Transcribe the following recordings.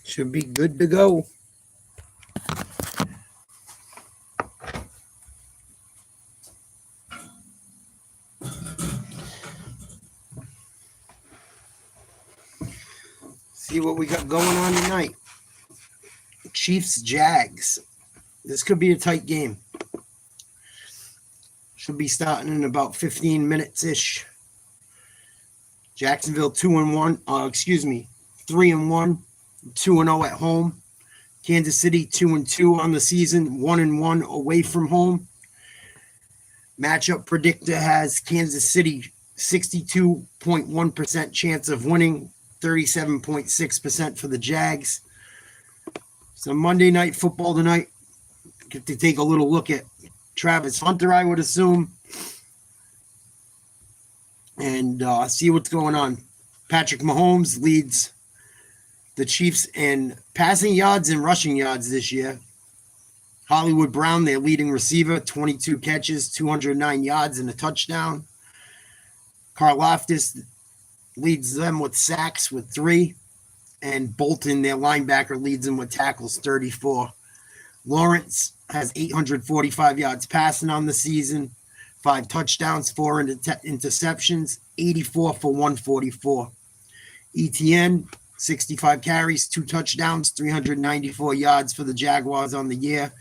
Should be good to go. See what we got going on tonight. Chiefs, Jags. This could be a tight game. Should be starting in about 15 minutes-ish. Jacksonville 2-1. 3-1. 2-0 at home. Kansas City 2-2 on the season. 1-1 away from home. Matchup predictor has Kansas City 62.1% chance of winning. 37.6% for the Jags. So Monday Night Football tonight. Get to take a little look at Travis Hunter, I would assume, and see what's going on. Patrick Mahomes leads the Chiefs in passing yards and rushing yards this year. Hollywood Brown, their leading receiver, 22 catches, 209 yards, and a touchdown. Karlaftis leads them with sacks with 3. And Bolton, their linebacker, leads them with tackles, 34. Lawrence has 845 yards passing on the season, 5 touchdowns, 4 interceptions, 84 for 144. ETN, 65 carries, 2 touchdowns, 394 yards for the Jaguars on the year.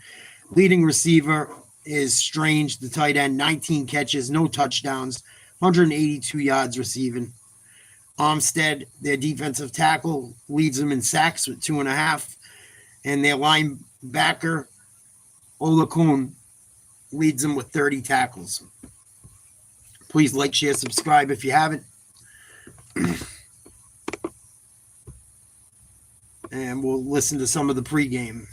Leading receiver is Strange, the tight end, 19 catches, no touchdowns, 182 yards receiving. Armstead, their defensive tackle, leads them in sacks with 2.5. And their linebacker, Olakun, leads them with 30 tackles. Please like, share, subscribe if you haven't. And we'll listen to some of the pregame.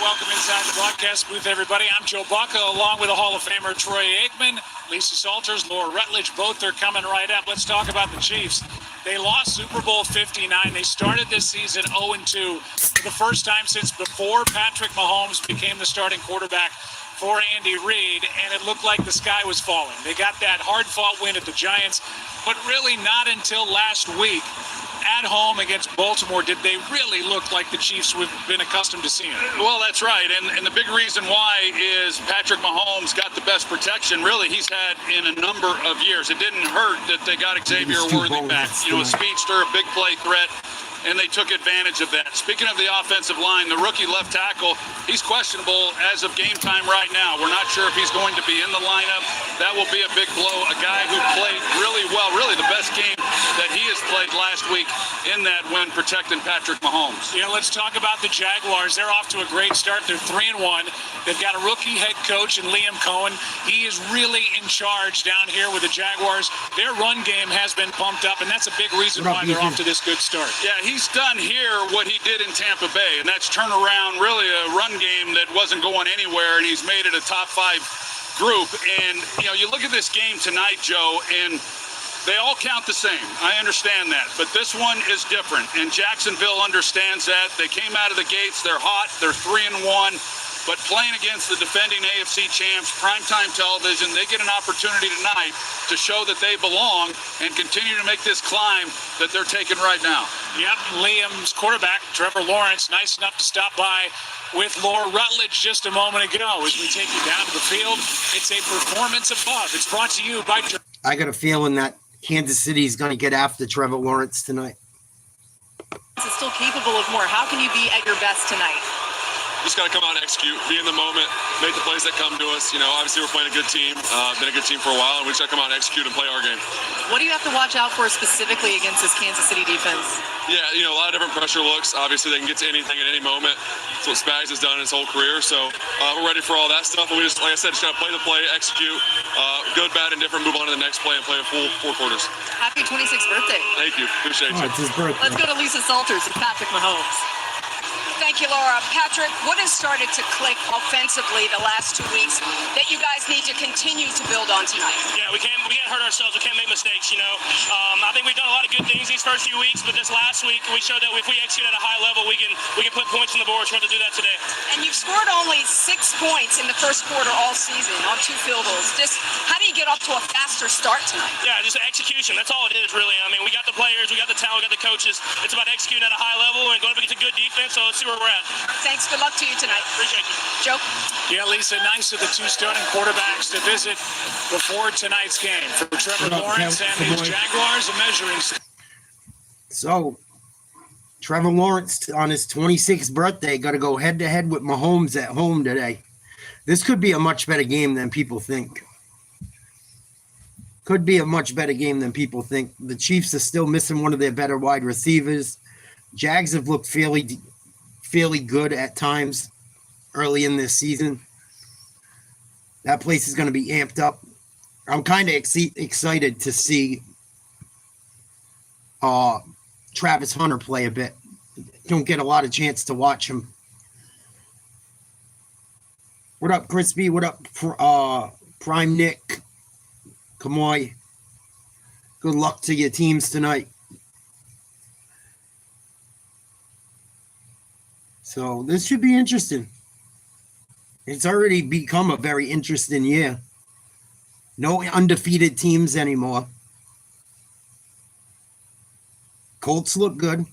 Welcome inside the broadcast booth, everybody. I'm Joe Baca, along with the Hall of Famer Troy Aikman, Lisa Salters, Laura Rutledge. Both are coming right up. Let's talk about the Chiefs. They lost Super Bowl 59. They started this season 0-2 for the first time since before Patrick Mahomes became the starting quarterback for Andy Reid, and it looked like the sky was falling. They got that hard-fought win at the Giants, but really not until last week at home against Baltimore did they really look like the Chiefs we've been accustomed to seeing. Well, that's right, and the big reason why is Patrick Mahomes got the best protection really he's had in a number of years. It didn't hurt that they got Xavier Worthy back, a speedster, a big play threat, and they took advantage of that. Speaking of the offensive line, the rookie left tackle, he's questionable as of game time right now. We're not sure if he's going to be in the lineup. That will be a big blow. A guy who played really well, really the best game that he has played last week in that win protecting Patrick Mahomes. Yeah, let's talk about the Jaguars. They're off to a great start. They're 3-1. They've got a rookie head coach in Liam Cohen. He is really in charge down here with the Jaguars. Their run game has been pumped up, and that's a big reason why they're off to this good start. Yeah, he's done here what he did in Tampa Bay, and that's turn around really a run game that wasn't going anywhere, and he's made it a top 5 group. And, you look at this game tonight, Joe, and they all count the same. I understand that. But this one is different. And Jacksonville understands that. They came out of the gates. They're hot. They're 3-1. But playing against the defending AFC champs, primetime television, they get an opportunity tonight to show that they belong and continue to make this climb that they're taking right now. Yep, Liam's quarterback, Trevor Lawrence, nice enough to stop by with Laura Rutledge just a moment ago. As we take you down to the field, it's a performance above. It's brought to you by... I got a feeling that Kansas City is going to get after Trevor Lawrence tonight. Is still capable of more. How can you be at your best tonight? Just got to come out and execute, be in the moment, make the plays that come to us. Obviously we're playing a good team, been a good team for a while, and we just got to come out and execute and play our game. What do you have to watch out for specifically against this Kansas City defense? Yeah, a lot of different pressure looks. Obviously they can get to anything at any moment. That's what Spags has done his whole career. So we're ready for all that stuff. And we just, like I said, just got to play the play, execute, good, bad, and different, move on to the next play and play a full 4 quarters. Happy 26th birthday. Thank you. Appreciate you. It's his birthday. Let's go to Lisa Salters and Patrick Mahomes. Thank you, Laura. Patrick, what has started to click offensively the last 2 weeks that you guys need to continue to build on tonight? Yeah, we can't hurt ourselves. We can't make mistakes, I think we've done a lot of good things these first few weeks, but this last week we showed that if we execute at a high level, we can put points on the board. We're going to do that today. And you've scored only 6 points in the first quarter all season on 2 field goals. Just how do you get off to a faster start tonight? Yeah, just execution. That's all it is, really. I mean, we got the players, we got the talent, we got the coaches. It's about executing at a high level and going up against a good defense, so let's see where we're at. Thanks. Good luck to you tonight. Appreciate you. Joe? Yeah, Lisa, nice of the 2 starting quarterbacks to visit before tonight's game. For Trevor Lawrence and his Jaguars, a measuring stick. So, Trevor Lawrence on his 26th birthday got to go head-to-head with Mahomes at home today. This could be a much better game than people think. Could be a much better game than people think. The Chiefs are still missing one of their better wide receivers. Jags have looked fairly good at times early in this season. That place is going to be amped up. I'm kind of excited to see Travis Hunter play a bit. Don't get a lot of chance to watch him. What up, Crispy? What up, Prime Nick? Kamoy. Good luck to your teams tonight. So this should be interesting. It's already become a very interesting year. No undefeated teams anymore. Colts look good.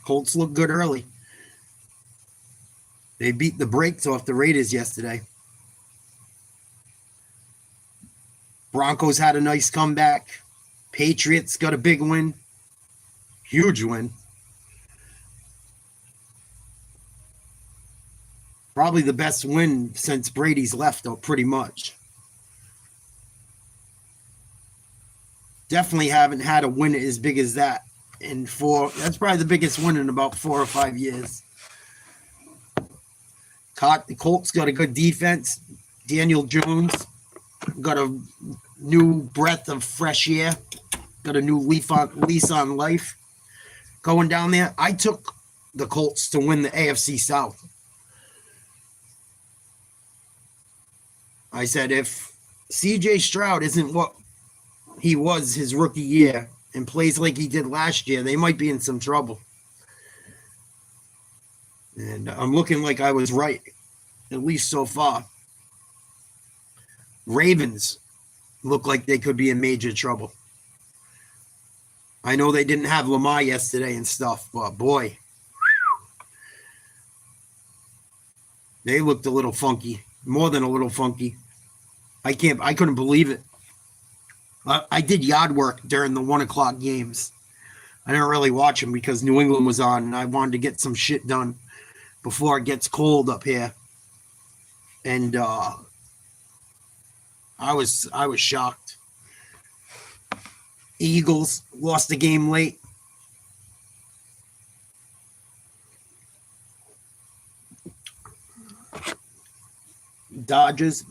Colts look good early. They beat the brakes off the Raiders yesterday. Broncos had a nice comeback. Patriots got a big win. Huge win. Probably the best win since Brady's left, though, pretty much. Definitely haven't had a win as big as that in 4. That's probably the biggest win in about 4 or 5 years. The Colts got a good defense. Daniel Jones got a new breath of fresh air. Got a new lease on life. Going down there, I took the Colts to win the AFC South. I said, if C.J. Stroud isn't what he was his rookie year and plays like he did last year, they might be in some trouble. And I'm looking like I was right, at least so far. Ravens look like they could be in major trouble. I know they didn't have Lamar yesterday and stuff, but boy, they looked a little funky, more than a little funky. I couldn't believe it. I did yard work during the 1:00 games. I didn't really watch them because New England was on, and I wanted to get some shit done before it gets cold up here. And I was shocked. Eagles lost the game late. Dodgers,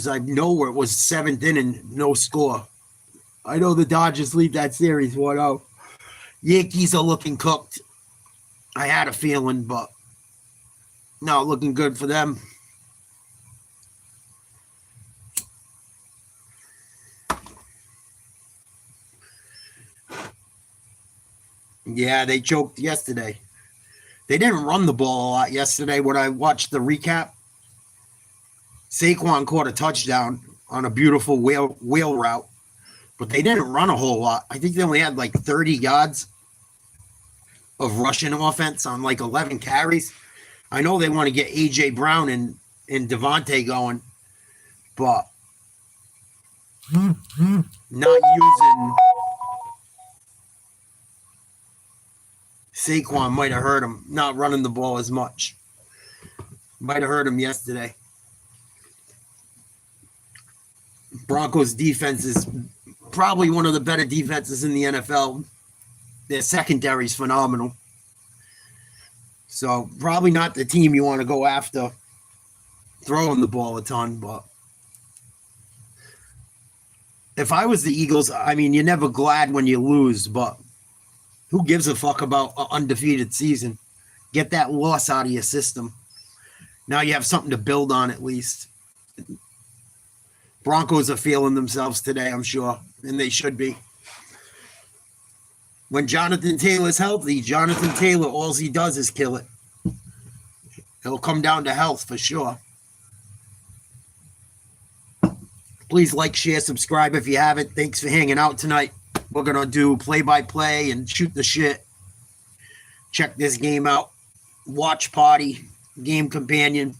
I know where it was 7th inning, no score. I know the Dodgers lead that series 1-0. Yankees are looking cooked. I had a feeling, but not looking good for them. Yeah, they choked yesterday. They didn't run the ball a lot yesterday. When I watched the recap, Saquon caught a touchdown on a beautiful wheel route, but they didn't run a whole lot. I think they only had like 30 yards of rushing offense on like 11 carries. I know they want to get A.J. Brown and Devontae going, but not using Saquon might have hurt him, not running the ball as much. Might have hurt him yesterday. Broncos defense is probably one of the better defenses in the NFL. Their secondary is phenomenal. So probably not the team you want to go after throwing the ball a ton, but if I was the Eagles, I mean, you're never glad when you lose, but who gives a fuck about an undefeated season? Get that loss out of your system. Now you have something to build on at least. Broncos are feeling themselves today, I'm sure, and they should be. When Jonathan Taylor's healthy, Jonathan Taylor, all he does is kill it. It'll come down to health for sure. Please like, share, subscribe if you haven't. Thanks for hanging out tonight. We're going to do play-by-play and shoot the shit. Check this game out. Watch party, game companion.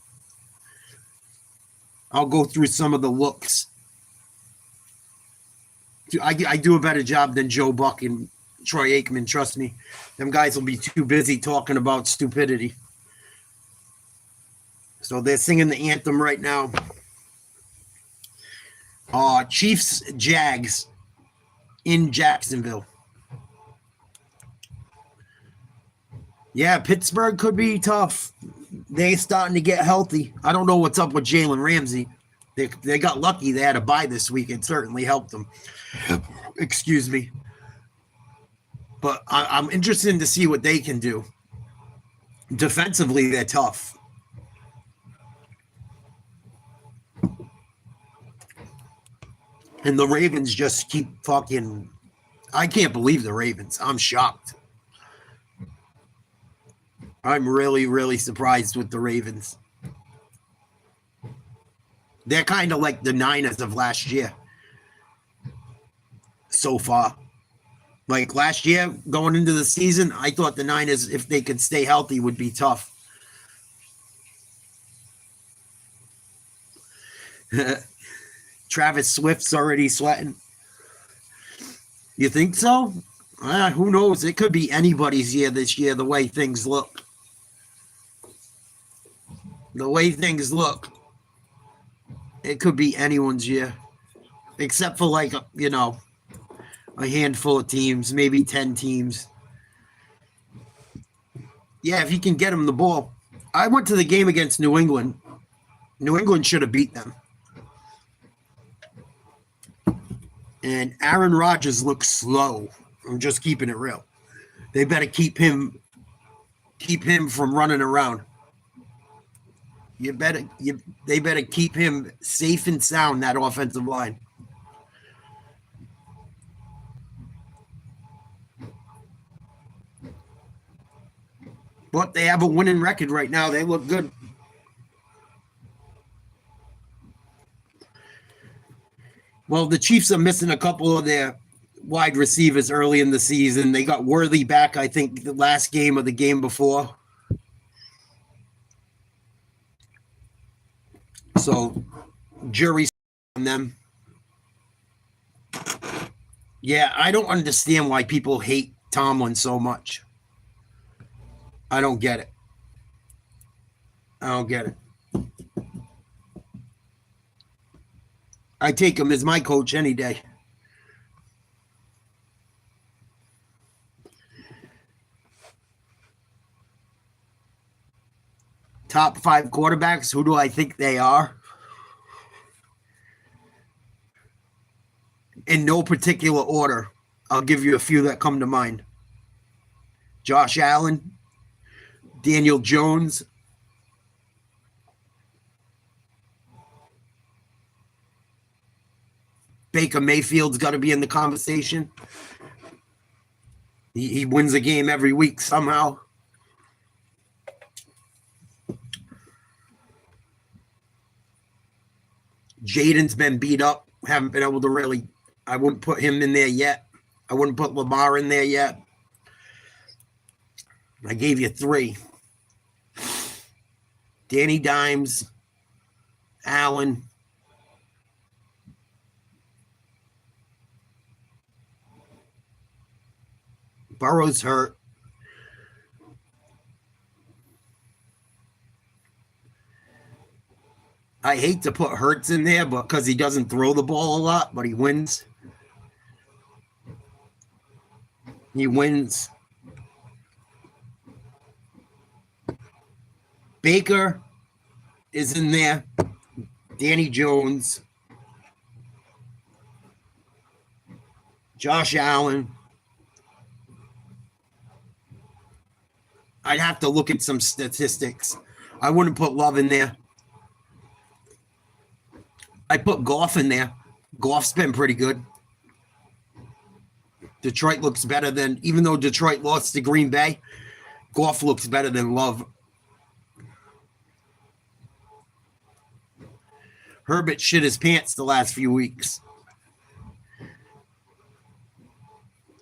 I'll go through some of the looks. I do a better job than Joe Buck and Troy Aikman, trust me. Them guys will be too busy talking about stupidity. So they're singing the anthem right now. Chiefs, Jags in Jacksonville. Yeah, Pittsburgh could be tough. They're starting to get healthy. I don't know what's up with Jalen Ramsey. They got lucky they had a bye this week. It certainly helped them. Excuse me. But I'm interested to see what they can do. Defensively, they're tough. And the Ravens just keep fucking... I can't believe the Ravens. I'm shocked. I'm really, really surprised with the Ravens. They're kind of like the Niners of last year. So far. Like last year, going into the season, I thought the Niners, if they could stay healthy, would be tough. Travis Swift's already sweating. You think so? Who knows? It could be anybody's year this year, the way things look. The way things look. It could be anyone's year. Except for like, a handful of teams, maybe 10 teams. Yeah, if you can get them the ball. I went to the game against New England. New England should have beat them. And Aaron Rodgers looks slow. I'm just keeping it real. They better keep him from running around. They better keep him safe and sound, that offensive line. But they have a winning record right now. They look good. Well, the Chiefs are missing a couple of their wide receivers early in the season. They got Worthy back, I think, the last game or the game before. So, jury's on them. Yeah, I don't understand why people hate Tomlin so much. I don't get it. I take him as my coach any day. Top 5 quarterbacks, who do I think they are? In no particular order. I'll give you a few that come to mind. Josh Allen, Daniel Jones, Baker Mayfield's got to be in the conversation. He wins a game every week somehow. Jaden's been beat up. Haven't been able to really... I wouldn't put him in there yet. I wouldn't put Lamar in there yet. I gave you 3. Danny Dimes, Allen, Burrow's hurt. I hate to put Hurts in there because he doesn't throw the ball a lot, but he wins. Baker is in there. Danny Jones. Josh Allen. I'd have to look at some statistics. I wouldn't put Love in there. I put Goff in there. Goff's been pretty good. Detroit looks better than, even though Detroit lost to Green Bay, Goff looks better than Love. Herbert shit his pants the last few weeks.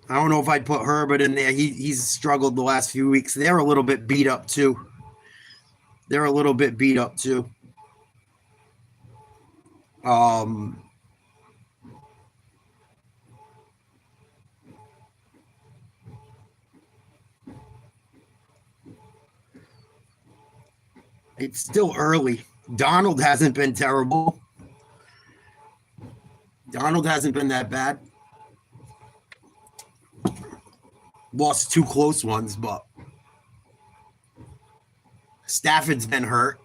I don't know if I'd put Herbert in there. He's struggled the last few weeks. They're a little bit beat up too. It's still early. Donald hasn't been terrible. Donald hasn't been that bad. Lost 2 close ones, but Stafford's been hurt.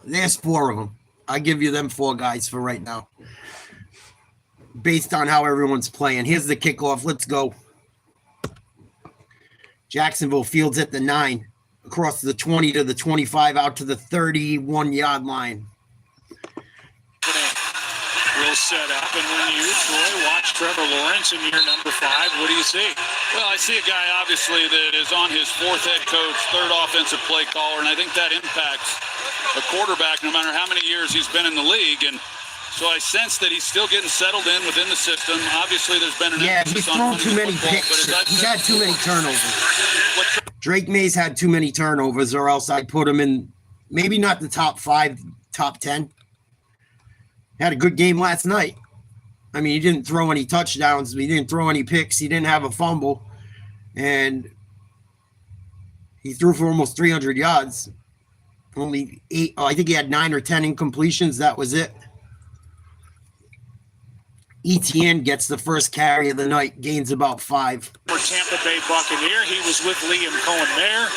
There's 4 of them. I give you them 4 guys for right now. Based on how everyone's playing. Here's the kickoff. Let's go. Jacksonville fields at the 9. Across the 20 to the 25, out to the 31-yard line. Real set up, and when you, Troy, watch Trevor Lawrence in year number 5, what do you see? Well, I see a guy, obviously, that is on his 4th head coach, 3rd offensive play caller, and I think that impacts a quarterback no matter how many years he's been in the league. And so I sense that he's still getting settled in within the system. Obviously, there's been an he's thrown too many picks. He's had too many turnovers. Drake May's had too many turnovers, or else I'd put him in maybe not the top 5, top 10. Had a good game last night. I mean, he didn't throw any touchdowns. He didn't throw any picks. He didn't have a fumble. And he threw for almost 300 yards. Only 8. I think he had 9 or 10 incompletions. That was it. ETN gets the first carry of the night, gains about 5. For Tampa Bay Buccaneer, he was with Liam Cohen there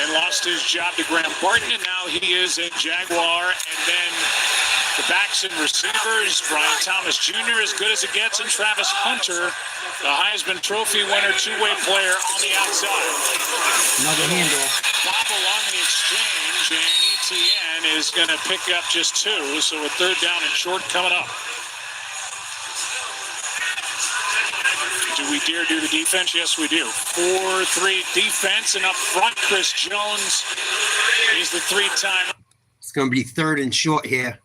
and lost his job to Graham Barton, and now he is a Jaguar. And then the backs and receivers, Brian Thomas Jr. as good as it gets, and Travis Hunter, the Heisman Trophy winner, 2-way player on the outside. Another handoff. Bobble on the exchange, and ETN is going to pick up just 2, so a 3rd down and short coming up. Do we dare do the defense? Yes, we do. 4-3 defense, and up front, Chris Jones. He's the 3-time. It's going to be 3rd and short here.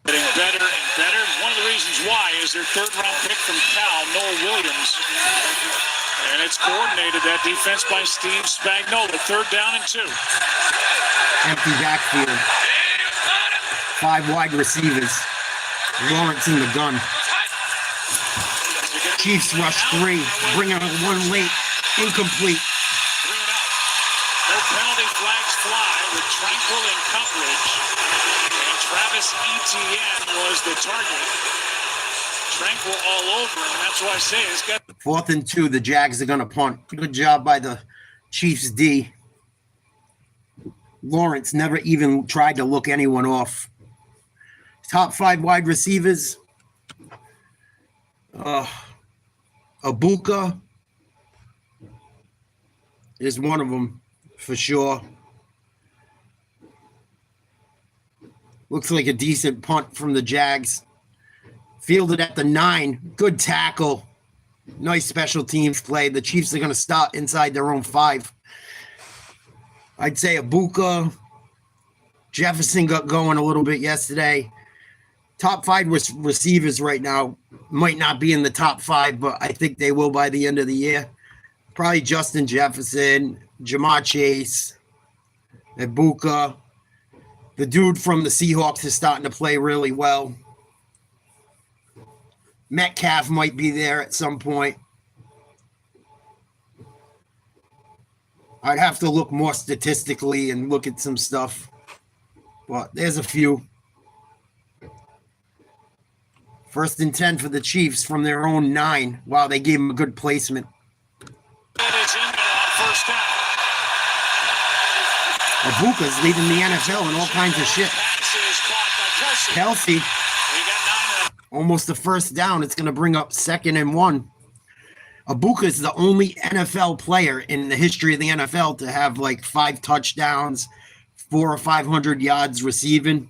Getting better and better. One of the reasons why is their 3rd-round pick from Cal, Noah Williams. And it's coordinated, that defense, by Steve Spagnuolo. 3rd down and 2. Empty backfield. 5 wide receivers. Lawrence in the gun. Chiefs rush 3. Bring out 1 late. Incomplete. 3 and out. No penalty flags fly with Tranquil in coverage. And Travis Etienne was the target. Tranquil all over, and that's why I say it's got 4th and 2. The Jags are going to punt. Good job by the Chiefs D. Lawrence never even tried to look anyone off. Top 5 wide receivers. Abuka is one of them for sure. Looks like a decent punt from the Jags. Fielded at the 9. Good tackle. Nice special teams play. The Chiefs are going to stop inside their own 5. I'd say Abuka. Jefferson got going a little bit yesterday. Top 5 receivers right now might not be in the top 5, but I think they will by the end of the year. Probably Justin Jefferson, Jamar Chase, Abuka. The dude from the Seahawks is starting to play really well. Metcalf might be there at some point. I'd have to look more statistically and look at some stuff. But there's a few. 1st and 10 for the Chiefs from their own 9. Wow, they gave him a good placement. It is in there on 1st down. Abuka's leading the NFL in all kinds of shit. Pass is caught by Kelsey. Kelsey. He got 9 of them. Almost the first down. It's going to bring up 2nd and 1. Abuka is the only NFL player in the history of the NFL to have like 5 touchdowns, 400 or 500 yards receiving.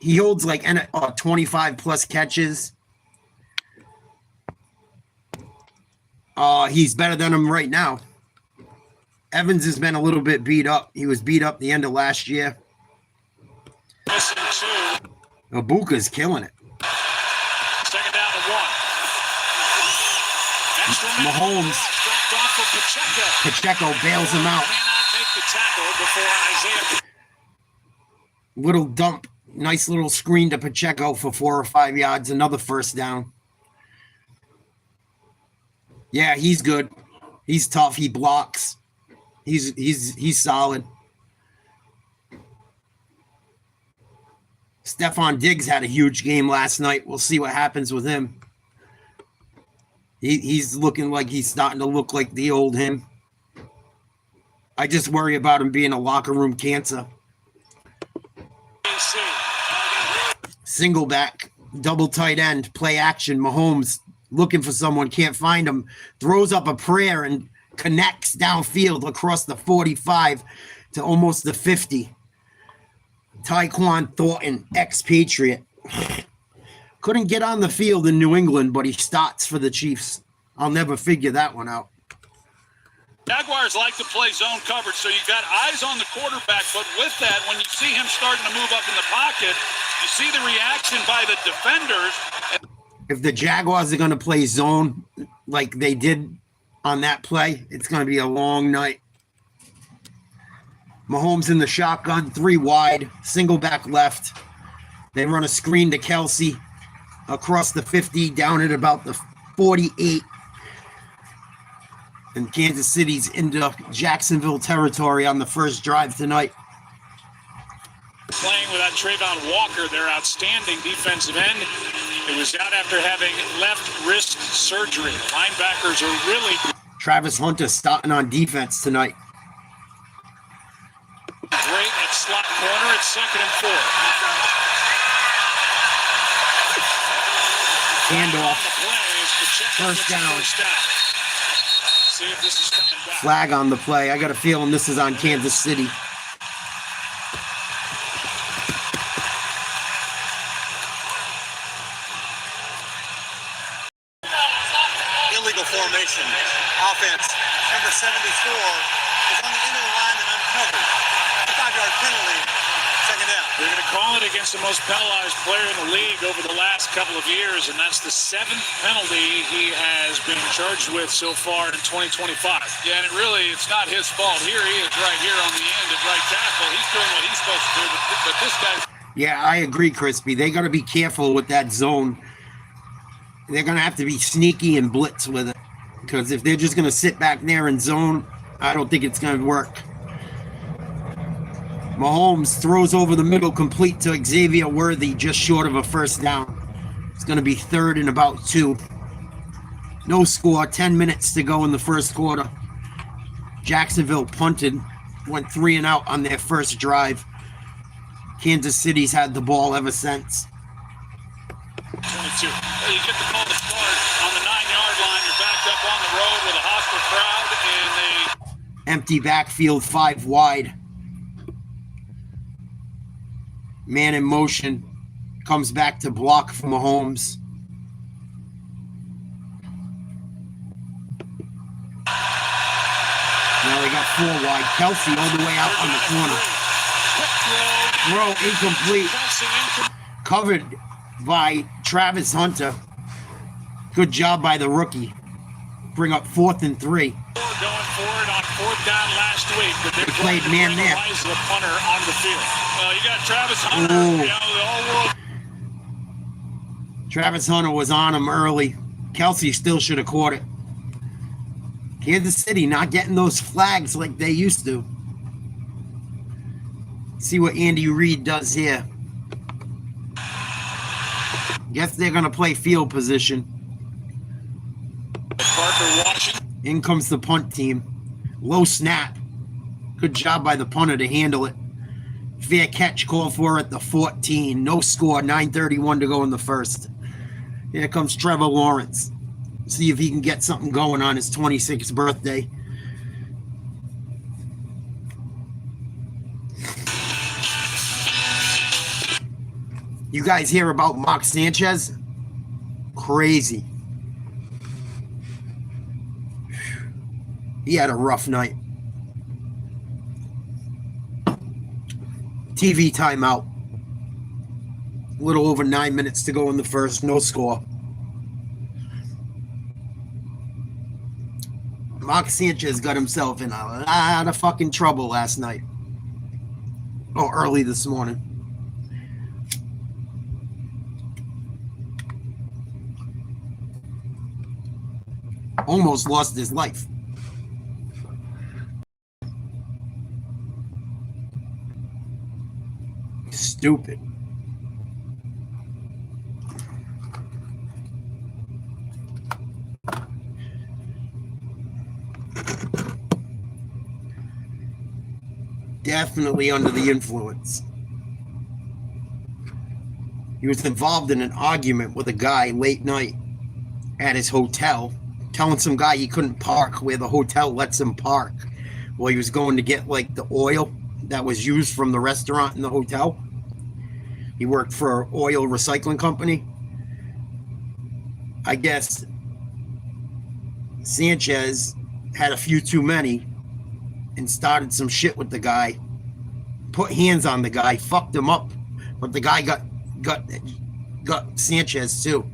He holds like 25 plus catches. He's better than him right now. Evans has been a little bit beat up. He was beat up the end of last year. Abuka's killing it. 2nd down and 1. Mahomes. Pacheco bails him out. Cannot make the tackle before Isaiah. Little dump. Nice little screen to Pacheco for 4 or 5 yards. Another first down. Yeah, he's good. He's tough. He blocks. He's solid. Stephon Diggs had a huge game last night. We'll see what happens with him. He's looking like he's starting to look like the old him. I just worry about him being a locker room cancer. Single back, double tight end, play action. Mahomes looking for someone, can't find him. Throws up a prayer and connects downfield across the 45 to almost the 50. Tyquan Thornton, expatriate. Couldn't get on the field in New England, but he starts for the Chiefs. I'll never figure that one out. Jaguars like to play zone coverage, so you got eyes on the quarterback, but with that, when you see him starting to move up in the pocket, you see the reaction by the defenders. If the Jaguars are going to play zone like they did on that play, it's going to be a long night. Mahomes in the shotgun, 3 wide, single back left. They run a screen to Kelsey across the 50, down at about the 48. And Kansas City's into Jacksonville territory on the first drive tonight. Playing without Trayvon Walker, their outstanding defensive end. It was out after having left wrist surgery. The linebackers are really... Travis Hunter starting on defense tonight. Great at slot corner. It's 2nd and 4. Handoff. First down. See if this is coming back. Flag on the play. I got a feeling this is on Kansas City. Illegal formation. Offense. Number 74 is on the end of the line and uncovered. 5-yard penalty. 2nd down. They're going to call it against the most penalized player in the league over the last couple of years, and that's the 7th penalty he has been charged with so far in 2025. Yeah, and it's not his fault. Here he is right here on the end at right tackle. He's doing what he's supposed to do, but this guy... Yeah, I agree, Crispy. They got to be careful with that zone. They're going to have to be sneaky and blitz with it, because if they're just going to sit back there and zone, I don't think it's going to work. Mahomes throws over the middle, complete to Xavier Worthy, just short of a first down. It's going to be 3rd and about 2. No score, 10 minutes to go in the first quarter. Jacksonville punted, went 3 and out on their first drive. Kansas City's had the ball ever since. 22. Well, you get the call to start on the 9-yard line. You're backed up on the road with a hostile crowd, and they... Empty backfield, 5 wide. Man in motion, comes back to block for Mahomes. Now they got 4 wide. Kelsey all the way out on the corner. Throw incomplete. Covered by Travis Hunter. Good job by the rookie. Bring up 4th and 3. Going for it on 4th down last week, but they played man there. The punter on the field. Well, you got Travis Hunter. Ooh. You know, the all-world. Travis Hunter was on him early. Kelsey still should have caught it. Kansas City not getting those flags like they used to. See what Andy Reid does here. Guess they're going to play field position. Parker watching. In comes the punt team. Low snap. Good job by the punter to handle it. Fair catch called for at the 14. No score, 9:31 to go in the first. Here comes Trevor Lawrence. See if he can get something going on his 26th birthday. You guys hear about Mark Sanchez? Crazy. He had a rough night. TV timeout. A little over 9 minutes to go in the first. No score. Mark Sanchez got himself in a lot of fucking trouble last night. Oh, early this morning. Almost lost his life. Stupid. Definitely under the influence. He was involved in an argument with a guy late night at his hotel, telling some guy he couldn't park where the hotel lets him park. Well, he was going to get like the oil that was used from the restaurant in the hotel. He worked for an oil recycling company. I guess Sanchez had a few too many and started some shit with the guy, put hands on the guy, fucked him up, but the guy got Sanchez too.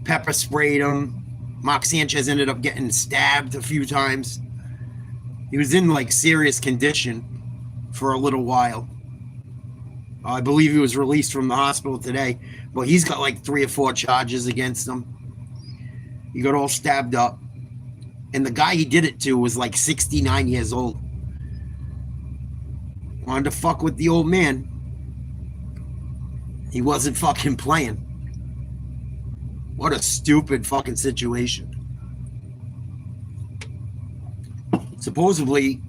Pepper sprayed him. Mark Sanchez ended up getting stabbed a few times. He was in like serious condition for a little while. I believe he was released from the hospital today, but he's got like 3 or 4 charges against him. He got all stabbed up. And the guy he did it to was like 69 years old. Wanted to fuck with the old man. He wasn't fucking playing. What a stupid fucking situation. Supposedly,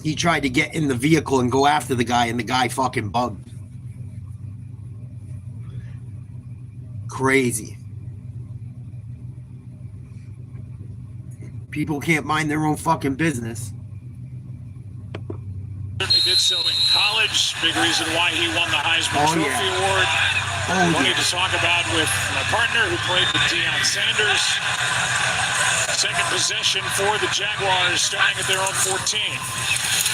he tried to get in the vehicle and go after the guy, and the guy fucking bugged. Crazy. People can't mind their own fucking business. Certainly did so in college. Big reason why he won the Heisman Trophy Award. Plenty to talk about with my partner who played with Deion Sanders. Second possession for the Jaguars, starting at their own 14.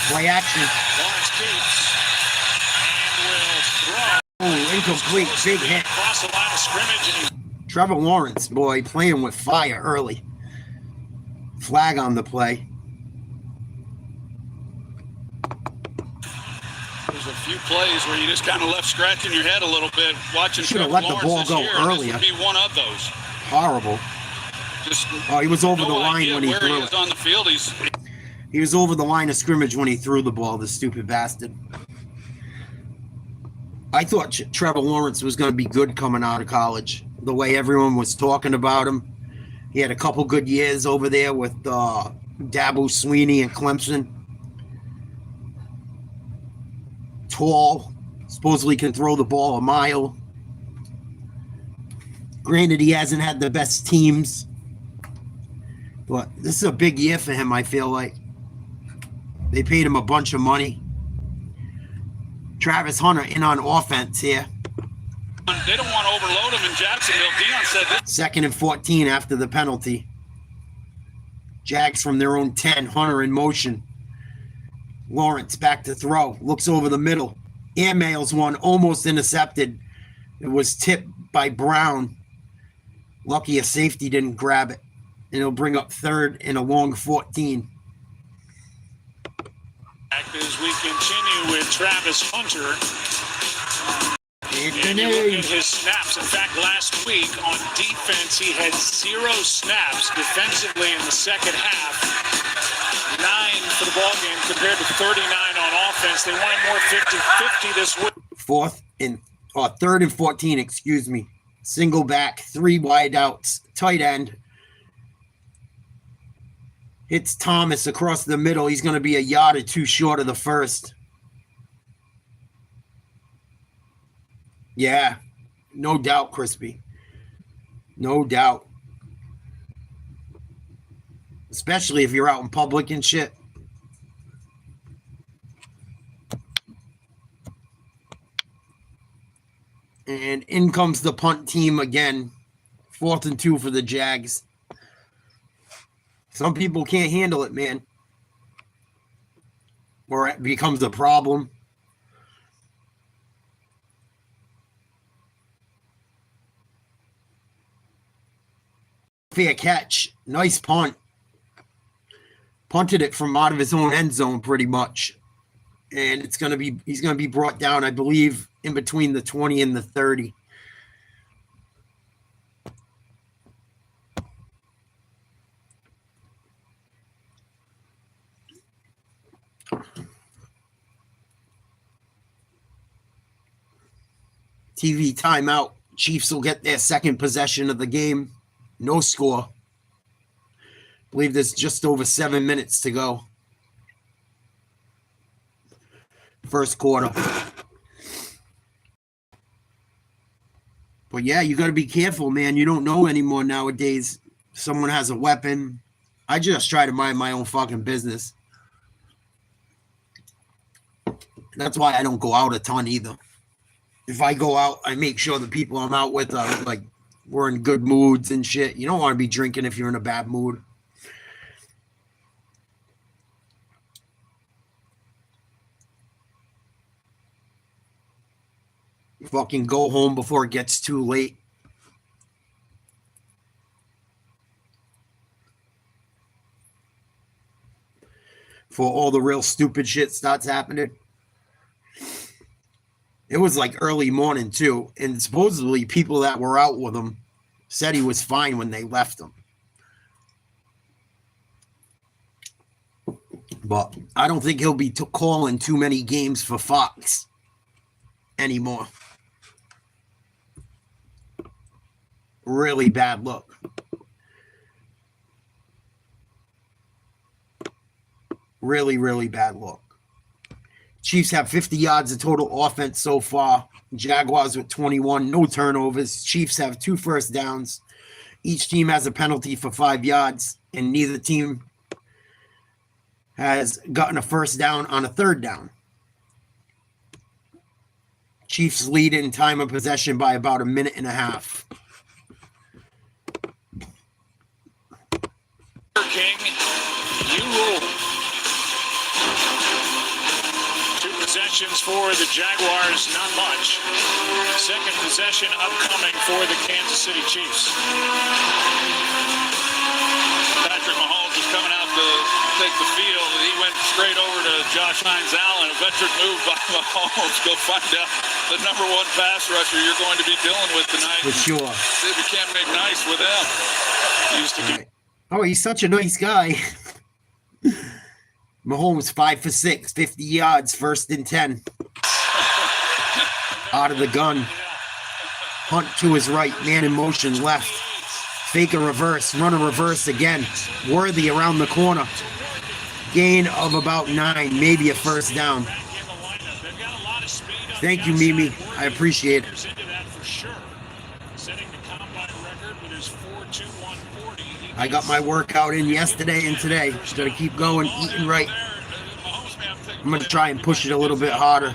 Play action. Lawrence keeps and will throw. Oh, incomplete. Big hit. Across the line of scrimmage. And Trevor Lawrence, boy, playing with fire early. Flag on the play. There's a few plays where you just kind of left scratching your head a little bit watching. Should have let the ball go earlier. This would be one of those. Horrible. Just he was over the line when he threw it. On the field. He was over the line of scrimmage when he threw the ball, the stupid bastard. I thought Trevor Lawrence was going to be good coming out of college. The way everyone was talking about him. He had a couple good years over there with Dabo Sweeney and Clemson. Tall. Supposedly can throw the ball a mile. Granted, he hasn't had the best teams. But this is a big year for him, I feel like. They paid him a bunch of money. Travis Hunter in on offense here. They don't want to overload him in Jacksonville. Deion said this. 2nd and 14 after the penalty. Jags from their own 10. Hunter in motion. Lawrence back to throw. Looks over the middle. Airmails one. Almost intercepted. It was tipped by Brown. Lucky a safety didn't grab it. And it'll bring up 3rd and a long 14. as we continue with Travis Hunter. And you look at his snaps. In fact, last week on defense, he had 0 snaps defensively in the second half. 9 for the ball game compared to 39 on offense. They wanted more 50-50 this week. 3rd and 14, excuse me. Single back, 3 wide outs, tight end. Hits Thomas across the middle. He's going to be a yard or 2 short of the first. Yeah, no doubt, Crispy. No doubt. Especially if you're out in public and shit. And in comes the punt team again. 4th and 2 for the Jags. Some people can't handle it, man. Or it becomes a problem. Fair catch. Nice punt. Punted it from out of his own end zone pretty much. And he's going to be brought down, I believe, in between the 20 and the 30. TV timeout. Chiefs will get their second possession of the game. No score. I believe there's just over 7 minutes to go. First quarter. But yeah, you got to be careful, man. You don't know anymore nowadays. Someone has a weapon. I just try to mind my own fucking business. That's why I don't go out a ton either. If I go out, I make sure the people I'm out with are like we're in good moods and shit. You don't want to be drinking if you're in a bad mood. Fucking go home before it gets too late. Before all the real stupid shit starts happening. It was like early morning too, and supposedly people that were out with him said he was fine when they left him. But I don't think he'll be calling too many games for Fox anymore. Really bad look. Really, really bad look. Chiefs have 50 yards of total offense so far. Jaguars with 21, no turnovers. Chiefs have 2 first downs. Each team has a penalty for 5 yards, and neither team has gotten a first down on a third down. Chiefs lead in time of possession by about a minute and a half. King, you rule. 2 possessions for the Jaguars, not much. Second possession upcoming for the Kansas City Chiefs. Patrick Mahomes was coming out to take the field, and he went straight over to Josh Hines-Allen. A veteran move by Mahomes. Go find out the number 1 pass rusher you're going to be dealing with tonight. For sure. See if you can't make nice with him. He used to get. Oh, he's such a nice guy. Mahomes 5 for 6, 50 yards, 1st and 10. Out of the gun. Hunt to his right, man in motion left. Fake a reverse, run a reverse again. Worthy around the corner. Gain of about 9, maybe a first down. Thank you, Mimi. I appreciate it. I got my workout in yesterday and today. Just gotta keep going, eating right. I'm gonna try and push it a little bit harder.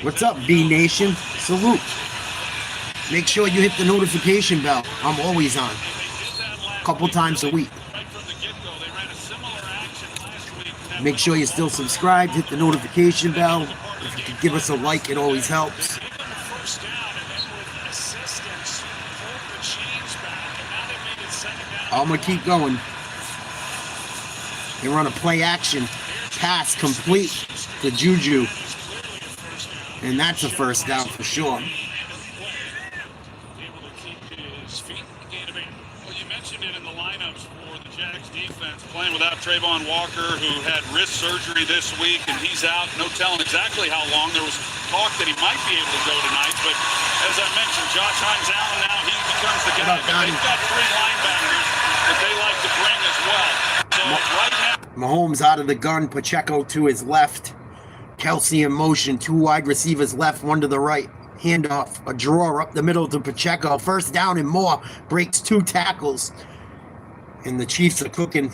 What's up, B Nation? Salute. Make sure you hit the notification bell. I'm always on. A couple times a week. Make sure you're still subscribed. Hit the notification bell. If you could give us a like, it always helps. I'm going to keep going. They run a play action. Pass complete to Juju. And that's a first down for sure. Playing without Trayvon Walker, who had wrist surgery this week, and he's out. No telling exactly how long. There was talk that he might be able to go tonight, but as I mentioned, Josh Hines-Allen now, he becomes the guy. But they've got 3 linebackers that they like to bring as well. So right now, Mahomes out of the gun, Pacheco to his left. Kelsey in motion, 2 wide receivers left, 1 to the right. Handoff, a draw up the middle to Pacheco. First down and more. Breaks 2 tackles. And the Chiefs are cooking.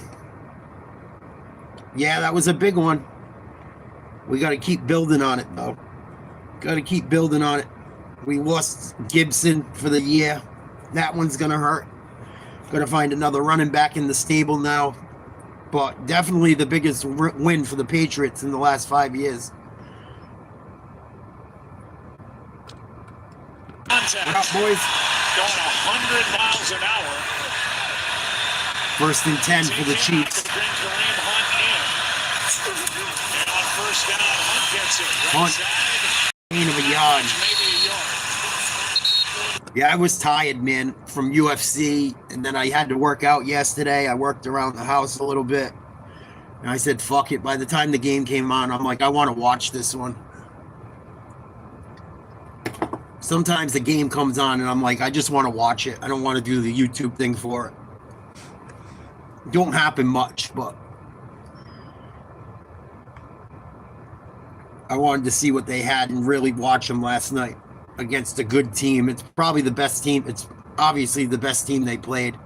Yeah, that was a big one. We got to keep building on it, though. Got to keep building on it. We lost Gibson for the year. That one's going to hurt. Got to find another running back in the stable now. But definitely the biggest win for the Patriots in the last 5 years. What up, boys? Going 100 miles an hour. First and 10 for the Chiefs. Bring Kareem Hunt in. And on first down, Hunt gets it. Right Hunt. side. Gain of a yard. Maybe a yard. Yeah, I was tired, man, from UFC, and then I had to work out yesterday. I worked around the house a little bit, and I said, fuck it. By the time the game came on, I'm like, I want to watch this one. Sometimes the game comes on, and I'm like, I just want to watch it. I don't want to do the YouTube thing for it. It don't happen much, but I wanted to see what they had and really watch them last night against a good team. It's probably the best team. It's obviously the best team they played.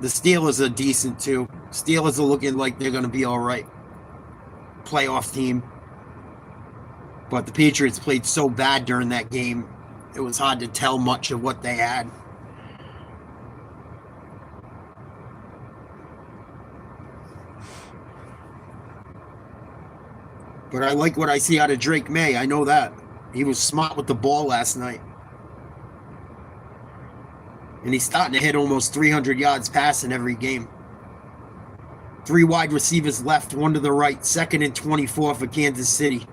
The Steelers are decent too. Steelers are looking like they're going to be all right. Playoff team. But the Patriots played so bad during that game, it was hard to tell much of what they had. But I like what I see out of Drake May. I know that. He was smart with the ball last night. And he's starting to hit almost 300 yards passing every game. 3 wide receivers left, 1 to the right. 2nd and 24 for Kansas City.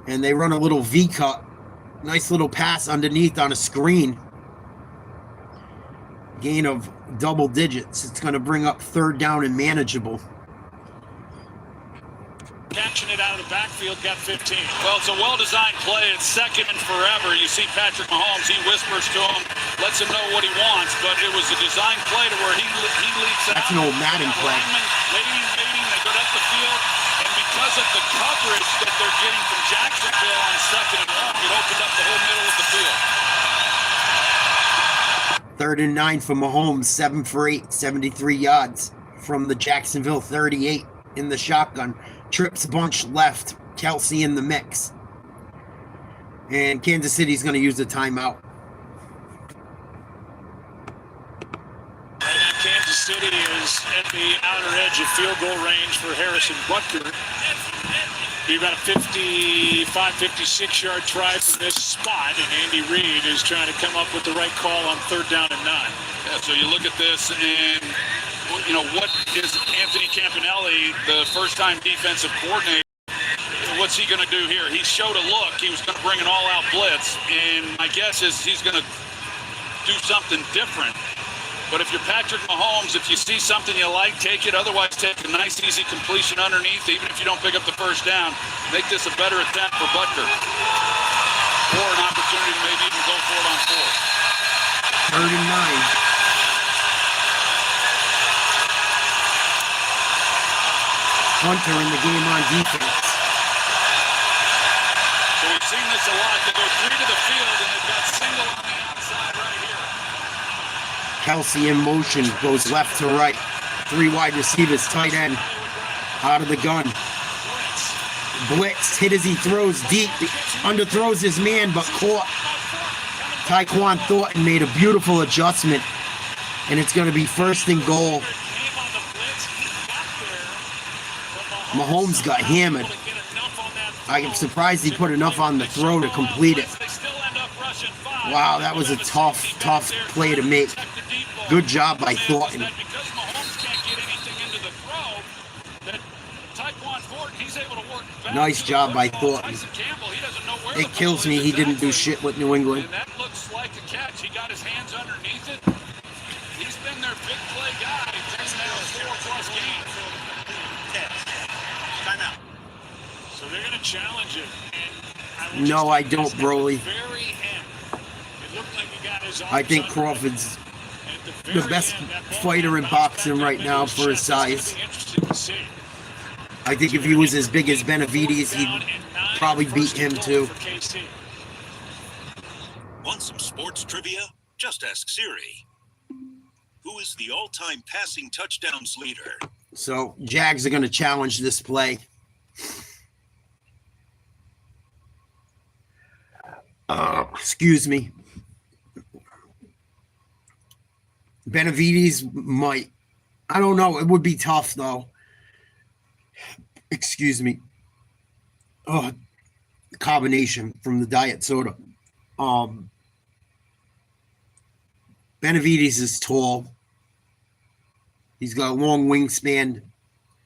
And they run a little V-cut. Nice little pass underneath on a screen. Gain of double digits. It's going to bring up 3rd down and manageable. Catching it out of the backfield, got 15. Well, it's a well-designed play. It's 2nd and forever. You see Patrick Mahomes, he whispers to him, lets him know what he wants, but it was a design play to where he leaps out. That's an old Madden play. Waiting, they go up the field, and because of the coverage that they're getting from Jacksonville on 2nd and long, it opened up the whole middle of the field. 3rd and 9 for Mahomes, 7 for 8, 73 yards from the Jacksonville 38 in the shotgun. Trips bunch left, Kelsey in the mix. And Kansas City's going to use a timeout. Right now, Kansas City is at the outer edge of field goal range for Harrison Butker. Be about a 55, 56-yard try from this spot, and Andy Reid is trying to come up with the right call on 3rd down and 9. Yeah, so you look at this, and you know, what is Anthony Campanelli, the first-time defensive coordinator, what's he going to do here? He showed a look. He was going to bring an all-out blitz, and my guess is he's going to do something different. But if you're Patrick Mahomes, if you see something you like, take it. Otherwise, take a nice, easy completion underneath, even if you don't pick up the first down. Make this a better attempt for Butker. Or an opportunity to maybe even go for it on 4th. 3rd and 9. Hunter in the game on defense. So we've seen this a lot. They go 3 to the field, and they've got single on the outside right here. Kelsey in motion, goes left to right. 3 wide receivers, tight end, out of the gun. Blitz, hit as he throws deep, underthrows his man, but caught. Tyquan Thornton made a beautiful adjustment, and it's going to be 1st and goal. Mahomes got hammered. I'm surprised he put enough on the throw to complete it. Wow, that was a tough play to make. Good job by Thornton. Nice job by Thornton. It kills me he didn't do shit with New England. And that looks like a catch. He got his hands underneath it. He's been their big play guy. 4+ games. Timeout. So they're going to challenge it. No, I don't, Broly. Very end. It looked like he got his I think arms Crawford's the best fighter in boxing right now for his size. I think if he was as big as Benavidez, he'd probably beat him too. Want some sports trivia? Just ask Siri. Who is the all-time passing touchdowns leader? So Jags are going to challenge this play. Excuse me. Benavidez might. I don't know. It would be tough, though. Excuse me. Oh, combination from the diet soda. Benavidez is tall. He's got a long wingspan.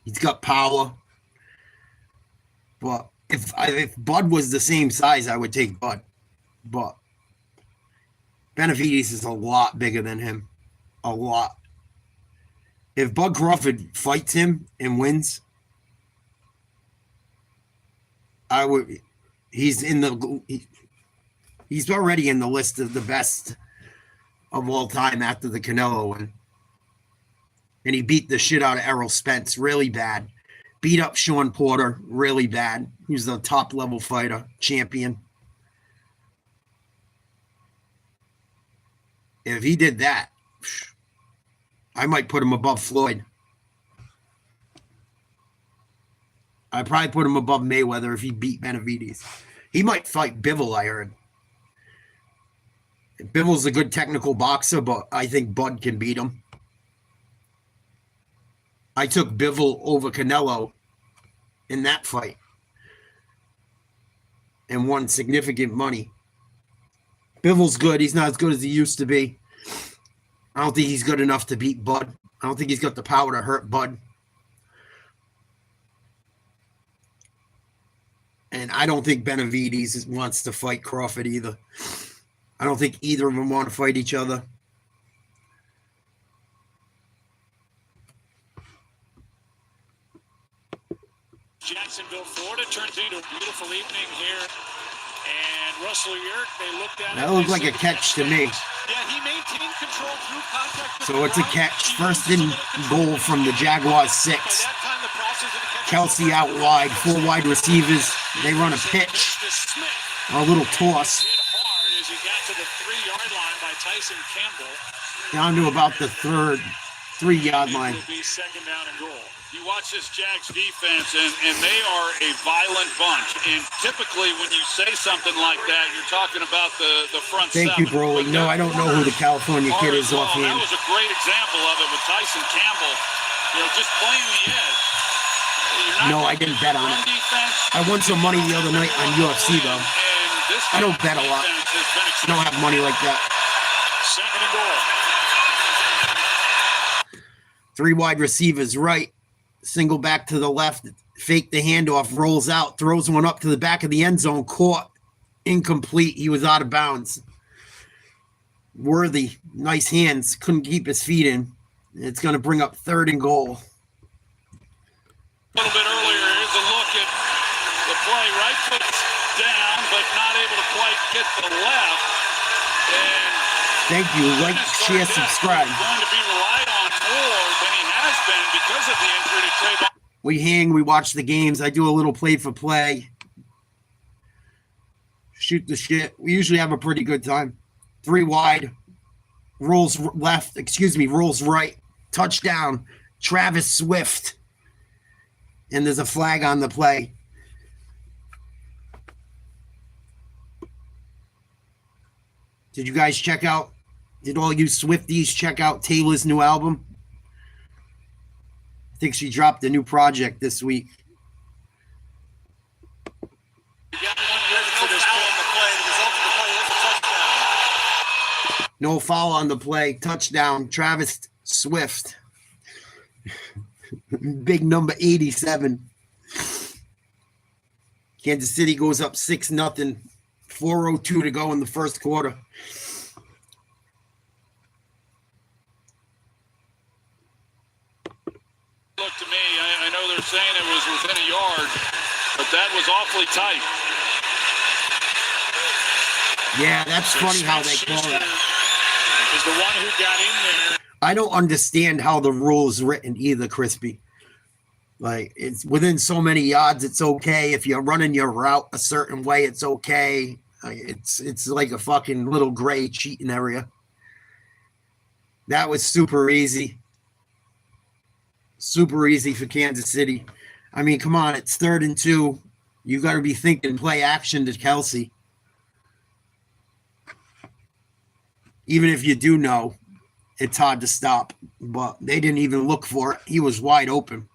He's got power. But if Bud was the same size, I would take Bud. But Benavidez is a lot bigger than him. A lot. If Bud Crawford fights him and wins, he's already in the list of the best of all time after the Canelo win. And he beat the shit out of Errol Spence really bad. Beat up Sean Porter really bad. He's the top level fighter, champion. If he did that, I might put him above Floyd. I'd probably put him above Mayweather if he beat Benavidez. He might fight Bivol, I heard. Bivol's a good technical boxer, but I think Bud can beat him. I took Bivol over Canelo in that fight and won significant money. Bivol's good. He's not as good as he used to be. I don't think he's good enough to beat Bud. I don't think he's got the power to hurt Bud. And I don't think Benavidez wants to fight Crawford either. I don't think either of them want to fight each other. Jacksonville, Florida turns into a beautiful evening here. And Russell Yerk, they looked at it. That looked like a catch to me. Yeah, he maintained control through contact. So it's a catch. First and goal from the Jaguars 6. Kelsey out wide, 4 wide receivers. They run a pitch, or a little toss. As he got to the 3-yard line by Tyson Campbell. Down to about the 3-yard line. It will be second down and goal. You watch this Jags defense, and they are a violent bunch. And typically when you say something like that, you're talking about the front Thank seven. you, Broly. No, I don't know who the California kid is offhand. That was a great example of it with Tyson Campbell, just playing the edge. No, I didn't bet on it. I won some money the other night on UFC, though. I don't bet a lot. I don't have money like that. Second and goal. 3 wide receivers right. Single back to the left. Fake the handoff. Rolls out. Throws one up to the back of the end zone. Caught. Incomplete. He was out of bounds. Worthy. Nice hands. Couldn't keep his feet in. It's going to bring up 3rd and goal. A little bit earlier, here's a look at the play. Right foot down, but not able to quite get the left. And thank you. Like, share, subscribe. Going to be relied on more than he has been because of the injury to Trayvon. We hang. We watch the games. I do a little play-for-play. Shoot the shit. We usually have a pretty good time. 3 wide. Rolls left. Rolls right. Touchdown. Travis Swift. And there's a flag on the play. Did you guys did all you Swifties check out Taylor's new album? I think she dropped a new project this week. No foul on the play. Touchdown. Travis Swift. Big number 87. Kansas City goes up 6-0. 4:02 to go in the first quarter. Look to me, I know they're saying it was within a yard, but that was awfully tight. Yeah, that's funny how they call it. Is the one who got in there I don't understand how the rule is written either, Crispy. Like, it's within so many yards, it's okay. If you're running your route a certain way, it's okay. It's like a fucking little gray cheating area. That was super easy. Super easy for Kansas City. I mean, come on, it's 3rd and 2. You got to be thinking play action to Kelsey. Even if you do know, it's hard to stop. But they didn't even look for it. He was wide open.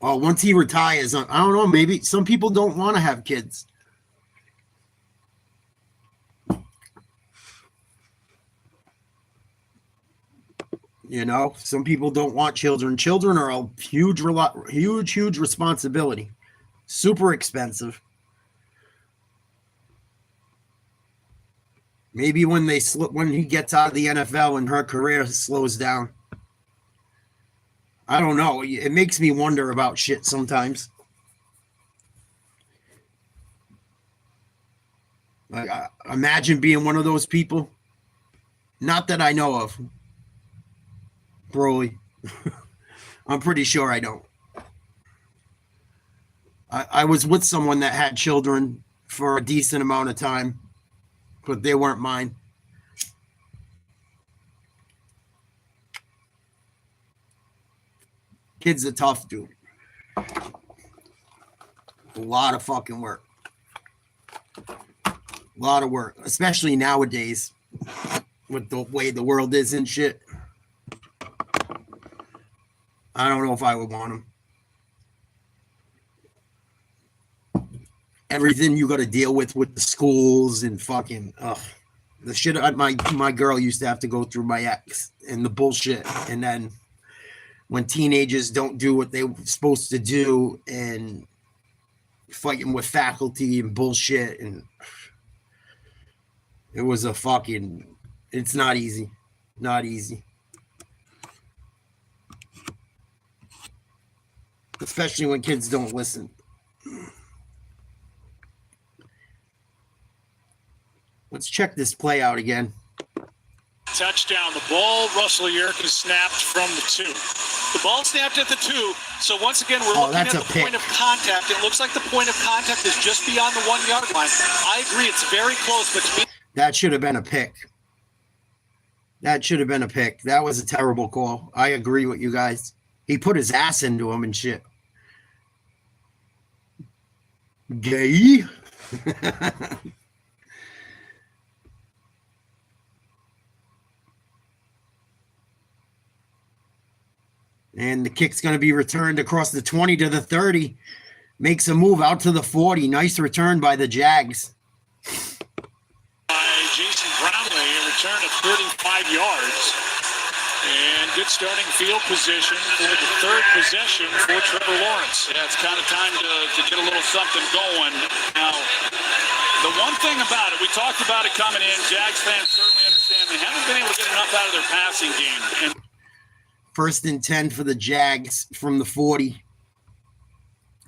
Oh, once he retires, I don't know, maybe some people don't want to have kids. You know, some people don't want children. Children are a huge responsibility. Super expensive. Maybe when he gets out of the NFL and her career slows down. I don't know. It makes me wonder about shit sometimes. Like, imagine being one of those people. Not that I know of. Broly. I'm pretty sure I don't. I was with someone that had children for a decent amount of time, but they weren't mine. Kids are tough, dude. A lot of fucking work. A lot of work, especially nowadays with the way the world is and shit. I don't know if I would want them. Everything you got to deal with the schools and fucking the shit my girl used to have to go through, my ex, and the bullshit. And then when teenagers don't do what they were supposed to do and fighting with faculty and bullshit, and it was it's not easy. Not easy. Especially when kids don't listen. Let's check this play out again. Touchdown. The ball, Russell Yerkin snapped from the 2. The ball snapped at the 2. So once again, we're looking at the point of contact. It looks like the point of contact is just beyond the 1 yard line. I agree, it's very close, but to me, that should have been a pick. That should have been a pick. That was a terrible call. I agree with you guys. He put his ass into him and shit. Gay. And the kick's going to be returned across the 20 to the 30. Makes a move out to the 40. Nice return by the Jags. By Jason Brownlee, a return of 35 yards. And good starting field position for the 3rd possession for Trevor Lawrence. Yeah, it's kind of time to get a little something going. Now, the one thing about it, we talked about it coming in, Jags fans certainly understand they haven't been able to get enough out of their passing game. And 1st and 10 for the Jags from the 40.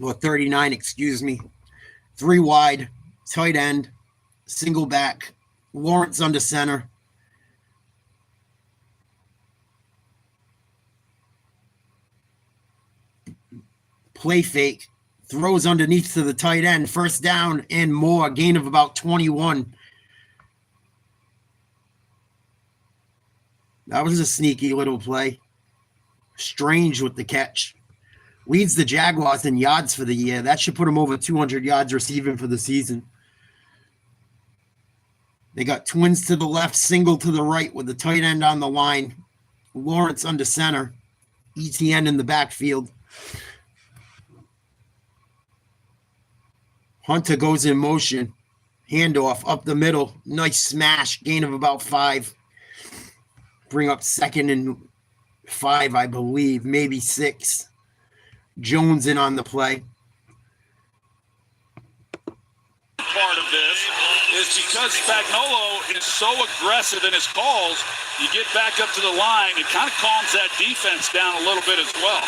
Or 39, excuse me. 3 wide, tight end, single back, Lawrence under center. Play fake, throws underneath to the tight end, 1st down and more, gain of about 21. That was a sneaky little play. Strange with the catch. Leads the Jaguars in yards for the year. That should put him over 200 yards receiving for the season. They got twins to the left, single to the right with the tight end on the line. Lawrence under center. ETN in the backfield. Hunter goes in motion. Handoff up the middle. Nice smash. Gain of about 5. Bring up 2nd and 5, I believe. Maybe 6. Jones in on the play. Part of this is because Spagnuolo is so aggressive in his calls, you get back up to the line, it kind of calms that defense down a little bit as well.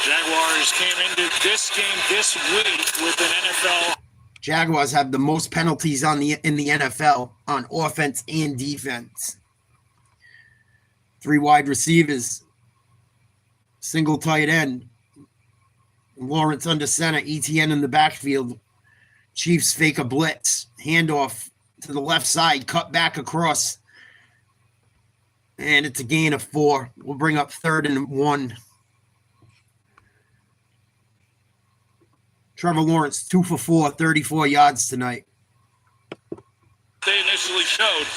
Jaguars came into this game this week with an NFL. Jaguars have the most penalties in the NFL on offense and defense. 3 wide receivers, single tight end, Lawrence under center, ETN in the backfield. Chiefs fake a blitz, handoff to the left side, cut back across, and it's a gain of 4. We'll bring up 3rd and 1. Trevor Lawrence, 2 for 4, 34 yards tonight. They initially showed,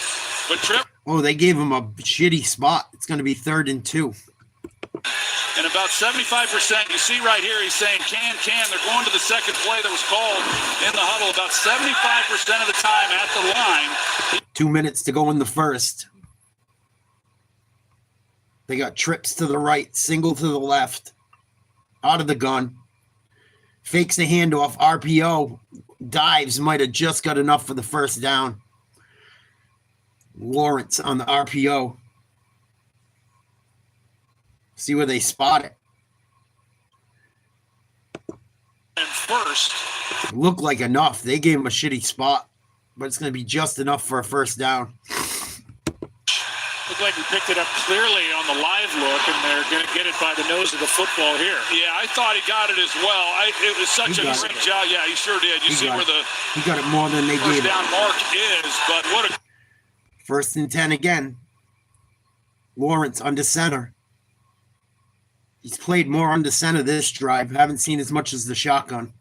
but Trevor. Oh, they gave him a shitty spot. It's going to be 3rd and 2. And about 75%, you see right here, he's saying can. They're going to the second play that was called in the huddle. About 75% of the time at the line. 2 minutes to go in the first. They got trips to the right, single to the left, out of the gun. Fakes the handoff, RPO, dives, might have just got enough for the first down. Lawrence on the RPO. See where they spot it. And first. Looked like enough. They gave him a shitty spot, but it's going to be just enough for a first down. Looked like he picked it up clearly on the live look, and they're going to get it by the nose of the football here. Yeah, I thought he got it as well. It was such a great job. Yeah, he sure did. You see where he got it more than they gave first down mark is, but what a 1st and 10 again. Lawrence under center. He's played more under center this drive. Haven't seen as much as the shotgun.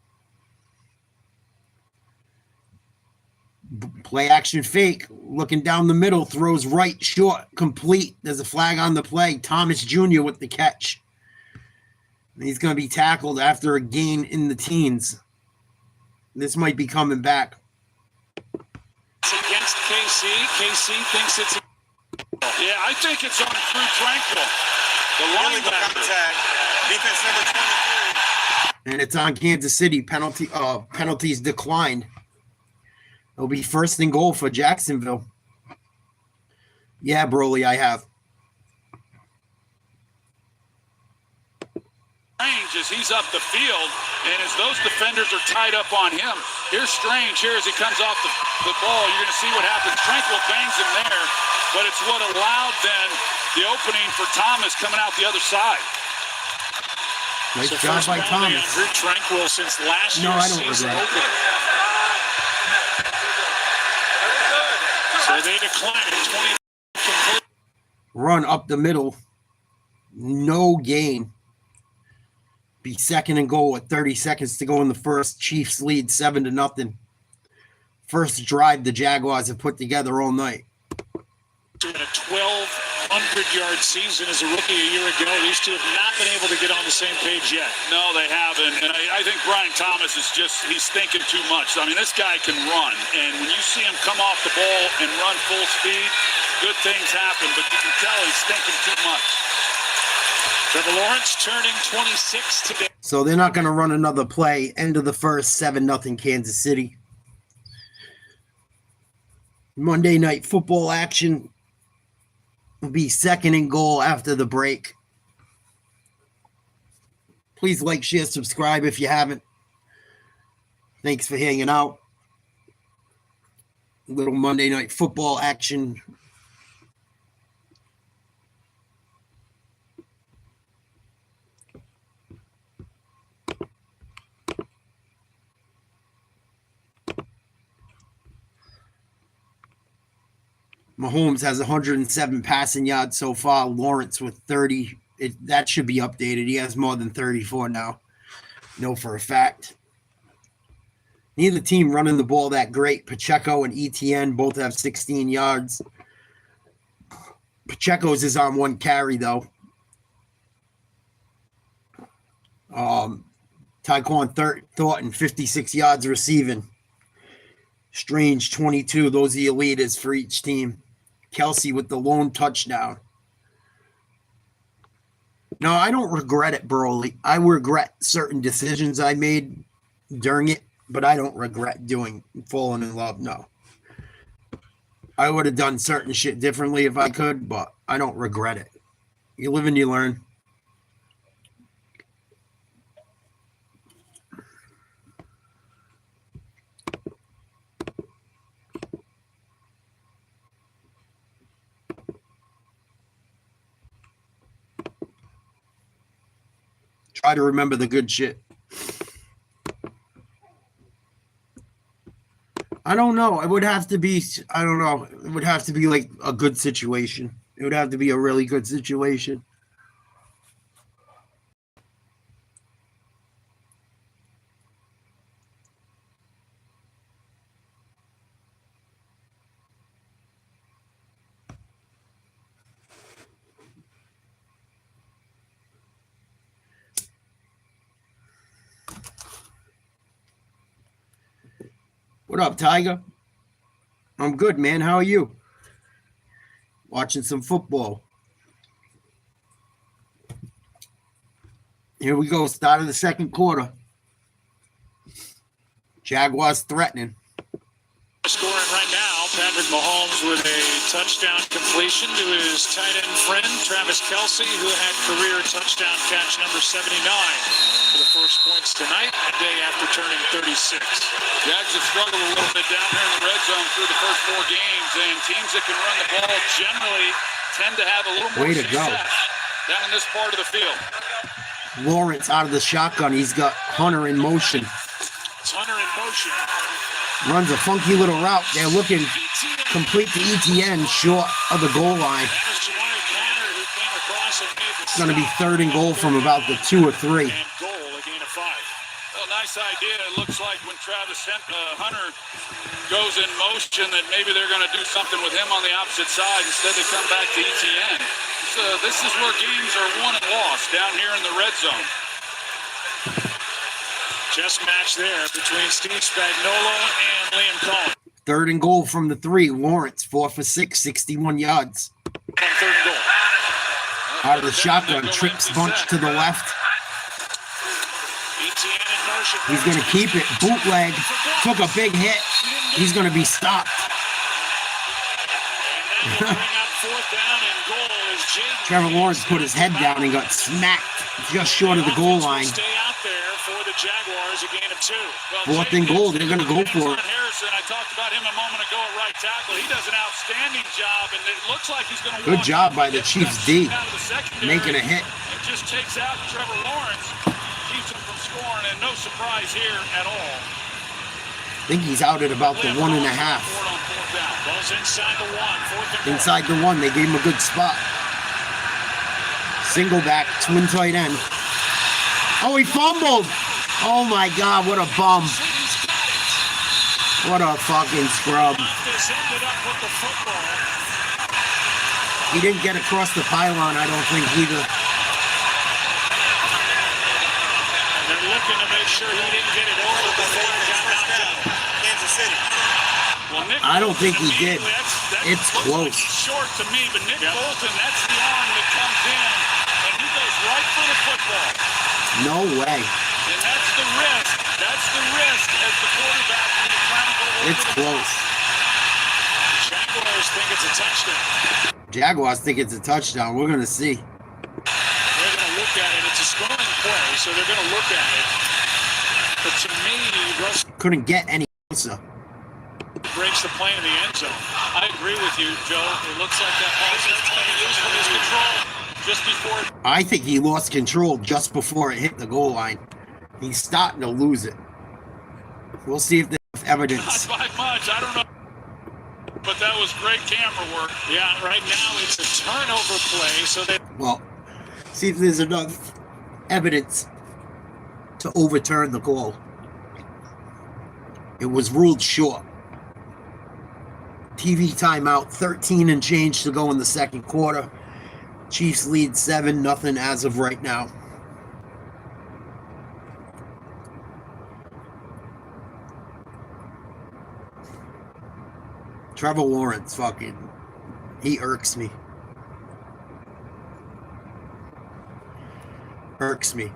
Play action fake. Looking down the middle. Throws right, short, complete. There's a flag on the play. Thomas Jr. with the catch. And he's going to be tackled after a gain in the teens. This might be coming back. It's against KC. KC thinks it's. Yeah, I think it's on through Tranquil. The linebacker. Defense number 23. And it's on Kansas City. Penalties declined. It'll be 1st and goal for Jacksonville. Yeah, Broly, I have. Strange as he's up the field, and as those defenders are tied up on him, here's Strange here as he comes off the ball. You're going to see what happens. Tranquil bangs him there, but it's what allowed then the opening for Thomas coming out the other side. Nice job by Thomas. Drew Tranquil since last year's No, I don't season regret opener. So they decline it. 20 complete. Run up the middle. No gain. Be 2nd and goal with 30 seconds to go in the first. Chiefs lead 7-0. First drive the Jaguars have put together all night. In a 1,200-yard season as a rookie a year ago, these two have not been able to get on the same page yet. No, they haven't. And I think Brian Thomas is he's thinking too much. I mean, this guy can run. And when you see him come off the ball and run full speed, good things happen. But you can tell he's thinking too much. Trevor Lawrence turning 26 today. So they're not going to run another play. End of the first, 7-0 Kansas City. Monday night football action will be 2nd and goal after the break. Please like, share, subscribe if you haven't. Thanks for hanging out. Little Monday night football action. Mahomes has 107 passing yards so far. Lawrence with 30. That should be updated. He has more than 34 now. Know for a fact. Neither team running the ball that great. Pacheco and ETN both have 16 yards. Pacheco's is on 1 carry, though. Tyquan Thornton, 56 yards receiving. Strange, 22. Those are your leaders for each team. Kelsey with the lone touchdown. No, I don't regret it, Broly. I regret certain decisions I made during it, but I don't regret falling in love. No. I would have done certain shit differently if I could, but I don't regret it. You live and you learn. Try to remember the good shit. I don't know. It would have to be, I don't know. It would have to be like a good situation. It would have to be a really good situation. What up, Tiger? I'm good, man. How are you? Watching some football. Here we go. Start of the second quarter. Jaguars threatening. Scoring right now, Patrick Mahomes with a touchdown completion to his tight end friend, Travis Kelce, who had career touchdown catch number 79 for the first points tonight, a day after turning 36. Jags have struggled a little bit down here in the red zone through the first 4 games, and teams that can run the ball generally tend to have a little more success down in this part of the field. Lawrence out of the shotgun. He's got Hunter in motion. It's Hunter in motion. Runs a funky little route. They're looking complete to ETN short of the goal line. It's going to be 3rd and goal from about the 2 or 3. And goal, a gain of 5. Well, nice idea. It looks like when Travis Hunter goes in motion that maybe they're going to do something with him on the opposite side. Instead, they come back to ETN. So this is where games are won and lost, down here in the red zone. Just match there between Steve Spagnuolo and Liam Cohen. 3rd and goal from the 3. Lawrence 4 for 6, 61 yards. On 3rd and goal. Out of the shotgun, trips bunch to the left. ETN in motion. He's going to keep it. Bootleg. Took a big hit. He's going to be stopped. And then bring up 4th down and goal as Jaden. Trevor Lawrence put his head down and got smacked just short of the goal line. Stay out there for the Jaguars, a gain of 2. Well, 4th and goal. They're going to go for it. Harrison, I talked about him a moment ago at right tackle. He does an outstanding job, and it looks like he's going to. Good job by the Chiefs D, making a hit. It just takes out Trevor Lawrence, keeps him from scoring, and no surprise here at all. I think he's out at about the 1.5. Ball's inside the 1. 4th and goal. Inside the 1, they gave him a good spot. Single back, twin tight end. Oh, he fumbled. Oh my God, what a bum. What a fucking scrub. He didn't get across the pylon, I don't think, either. They're looking to make sure he didn't get it over before it got knocked out. Kansas City. Well, Nick I don't think he Bolton, did. It's close. Like he's short to me, but Nick Bolton, that's the arm that comes in, and he goes right for the football. No way. And that's the risk. That's the risk as the quarterback when you're trying to go over It's the close. Jaguars think it's a touchdown. Jaguars think it's a touchdown. We're going to see. They're going to look at it. It's a scoring play, so they're going to look at it. But to me, Russ Couldn't get any closer. breaks the plane in the end zone. I agree with you, Joe. It looks like that ball just playing loose from his control just before. I think he lost control just before it hit the goal line. He's starting to lose it. We'll see if there's evidence. Not by much, I don't know. But that was great camera work. Yeah, right now it's a turnover play, so they. Well, see if there's enough evidence to overturn the call. It was ruled short. TV timeout, 13 and change to go in the second quarter. Chiefs lead 7-0 as of right now. Trevor Lawrence, he irks me. Irks me.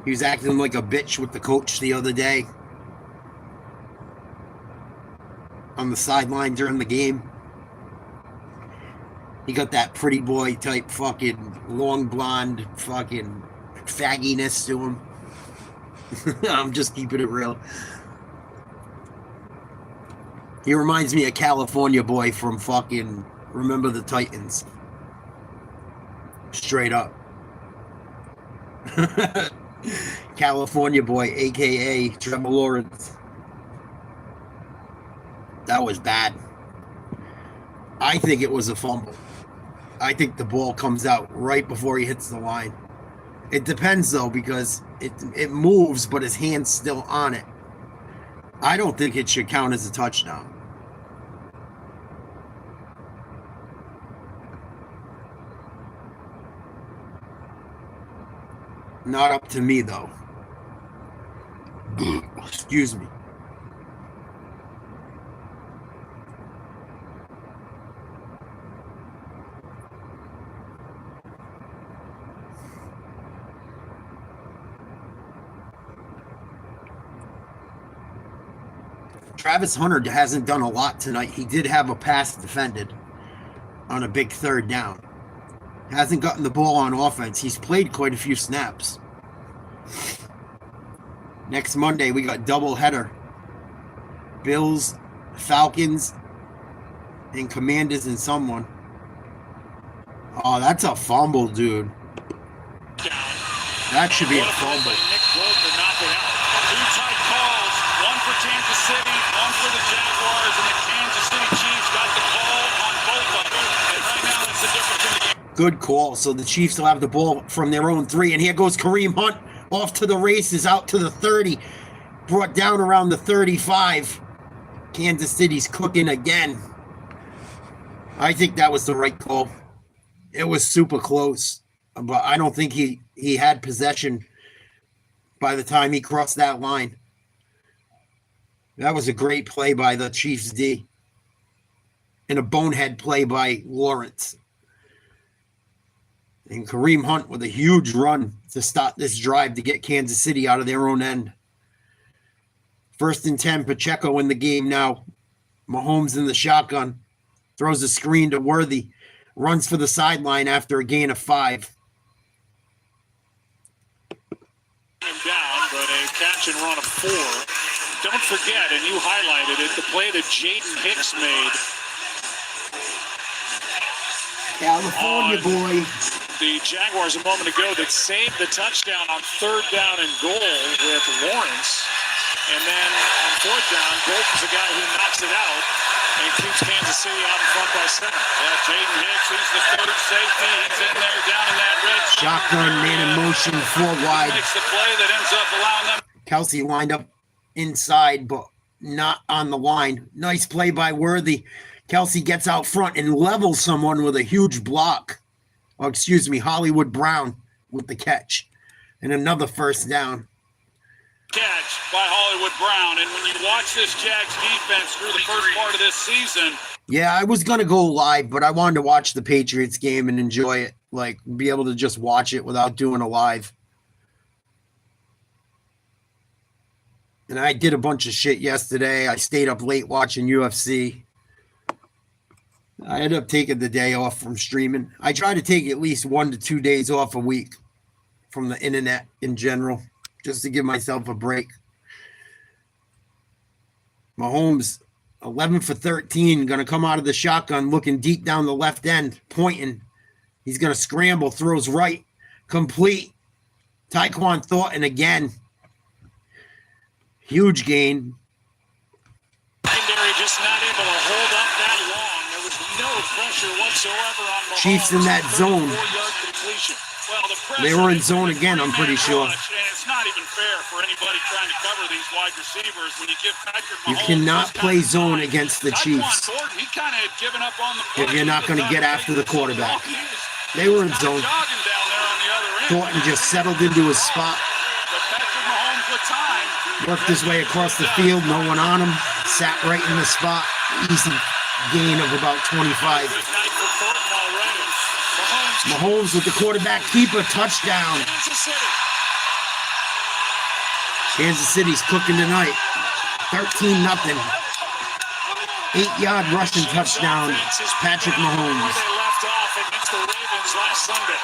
He was acting like a bitch with the coach the other day on the sideline during the game. He got that pretty boy type fucking long blonde fucking fagginess to him. I'm just keeping it real. He reminds me of California boy from fucking Remember the Titans. Straight up. California boy, a.k.a. Trevor Lawrence. That was bad. I think it was a fumble. I think the ball comes out right before he hits the line. It depends, though, because it moves, but his hand's still on it. I don't think it should count as a touchdown. Not up to me, though. Excuse me. Travis Hunter hasn't done a lot tonight. He did have a pass defended on a big third down. Hasn't gotten the ball on offense. He's played quite a few snaps. Next Monday, we got doubleheader. Bills, Falcons, and Commanders and someone. Oh, that's a fumble, dude. That should be a fumble. Nick Bolton to knock it out. Two tight calls, one for Kansas City, one for the Jaguars, and the Kansas City Chiefs got the call on both of them. And right now, it's the difference in the game. Good call. So the Chiefs will have the ball from their own 3. And here goes Kareem Hunt off to the races, out to the 30. Brought down around the 35. Kansas City's cooking again. I think that was the right call. It was super close. But I don't think he had possession by the time he crossed that line. That was a great play by the Chiefs D. And a bonehead play by Lawrence. And Kareem Hunt with a huge run to start this drive to get Kansas City out of their own end. 1st and 10, Pacheco in the game now. Mahomes in the shotgun. Throws a screen to Worthy. Runs for the sideline after a gain of 5. Down, but a catch and run of 4. Don't forget, and you highlighted it, the play that Jaden Hicks made. California boy. The Jaguars a moment ago that saved the touchdown on 3rd down and goal with Lawrence. And then on 4th down, Bolton's the guy who knocks it out and keeps Kansas City out in front by 7. Yeah, Jaden Hicks, he's the 3rd safety. He's in there down in that red zone. Shotgun, man in motion, 4 wide. Makes the play that ends up allowing them. Kelsey lined up inside, but not on the line. Nice play by Worthy. Kelsey gets out front and levels someone with a huge block. Oh, excuse me, Hollywood Brown with the catch. And another 1st down. Catch by Hollywood Brown. And when you watch this Jags defense through the first part of this season. Yeah, I was going to go live, but I wanted to watch the Patriots game and enjoy it. Like, be able to just watch it without doing a live. And I did a bunch of shit yesterday. I stayed up late watching UFC. I ended up taking the day off from streaming. I try to take at least 1 to 2 days off a week from the internet in general, just to give myself a break. Mahomes, 11 for 13, going to come out of the shotgun, looking deep down the left end, pointing. He's going to scramble, throws right, complete. Tyquan Thornton again. Huge gain. Secondary just not able to hold up that long. There was no pressure whatsoever on Mahomes. Chiefs in that zone. 4-yard completion. Well, the pressure, They were in zone again, I'm pretty sure. And it's not even fair for anybody trying to cover these wide receivers when you give Patrick Mahomes. You cannot play zone against the Chiefs Thornton, he kind of had given up on the play. if you're not going to get after the quarterback. They were in zone. Jogging down there on the other end. Thornton just settled into his spot, But Patrick Mahomes with time. worked his way across the field, no one on him, sat right in the spot. Easy gain of about 25. Night for Thornton already. Mahomes with the quarterback keeper, touchdown. Kansas City. Kansas City's cooking tonight. 13-0. 8-yard rushing touchdown, Patrick Where Mahomes. they left off against the Ravens last Sunday.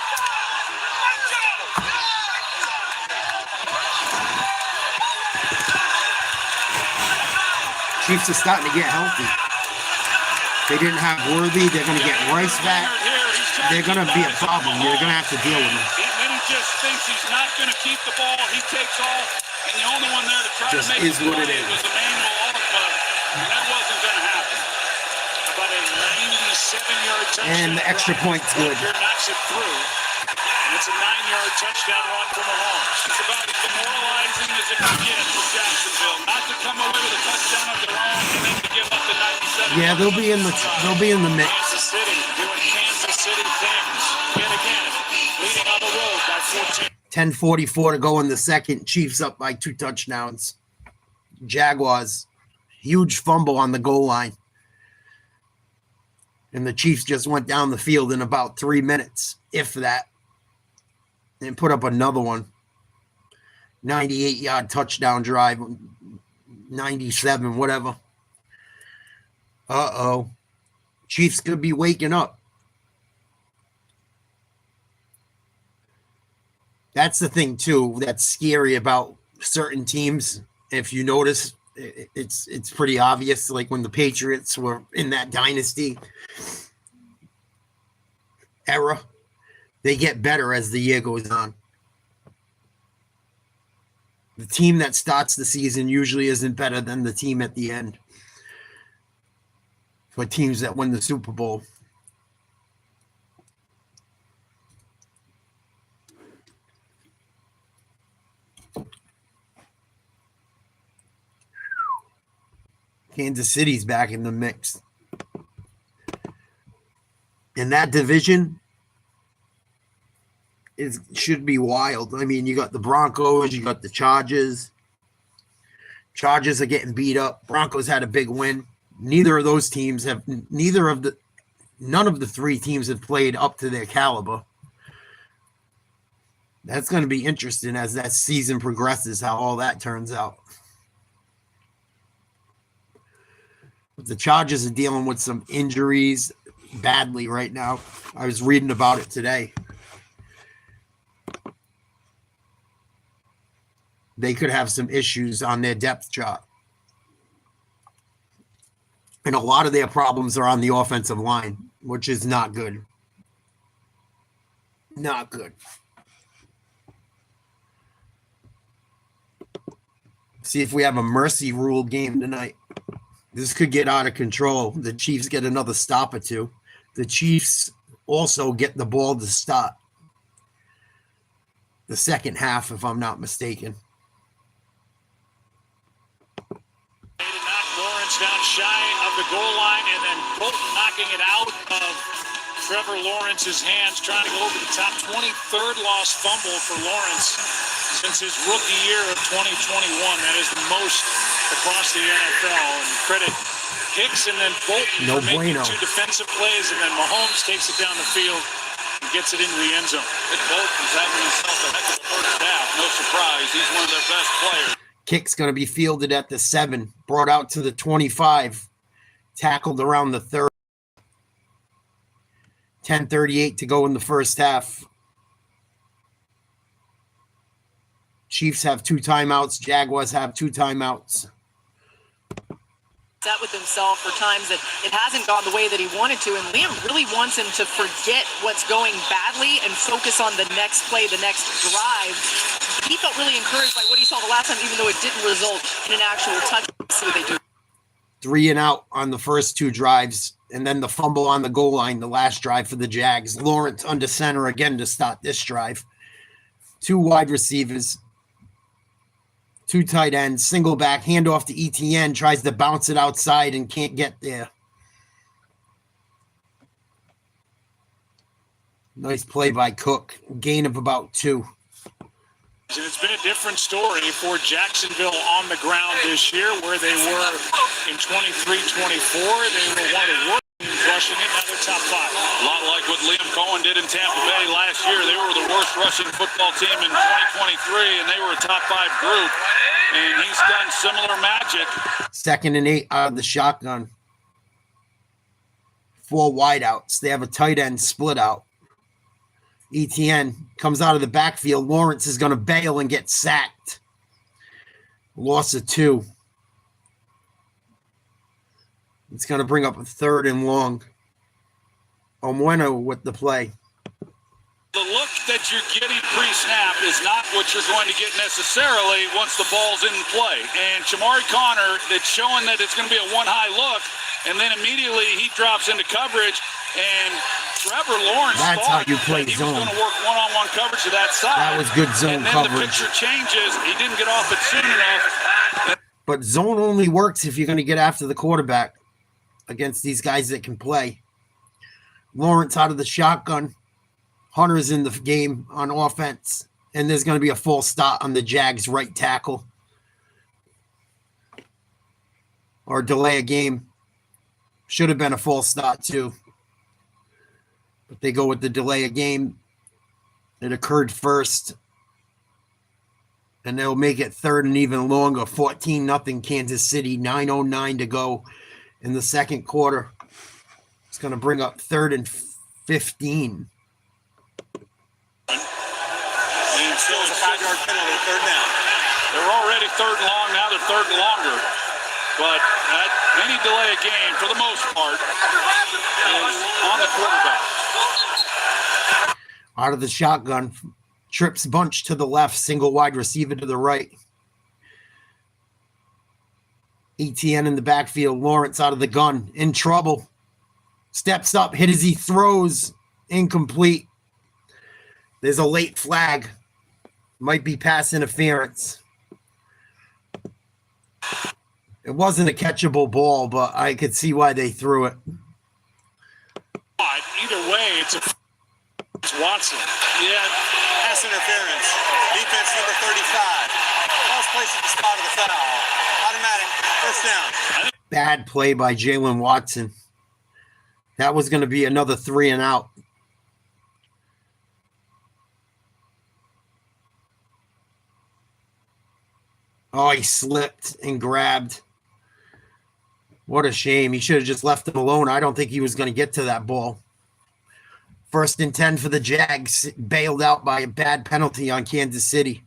Chiefs are starting to get healthy. They didn't have Worthy. They're going to get Rice back. They're going to be a problem. They're going to have to deal with him. Many just thinks he's not going to keep the ball. He takes off, and the only one there to try Just to make is the what it play is. was Emmanuel Olifa, and that wasn't going to happen. About a 97-yard touchdown. And the extra run. point's good. Walker knocks it through. And it's a 9-yard touchdown run from Mahomes. It's about as demoralizing as it can get for Jacksonville. Not to come away with a touchdown of their own and then to give up the 97. Yeah, they'll be in the mix. Kansas City doing Kansas City things. Yet again, leading on the road by 14. 10:44 to go in the second. Chiefs up by 2 touchdowns. Jaguars, huge fumble on the goal line. And the Chiefs just went down the field in about 3 minutes, if that. And put up another one. 98-yard touchdown drive. 97, whatever. Uh-oh. Chiefs could be waking up. That's the thing, too, that's scary about certain teams. If you notice, it's pretty obvious. Like when the Patriots were in that dynasty era, they get better as the year goes on. The team that starts the season usually isn't better than the team at the end. For teams that win the Super Bowl. Kansas City's back in the mix. And that division should be wild. I mean, you got the Broncos, you got the Chargers. Chargers are getting beat up. Broncos had a big win. None of the 3 teams have played up to their caliber. That's going to be interesting as that season progresses, how all that turns out. The Chargers are dealing with some injuries badly right now. I was reading about it today. They could have some issues on their depth chart. And a lot of their problems are on the offensive line, which is not good. Not good. See if we have a mercy rule game tonight. This could get out of control. The Chiefs get another stop or two. The Chiefs also get the ball to start the second half, if I'm not mistaken. They did knock Lawrence down shy of the goal line, and then Bolton knocking it out of Trevor Lawrence's hands, trying to go over the top. 23rd lost fumble for Lawrence since his rookie year of 2021. That is the most across the NFL. And credit Hicks and then Bolton No for making bueno. 2 defensive plays, and then Mahomes takes it down the field and gets it into the end zone. Bolton's having himself a heck of a first half. No surprise. He's one of their best players. Kick's going to be fielded at the 7, brought out to the 25, tackled around the 30. 10:38 to go in the first half. Chiefs have 2 timeouts. Jaguars have 2 timeouts. Set with himself for times that it hasn't gone the way that he wanted to, and Liam really wants him to forget what's going badly and focus on the next play, the next drive. He felt really encouraged by what he saw the last time, even though it didn't result in an actual touchdown. See what they do. 3 and out on the first 2 drives, and then the fumble on the goal line, the last drive for the Jags. Lawrence under center again to start this drive. 2 wide receivers, 2 tight ends, single back, handoff to ETN, tries to bounce it outside and can't get there. Nice play by Cook. Gain of about 2. And it's been a different story for Jacksonville on the ground this year, where they were in 23-24. They were one of the worst teams rushing it, now they're top 5. A lot like what Liam Cohen did in Tampa Bay last year. They were the worst rushing football team in 2023, and they were a top 5 group. And he's done similar magic. 2nd and 8 out of the shotgun. 4 wideouts. They have a tight end split out. ETN comes out of the backfield. Lawrence is going to bail and get sacked. Loss of 2. It's going to bring up a 3rd and long. Omweno with the play. The look that you're getting pre-snap is not what you're going to get necessarily once the ball's in play. And Shamari Connor, it's showing that it's going to be a one-high look, and then immediately he drops into coverage, and Trevor Lawrence That's how you play he zone. was going to work one-on-one coverage to that side. That was good zone and then coverage. The picture changes. He didn't get off it soon enough. But zone only works if you're going to get after the quarterback against these guys that can play. Lawrence out of the shotgun. Hunter's in the game on offense. And there's going to be a false start on the Jags right tackle. Or delay a game. Should have been a false start too. But they go with the delay a game. It occurred first. And they'll make it third and even longer. 14-0 Kansas City. 9:09 to go in the second quarter. It's going to bring up 3rd and 15. And Still was a 5-yard penalty, third down. They're already 3rd and long. Now they're 3rd and longer. But any delay of game, for the most part, is on the quarterback. Out of the shotgun. Trips bunch to the left. Single wide receiver to the right. ETN in the backfield. Lawrence out of the gun. In trouble. Steps up. Hit as he throws. Incomplete. There's a late flag. Might be pass interference. It wasn't a catchable ball, but I could see why they threw it. Either way, it's Watson. Yeah, Pass interference. Defense number 35. Ball's placed at the spot of the foul. Automatic first down. Bad play by Jalen Watson. That was going to be another 3 and out. Oh, he slipped and grabbed. What a shame. He should have just left him alone. I don't think he was going to get to that ball. 1st and 10 for the Jags. Bailed out by a bad penalty on Kansas City.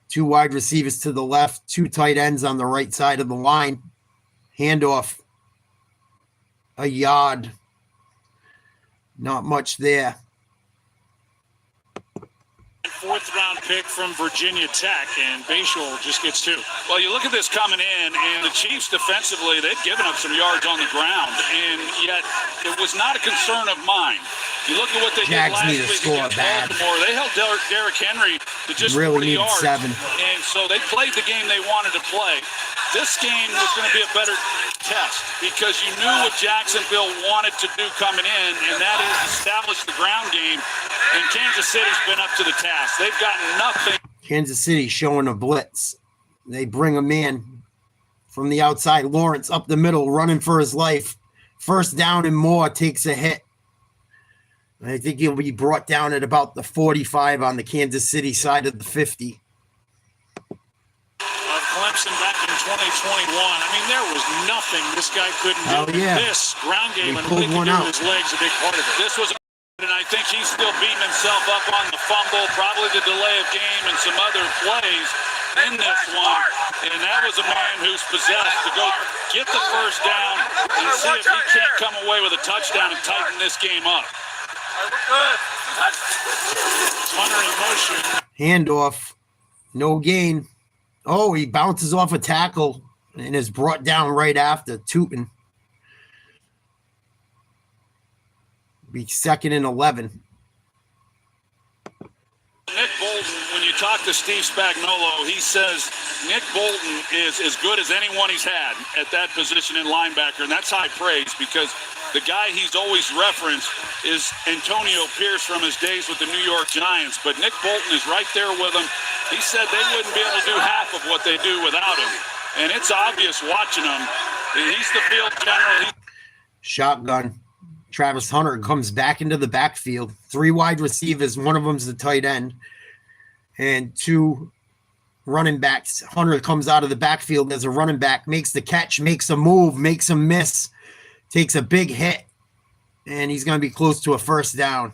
2 wide receivers to the left. 2 tight ends on the right side of the line. Handoff. A yard. Not much there. 4th round pick from Virginia Tech, and Bayshore just gets 2. well, you look at this coming in, and the Chiefs defensively, they've given up some yards on the ground, and yet it was not a concern of mine. You look at what they Jags did last need to week score against bad. Baltimore. They held Derrick Henry to just Really 40 need yards. 7. And so they played the game they wanted to play. This game was going to be a better test because you knew what Jacksonville wanted to do coming in, and that is establish the ground game. And Kansas City's been up to the task. They've gotten nothing. Kansas City showing a blitz. They bring him in from the outside. Lawrence up the middle, running for his life. 1st down and more, takes a hit. I think he'll be brought down at about the 45 on the Kansas City side of the 50. Clemson back in 2021. I mean, there was nothing this guy couldn't do. Oh, yeah. This ground game, He and pulled what he one could do out. with his legs, a big part of it. This was, and I think he's still beating himself up on the fumble, probably the delay of game and some other plays in this one. And that was a man who's possessed to go get the 1st down and see if he can't come away with a touchdown and tighten this game up. Hunter in motion. Handoff. No gain. Oh, he bounces off a tackle and is brought down right after. Tootin. Be 2nd and 11. Nick Bolton, when you talk to Steve Spagnuolo, he says Nick Bolton is as good as anyone he's had at that position in linebacker, and that's high praise because the guy he's always referenced is Antonio Pierce from his days with the New York Giants, but Nick Bolton is right there with him. He said they wouldn't be able to do half of what they do without him, and it's obvious watching him. He's the field general. Shotgun. Travis Hunter comes back into the backfield. 3 wide receivers. One of them's the tight end. And 2 running backs. Hunter comes out of the backfield as a running back. Makes the catch. Makes a move. Makes a miss. Takes a big hit. And he's going to be close to a 1st down.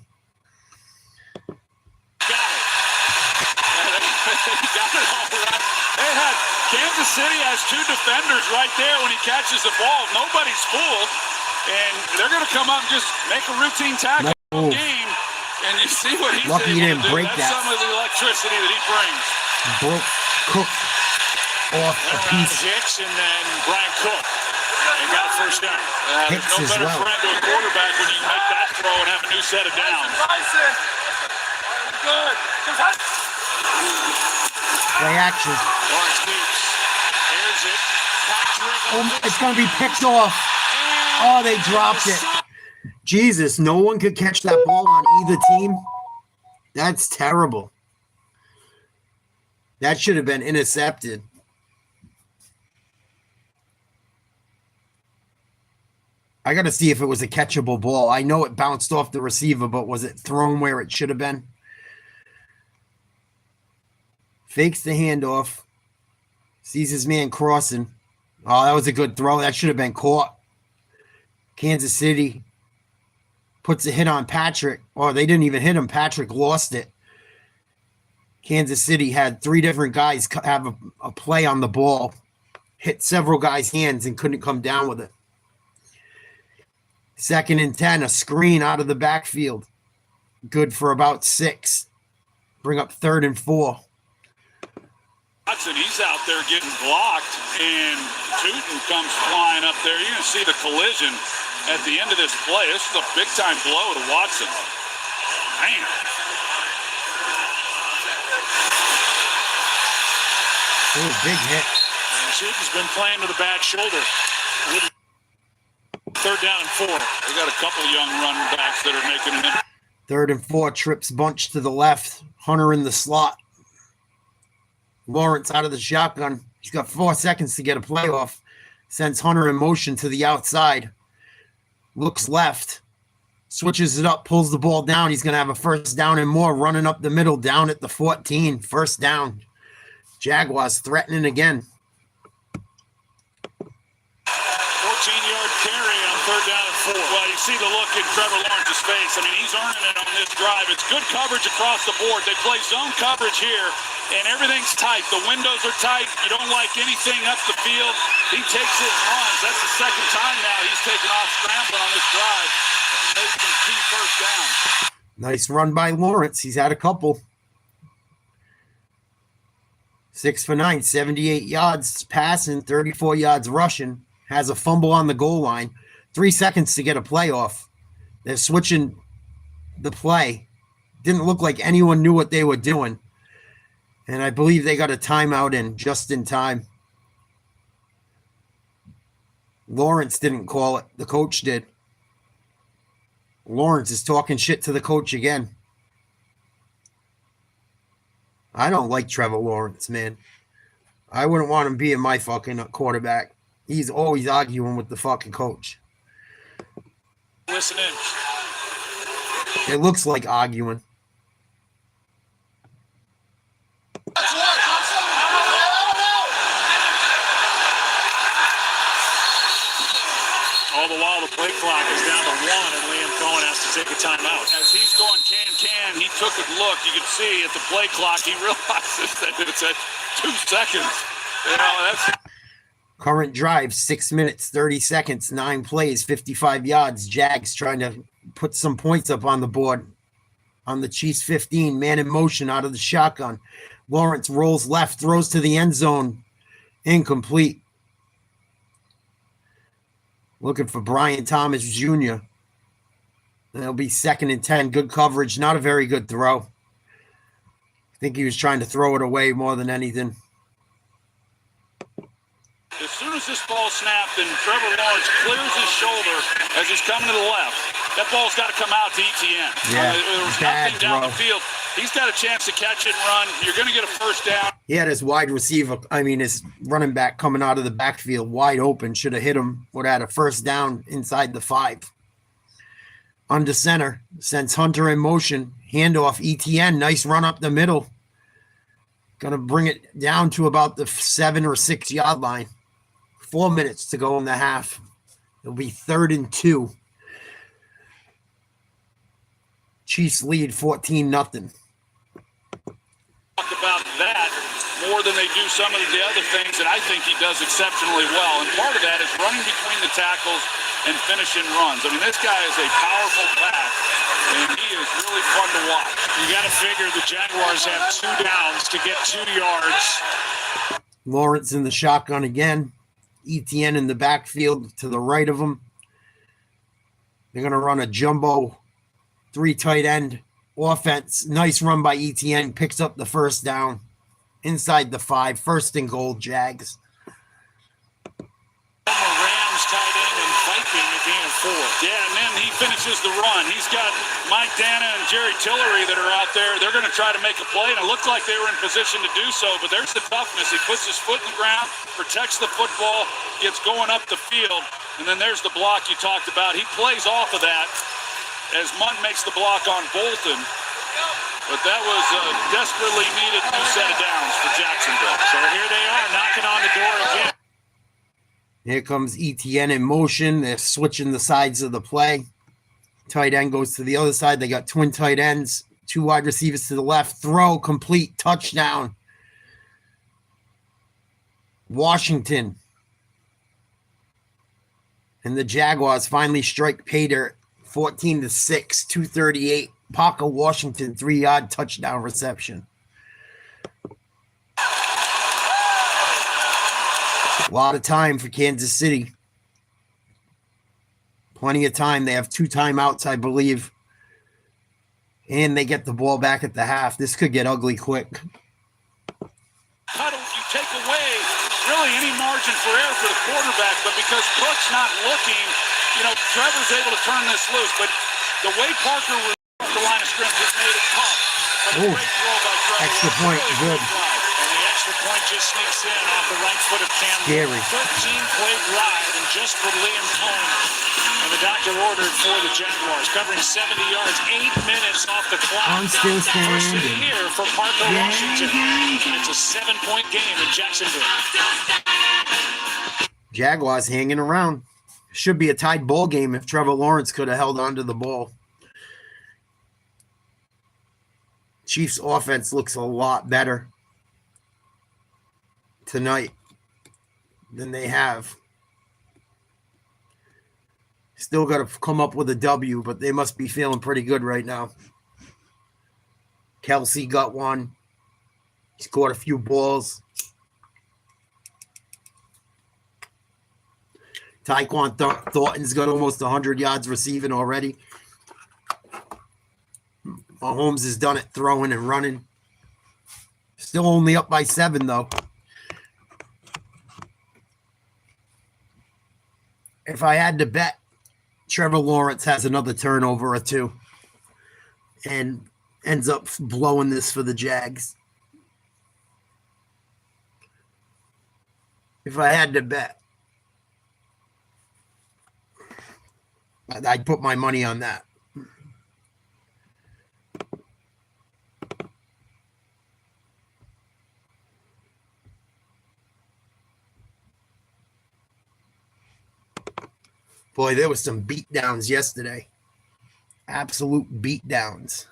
Kansas City has 2 defenders right there when he catches the ball. Nobody's fooled. and they're going to come up and just make a routine tackle all game. And you see what he's Lucky he able didn't to do. break That's that. some of the electricity that he brings. Broke Cook off a Around piece. Hicks and then Brian Cook. They got a first down. There's Hicks no as better well. friend to a quarterback when you can make that throw and have a new set of downs. Play action. Lawrence keeps. Here's it. Patrick. Oh, it's going to be picked off. Oh, they dropped it. Jesus, no one could catch that ball on either team. That's terrible. That should have been intercepted. I got to see if it was a catchable ball. I know it bounced off the receiver, but was it thrown where it should have been? Fakes the handoff. Sees his man crossing. Oh, that was a good throw. That should have been caught. Kansas City puts a hit on Patrick. Oh, they didn't even hit him. Patrick lost it. Kansas City had three different guys have a play on the ball, hit several guys' hands and couldn't come down with it. 2nd and 10, a screen out of the backfield. Good for about 6. Bring up 3rd and 4. Watson, he's out there getting blocked, and Tootin comes flying up there. You're going to see the collision at the end of this play. This is a big-time blow to Watson. Man. Oh, big hit. Tootin's been playing with a bad shoulder. 3rd down and 4. They got a couple young running backs that are making an impact. 3rd and 4, trips bunch to the left. Hunter in the slot. Lawrence out of the shotgun. He's got 4 seconds to get a play off. Sends Hunter in motion to the outside. Looks left. Switches it up, pulls the ball down. He's going to have a 1st down and more, running up the middle, down at the 14. 1st down. Jaguars threatening again. 14-yard carry on 3rd down and 4. Well, you see the look in Trevor Lawrence's face. I mean, he's earning it on this drive. It's good coverage across the board. They play zone coverage here, and everything's tight. The windows are tight. You don't like anything up the field. He takes it and runs. That's the 2nd time now he's taken off scrambling on this drive and made some key 1st downs. Nice run by Lawrence. He's had a couple. 6 for 9, 78 yards passing, 34 yards rushing. Has a fumble on the goal line. 3 seconds to get a play off. They're switching the play. Didn't look like anyone knew what they were doing. And I believe they got a timeout in just in time. Lawrence didn't call it. The coach did. Lawrence is talking shit to the coach again. I don't like Trevor Lawrence, man. I wouldn't want him being my fucking quarterback. He's always arguing with the fucking coach. Listen in. It looks like arguing. All the while, the play clock is down to 1, and Liam Cohen has to take a timeout. As he's going can, he took a look. You can see at the play clock, he realizes that it's at 2 seconds. You know, that's... Current drive, 6 minutes, 30 seconds, 9 plays, 55 yards. Jags trying to put some points up on the board. On the Chiefs 15, man in motion out of the shotgun. Lawrence rolls left, throws to the end zone. Incomplete. Looking for Brian Thomas Jr. That'll be 2nd and 10. Good coverage. Not a very good throw. I think he was trying to throw it away more than anything. As soon as this ball snapped and Trevor Lawrence clears his shoulder as he's coming to the left, that ball's got to come out to ETN. Yeah, there was bad nothing down throw. the field. He's got a chance to catch it and run. You're going to get a 1st down. He had his wide receiver, his running back coming out of the backfield wide open. Should have hit him. Would have had a 1st down inside the 5. Under center. Sends Hunter in motion. Handoff ETN. Nice run up the middle. Going to bring it down to about the 7 or 6 yard line. 4 minutes to go in the half. It'll be 3rd and 2. Chiefs lead 14-0. Talk about that more than they do some of the other things that I think he does exceptionally well. And part of that is running between the tackles and finishing runs. I mean, this guy is a powerful back, and he is really fun to watch. You got to figure the Jaguars have 2 downs to get 2 yards. Lawrence in the shotgun again. ETN in the backfield to the right of him. They're going to run a jumbo 3 tight end offense. Nice run by ETN. Picks up the first down inside the 5. First and goal, Jags. Rams tight end and Viking at gain of 4. Yeah, and then he finishes the run. He's got Mike Dana and Jerry Tillery that are out there. They're going to try to make a play, and it looked like they were in position to do so, but there's the toughness. He puts his foot in the ground, protects the football, gets going up the field, and then there's the block you talked about. He plays off of that as Munt makes the block on Bolton. But that was a desperately needed new set of downs for Jacksonville. So here they are knocking on the door again. Here comes ETN in motion. They're switching the sides of the play. Tight end goes to the other side. They got twin tight ends, 2 wide receivers to the left. Throw, complete, touchdown. Washington. And the Jaguars finally strike pay dirt. 14-6, 238. Parker Washington, 3-yard touchdown reception. A lot of time for Kansas City. Plenty of time. They have 2 timeouts, I believe. And they get the ball back at the half. This could get ugly quick. How do you take away really any margin for error for the quarterback? But because Cook's not looking, Trevor's able to turn this loose. But the way Parker was off the line of scrimmage, it made it tough. But a great throw by Trevor. Extra point, good. And the extra point just sneaks in off the right foot of Cam. Scary. 13-play drive, and just what Liam Cohen and the doctor ordered for the Jaguars, covering 70 yards, 8 minutes off the clock. I'm still First of the standing. year for Parker Washington. It's a 7-point game in Jacksonville. Jaguars hanging around. Should be a tied ball game if Trevor Lawrence could have held onto the ball. Chiefs offense looks a lot better tonight than they have. Still got to come up with a W, but they must be feeling pretty good right now. Kelsey got one. He's caught a few balls. Tyquan Thornton's got almost 100 yards receiving already. Mahomes has done it throwing and running. Still only up by 7, though. If I had to bet, Trevor Lawrence has another turnover or 2 and ends up blowing this for the Jags. If I had to bet, I'd put my money on that. Boy, there was some beatdowns yesterday. Absolute beatdowns.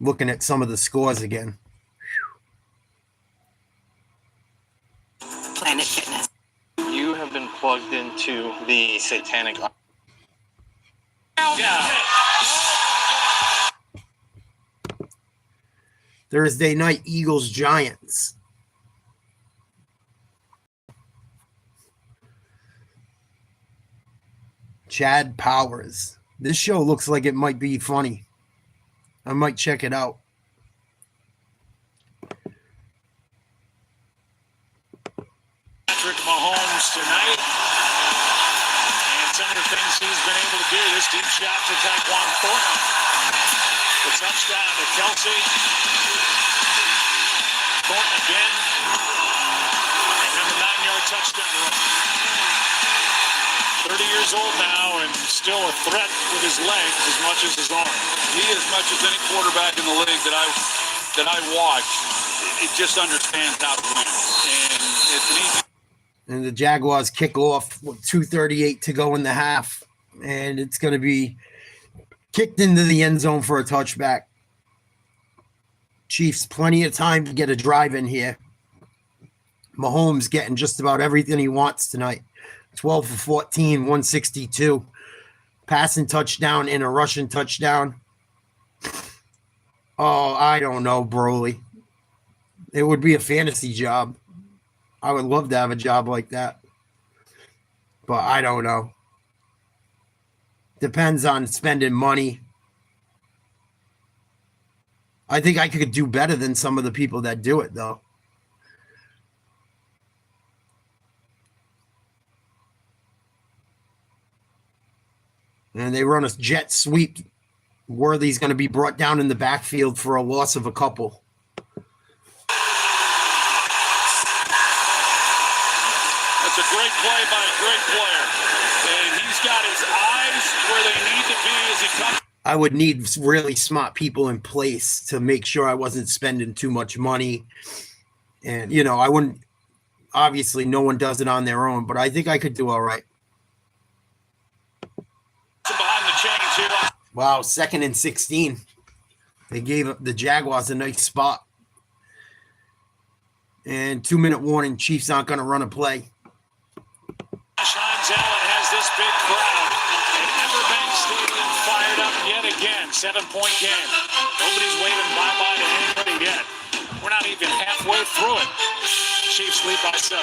Looking at some of the scores again. Planet Fitness. You have been plugged into the satanic. Thursday night, Eagles Giants. Chad Powers. This show looks like it might be funny. I might check it out. Patrick Mahomes tonight. And some of the things he's been able to do. This deep shot to Tyquan Thornton. The touchdown to Kelsey. Thornton again. And then the 9-yard touchdown run. 30 years old now and still a threat with his legs as much as his arm. He, as much as any quarterback in the league that I watch, it just understands how to win. And it's an easy. And the Jaguars kick off with 2:38 to go in the half. And it's going to be kicked into the end zone for a touchback. Chiefs, plenty of time to get a drive in here. Mahomes getting just about everything he wants tonight. 12 for 14, 162. Passing touchdown and a rushing touchdown. Oh, I don't know, Broly. It would be a fantasy job. I would love to have a job like that. But I don't know. Depends on spending money. I think I could do better than some of the people that do it, though. And they run a jet sweep. Worthy's going to be brought down in the backfield for a loss of a couple. That's a great play by a great player. And he's got his eyes where they need to be as he comes. I would need really smart people in place to make sure I wasn't spending too much money. And, you know, I wouldn't, obviously no one does it on their own, but I think I could do all right. Behind the chains here. Wow, 2nd and 16. They gave the Jaguars a nice spot. And 2-minute warning, Chiefs aren't going to run a play. Hines Allen has this big crowd. And Everbank Stadium fired up yet again. 7-point game. Nobody's waving bye-bye to anybody yet. We're not even halfway through it. Chiefs lead by 7.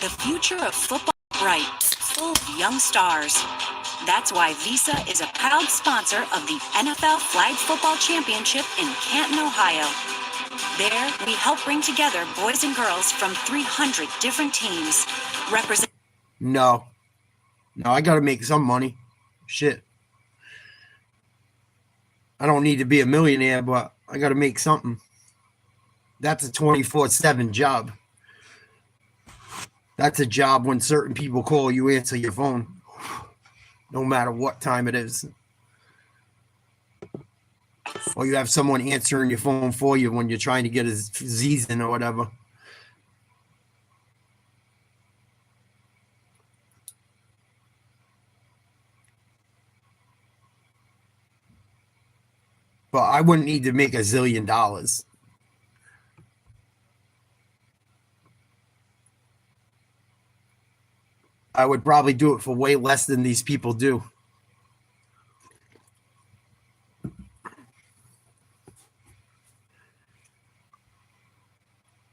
The future of football is bright, full of young stars. That's why Visa is a proud sponsor of the NFL Flag Football Championship in Canton, Ohio. There, we help bring together boys and girls from 300 different teams. No, I got to make some money. Shit. I don't need to be a millionaire, but I got to make something. That's a 24/7 job. That's a job when certain people call, you answer your phone, no matter what time it is. Or you have someone answering your phone for you when you're trying to get a season or whatever. But I wouldn't need to make $1 zillion. I would probably do it for way less than these people do.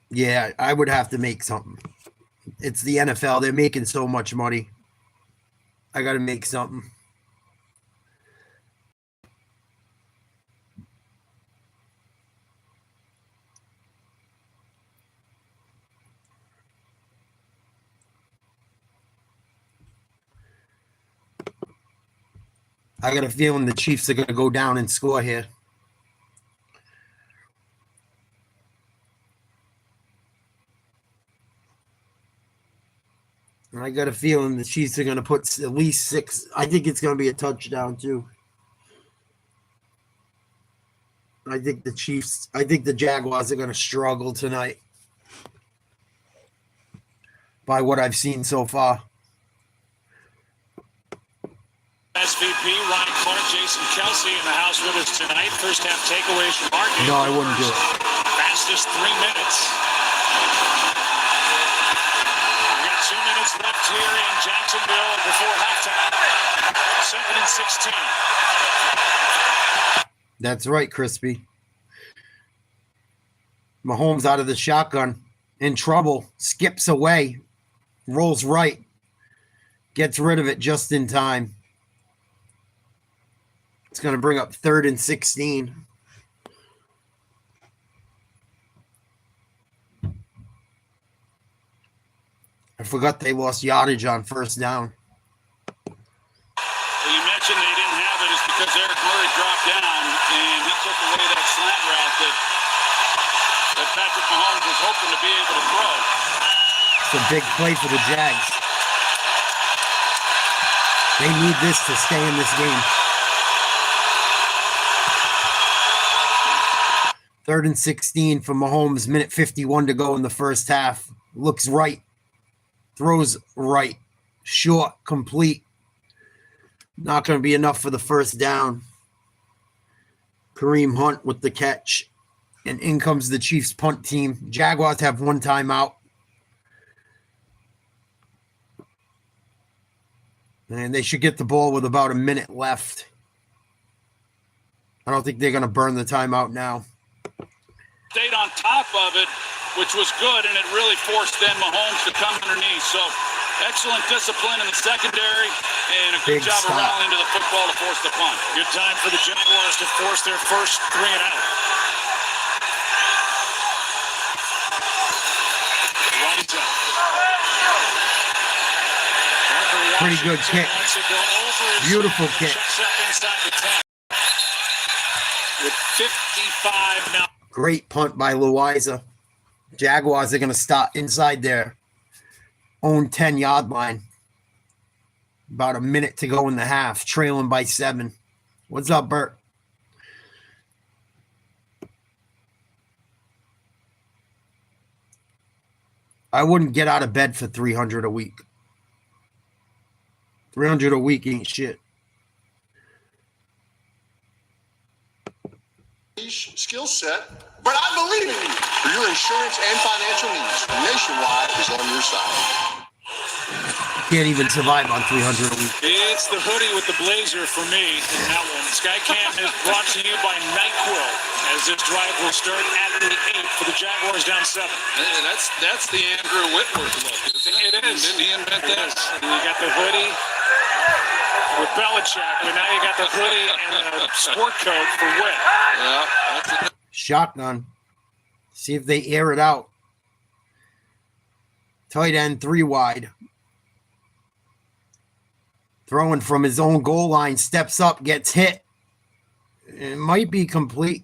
Yeah, I would have to make something. It's the NFL. They're making so much money. I got to make something. I got a feeling the Chiefs are going to go down and score here. And I got a feeling the Chiefs are going to put at least 6. I think it's going to be a touchdown too. I think the Jaguars are going to struggle tonight by what I've seen so far. SVP, Ron Clark, Jason Kelsey in the house with us tonight. First half takeaways from our game. No, I wouldn't do it. Fastest 3 minutes. We got 2 minutes left here in Jacksonville before halftime. 2nd and 16. That's right, Crispy. Mahomes out of the shotgun. In trouble. Skips away. Rolls right. Gets rid of it just in time. It's going to bring up 3rd and 16. I forgot they lost yardage on 1st down. Well, you mentioned they didn't have it is because Eric Murray dropped down and he took away that slant route that Patrick Mahomes was hoping to be able to throw. It's a big play for the Jags. They need this to stay in this game. 3rd and 16 for Mahomes. Minute 51 to go in the first half. Looks right. Throws right. Short. Complete. Not going to be enough for the first down. Kareem Hunt with the catch. And in comes the Chiefs punt team. Jaguars have one timeout. And they should get the ball with about a minute left. I don't think they're going to burn the timeout now. Stayed on top of it, which was good, and it really forced then Mahomes to come underneath. So excellent discipline in the secondary and a good Big job of stop. rallying to the football to force the punt. Good time for the Jaguars to force their first 3 and out. Runs out. Pretty good kick. Beautiful kick. Checks up inside the 10. With 55 now. Great punt by Louisa. Jaguars are going to stop inside their own 10-yard line. About a minute to go in the half, trailing by 7. What's up, Bert? I wouldn't get out of bed for $300 a week. $300 a week ain't shit. Skill set, but I believe in you. For your insurance and financial needs, Nationwide is on your side. Can't even survive on $300 a week. It's the hoodie with the blazer for me in that one. Skycam is brought to you by NyQuil as this drive will start at the 8 for the Jaguars down 7. And that's the Andrew Whitworth look. It is. Didn't he invent that? You got the hoodie with Belichick, but now you got the hoodie and the sport coat for Whit. Yeah, that's it. Shotgun. See if they air it out. Tight end 3 wide. Throwing from his own goal line, steps up, gets hit. It might be complete.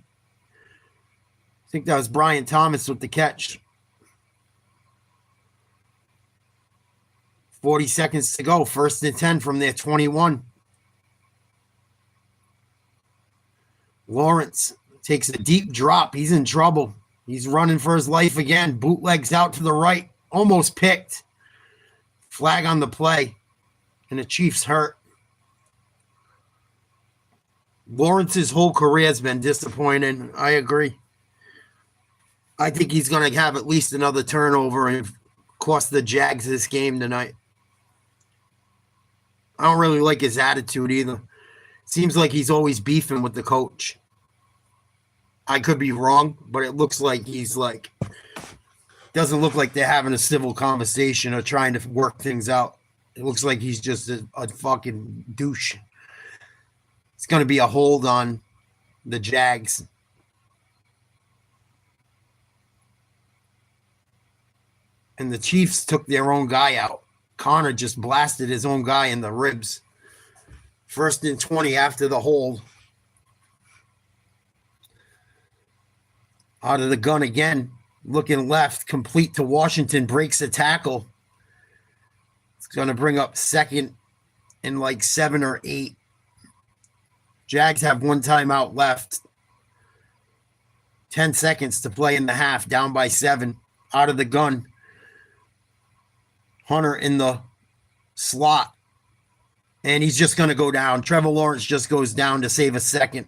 I think that was Brian Thomas with the catch. 40 seconds to go. 1st and 10 from their 21. Lawrence takes a deep drop. He's in trouble. He's running for his life again. Bootlegs out to the right. Almost picked. Flag on the play. And the Chiefs hurt. Lawrence's whole career has been disappointing. I agree. I think he's going to have at least another turnover and cost the Jags this game tonight. I don't really like his attitude either. Seems like he's always beefing with the coach. I could be wrong, but it looks like he's like, doesn't look like they're having a civil conversation or trying to work things out. It looks like he's just a fucking douche. It's going to be a hold on the Jags. And the Chiefs took their own guy out. Connor just blasted his own guy in the ribs. 1st and 20 after the hold. Out of the gun again. Looking left, complete to Washington. Breaks the tackle. It's going to bring up 2nd and like 7 or 8. Jags have one timeout left. 10 seconds to play in the half. Down by 7. Out of the gun. Hunter in the slot. And he's just going to go down. Trevor Lawrence just goes down to save a second.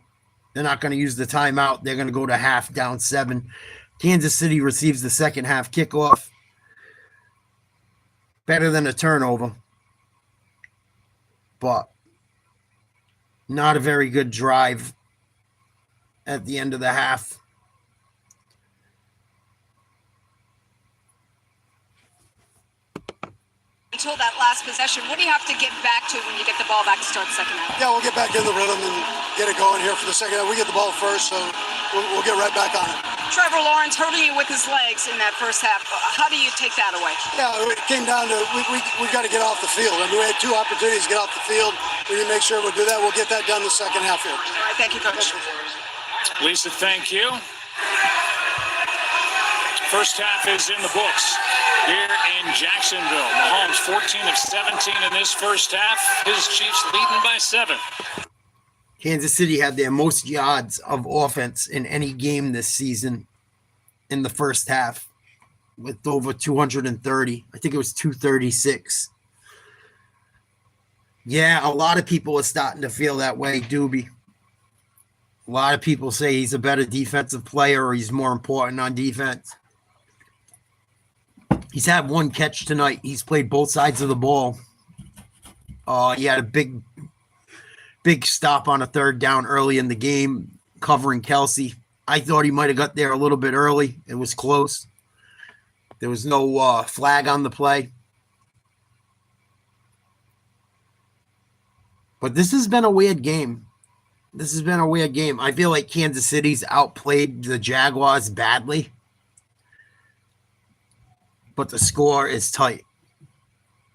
They're not going to use the timeout. They're going to go to half, down 7. Kansas City receives the second half kickoff. Better than a turnover. But not a very good drive at the end of the half. Until that last possession, what do you have to get back to when you get the ball back to start the second half? Yeah, we'll get back in the rhythm and get it going here for the second half. We get the ball first, so we'll get right back on it. Trevor Lawrence hurting you with his legs in that first half. How do you take that away? Yeah, it came down to we got to get off the field. I mean, we had 2 opportunities to get off the field. We need to make sure we'll do that. We'll get that done the second half here. All right, thank you, Coach. Lisa, thank you. First half is in the books here in Jacksonville. Mahomes 14 of 17 in this first half. His Chiefs leading by 7. Kansas City had their most yards of offense in any game this season in the first half with over 230. I think it was 236. Yeah, a lot of people are starting to feel that way, Doobie. A lot of people say he's a better defensive player or he's more important on defense. He's had one catch tonight. He's played both sides of the ball. He had a big stop on a third down early in the game, covering Kelsey. I thought he might have got there a little bit early. It was close. There was no flag on the play. But this has been a weird game. I feel like Kansas City's outplayed the Jaguars badly. But the score is tight.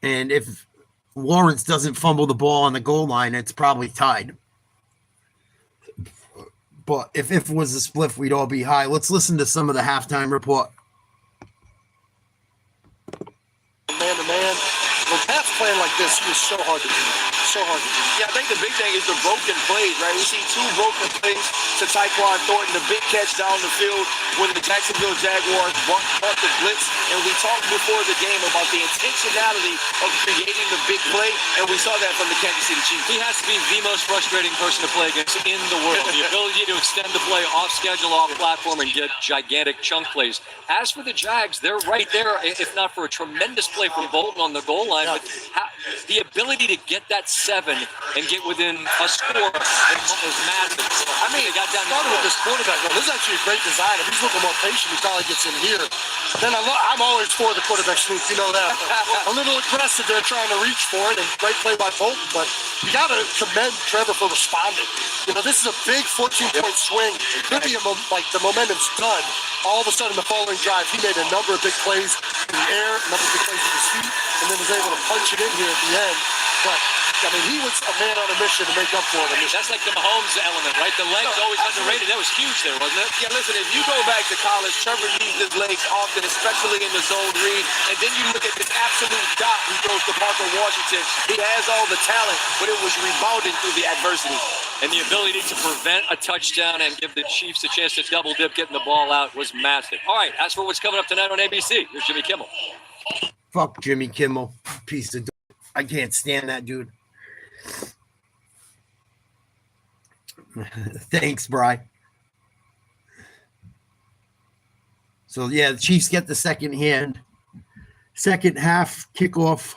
And if Lawrence doesn't fumble the ball on the goal line, it's probably tied. But if it was a split, we'd all be high. Let's listen to some of the halftime report. Man-to-man. When Pat's playing like this, he is so hard to do. Yeah, I think the big thing is the broken plays, right? We see 2 broken plays to Tyquan Thornton, the big catch down the field when the Jacksonville Jaguars bought the blitz. And we talked before the game about the intentionality of creating the big play, and we saw that from the Kansas City Chiefs. He has to be the most frustrating person to play against in the world. The ability to extend the play off schedule, off platform, and get gigantic chunk plays. As for the Jags, they're right there, if not for a tremendous play from Bolton on the goal line, but the ability to get that 7 and get within a score is massive. I mean, they got down started with this quarterback. This is actually a great design. If he's a little more patient, he probably gets in here. Then I'm always for the quarterback sneak, you know that. A little aggressive there trying to reach for it, and great play by Bolton, but you got to commend Trevor for responding. You know, this is a big 14-point swing. Could be like the momentum's done. All of a sudden, the following drive, he made a number of big plays in the air, a number of big plays with his feet, and then was able to punch it in here at the end. But I mean, he was a man on a mission to make up for it. That's like the Mahomes element, right? The legs always underrated. That was huge there, wasn't it? Yeah, listen, if you go back to college, Trevor used his legs often, especially in the zone read. And then you look at this absolute dot he throws to Parker Washington. He has all the talent, but it was rebounding through the adversity. And the ability to prevent a touchdown and give the Chiefs a chance to double dip getting the ball out was massive. All right, as for what's coming up tonight on ABC, here's Jimmy Kimmel. Fuck Jimmy Kimmel. Piece of I can't stand that dude. Thanks, Bri. So, yeah, the Chiefs get the second half kickoff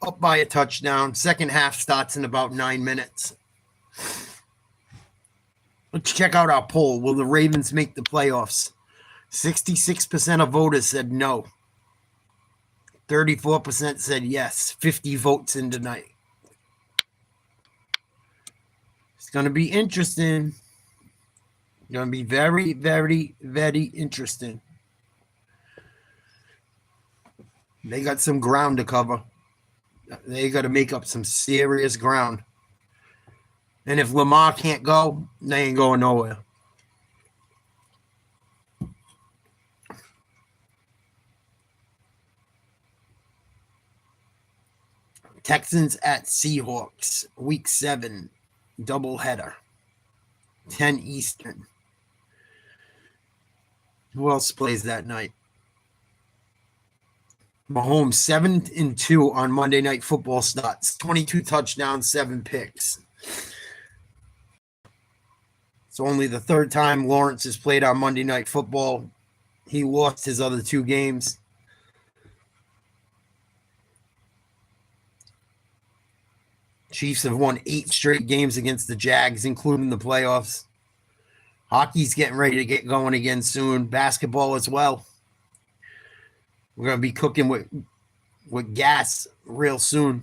up by a touchdown. Second half starts in about 9 minutes. Let's check out our poll. Will the Ravens make the playoffs? 66% of voters said no. 34% said yes. 50 votes in tonight. It's going to be interesting. Going to be very, very, very interesting. They got some ground to cover. They got to make up some serious ground. And if Lamar can't go, they ain't going nowhere. Texans at Seahawks, Week 7, doubleheader, 10 Eastern. Who else plays that night? Mahomes 7-2 on Monday Night Football starts, 22 touchdowns, 7 picks. It's only the third time Lawrence has played on Monday Night Football. He lost his other 2 games. Chiefs have won 8 straight games against the Jags, including the playoffs. Hockey's getting ready to get going again soon. Basketball as well. We're going to be cooking with gas real soon.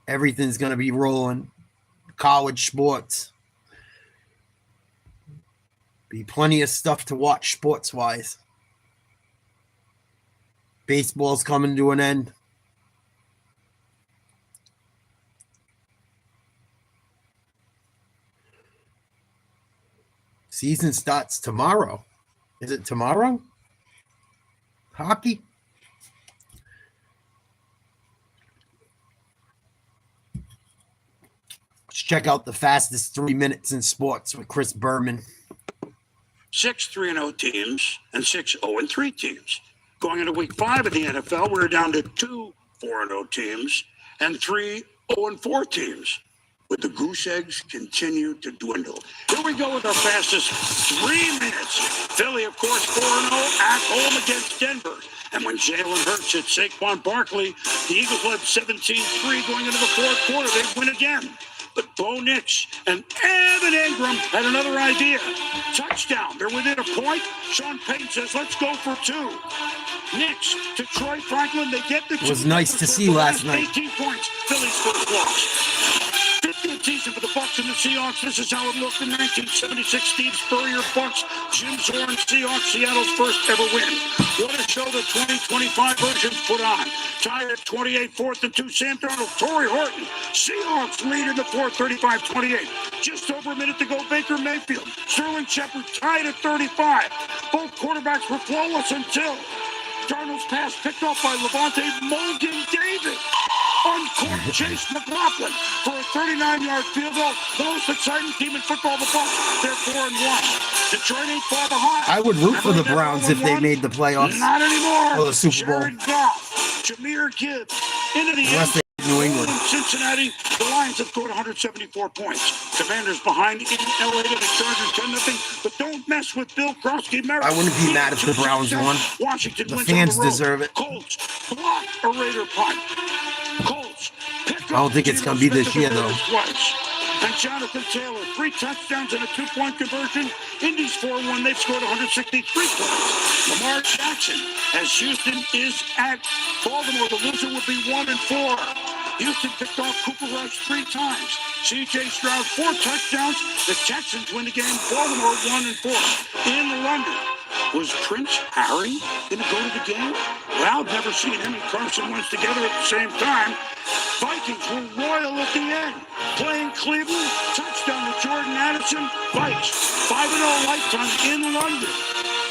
Everything's going to be rolling. College sports. Be plenty of stuff to watch sports-wise. Baseball's coming to an end. Season starts tomorrow. Is it tomorrow? Hockey? Let's check out the fastest 3 minutes in sports with Chris Berman. 6 3-0 teams and 6 0-3 teams. Going into week 5 of the NFL, we're down to 2 4-0 teams and 3 0-4 teams, with the goose eggs continue to dwindle. Here we go with our fastest 3 minutes. Philly, of course, 4-0 at home against Denver. And when Jalen Hurts hit Saquon Barkley, the Eagles led 17-3 going into the fourth quarter. They win again. But Bo Nix and Evan Ingram had another idea. Touchdown. They're within a point. Sean Payton says, let's go for 2. Nix to Troy Franklin. They get the 2. It was nice to see last night. 18 points. Philly's first loss. 15th season for the Bucs and the Seahawks. This is how it looked in 1976. Steve Spurrier Bucs, Jim Zorn Seahawks, Seattle's first ever win. What a show the 2025 version put on. Tied at 28, 4th and 2. Sam Darnold, Torrey Horton. Seahawks lead in the fourth, 35-28. Just over a minute to go. Baker Mayfield, Sterling Shepard tied at 35. Both quarterbacks were flawless until Darnold's pass picked off by Levante Morgan David. Uncorked Chase McLaughlin for a 39-yard field goal. The most exciting team in football, the Bucs. They're 4-1. Detroit ain't far behind. I would root for the Browns if they made the playoffs. Not anymore. Or the Super Bowl. Jared Goff, Jahmyr Gibbs into the Unless end. they New England. Cincinnati, the Lions have scored 174 points. Commanders behind in LA to the Chargers 10-0. But don't mess with Bill Krosky. I wouldn't be mad if the Browns won. Washington The wins fans on the road. deserve it. Colts block a Raider punt. Colts pick I don't think it's going to be this year, though. Twice. And Jonathan Taylor, 3 touchdowns and a 2-point conversion. Indy's 4-1. They've scored 163 points. Lamar Jackson, as Houston is at Baltimore, the loser would be 1-4. Houston picked off Cooper Rush 3 times. C.J. Stroud, 4 touchdowns. The Texans win the game. Baltimore 1-4. In London, was Prince Harry going to go to the game? Well, I've never seen him and Carson Wentz together at the same time. Vikings were royal at the end. Playing Cleveland, touchdown to Jordan Addison. Vikes, 5-0 lifetime in London.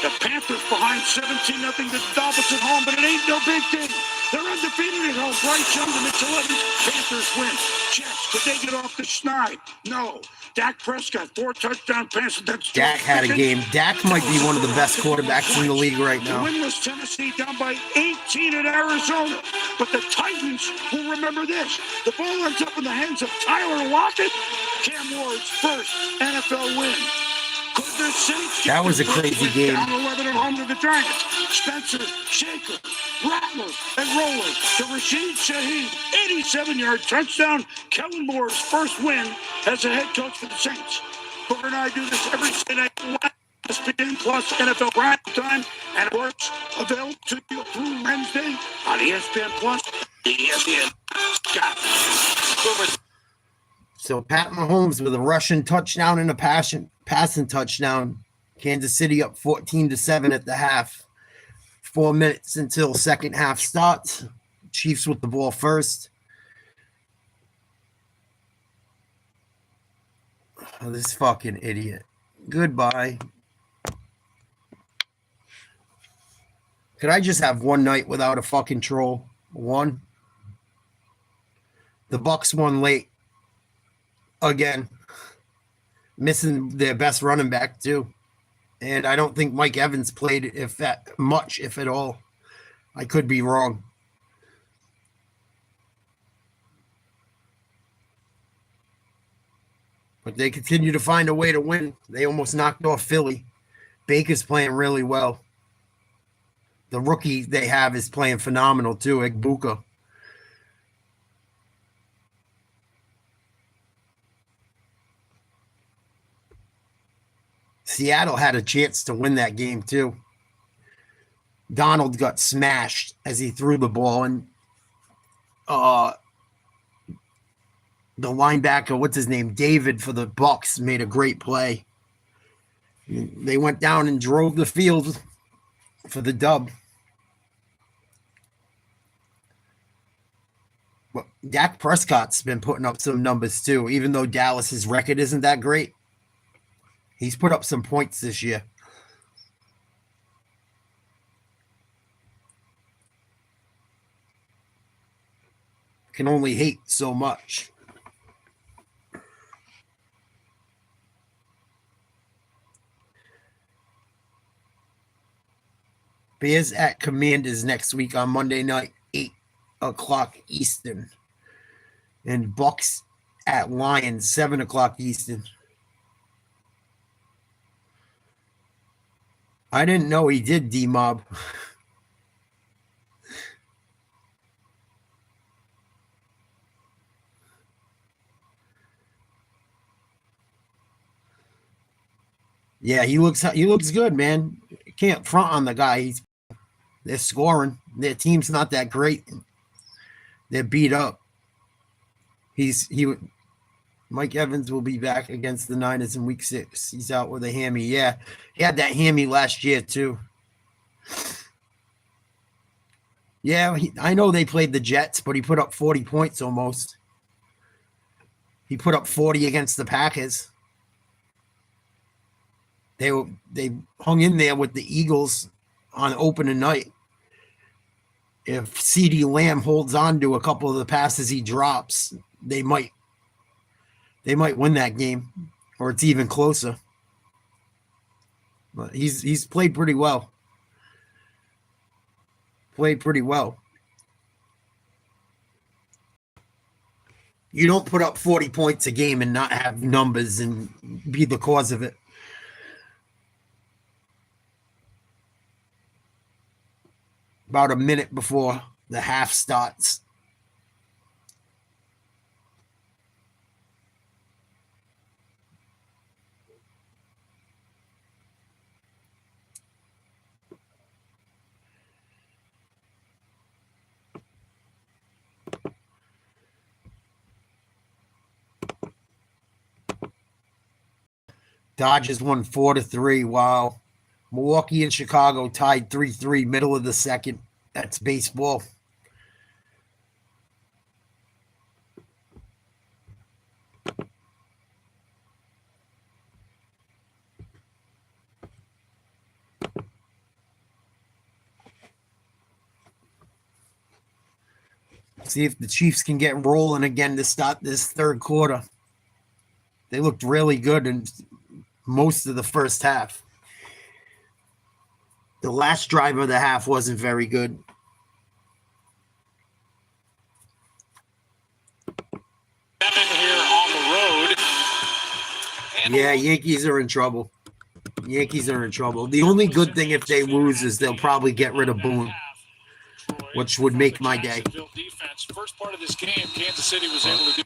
The Panthers behind 17-0 to Dolphins at home, but it ain't no big thing. They're undefeated at home. Bryce Young and the Celebrities. Panthers win. Jets, could they get off the schneid? No. Dak Prescott, 4 touchdown passes. Dak had a game. Dak might be one of the best quarterbacks in the league right now. Winless Tennessee down by 18 at Arizona. But the Titans will remember this. The ball ends up in the hands of Tyler Lockett. Cam Ward's first NFL win. That was a crazy game. Down 11 at home to the Giants. Spencer, Shaker, Rattler, and Roller to Rashid Shaheed. 87-yard touchdown. Kellen Moore's first win as a head coach for the Saints. Booker and I do this every Sunday night. ESPN Plus NFL Prime Time, and it works available to you through Wednesday on ESPN Plus. ESPN. So Pat Mahomes with a rushing touchdown and a passing touchdown. Kansas City up 14-7 at the half. 4 minutes until second half starts. Chiefs with the ball first. Oh, this fucking idiot. Goodbye. Could I just have one night without a fucking troll? One. The Bucs won late. Again. Missing their best running back, too. And I don't think Mike Evans played if at all. I could be wrong. But they continue to find a way to win. They almost knocked off Philly. Baker's playing really well. The rookie they have is playing phenomenal, too, Igbuka. Seattle had a chance to win that game, too. Donald got smashed as he threw the ball, and the linebacker, what's his name, David for the Bucs, made a great play. They went down and drove the field for the dub. But Dak Prescott's been putting up some numbers, too, even though Dallas's record isn't that great. He's put up some points this year. Can only hate so much. Bears at Commanders next week on Monday night, 8 o'clock Eastern. And Bucks at Lions, 7 o'clock Eastern. I didn't know he did D-Mob. Yeah, he looks good, man. Can't front on the guy. They're scoring. Their team's not that great. They're beat up. Mike Evans will be back against the Niners in week 6. He's out with a hammy. Yeah, he had that hammy last year too. Yeah, I know they played the Jets, but he put up 40 points almost. He put up 40 against the Packers. They hung in there with the Eagles on opening night. If CeeDee Lamb holds on to a couple of the passes he drops, they might win that game, or it's even closer. But he's played pretty well. Played pretty well. You don't put up 40 points a game and not have numbers and be the cause of it. About a minute before the half starts. Dodgers won 4-3. Wow. Milwaukee and Chicago tied 3-3, middle of the second. That's baseball. See if the Chiefs can get rolling again to start this third quarter. They looked really good in most of the first half. The last drive of the half wasn't very good. Here on the road. Yeah, Yankees are in trouble. Yankees are in trouble. The only good thing if they lose is they'll probably get rid of Boone, which would make my day. First part of this game, Kansas City was able to do.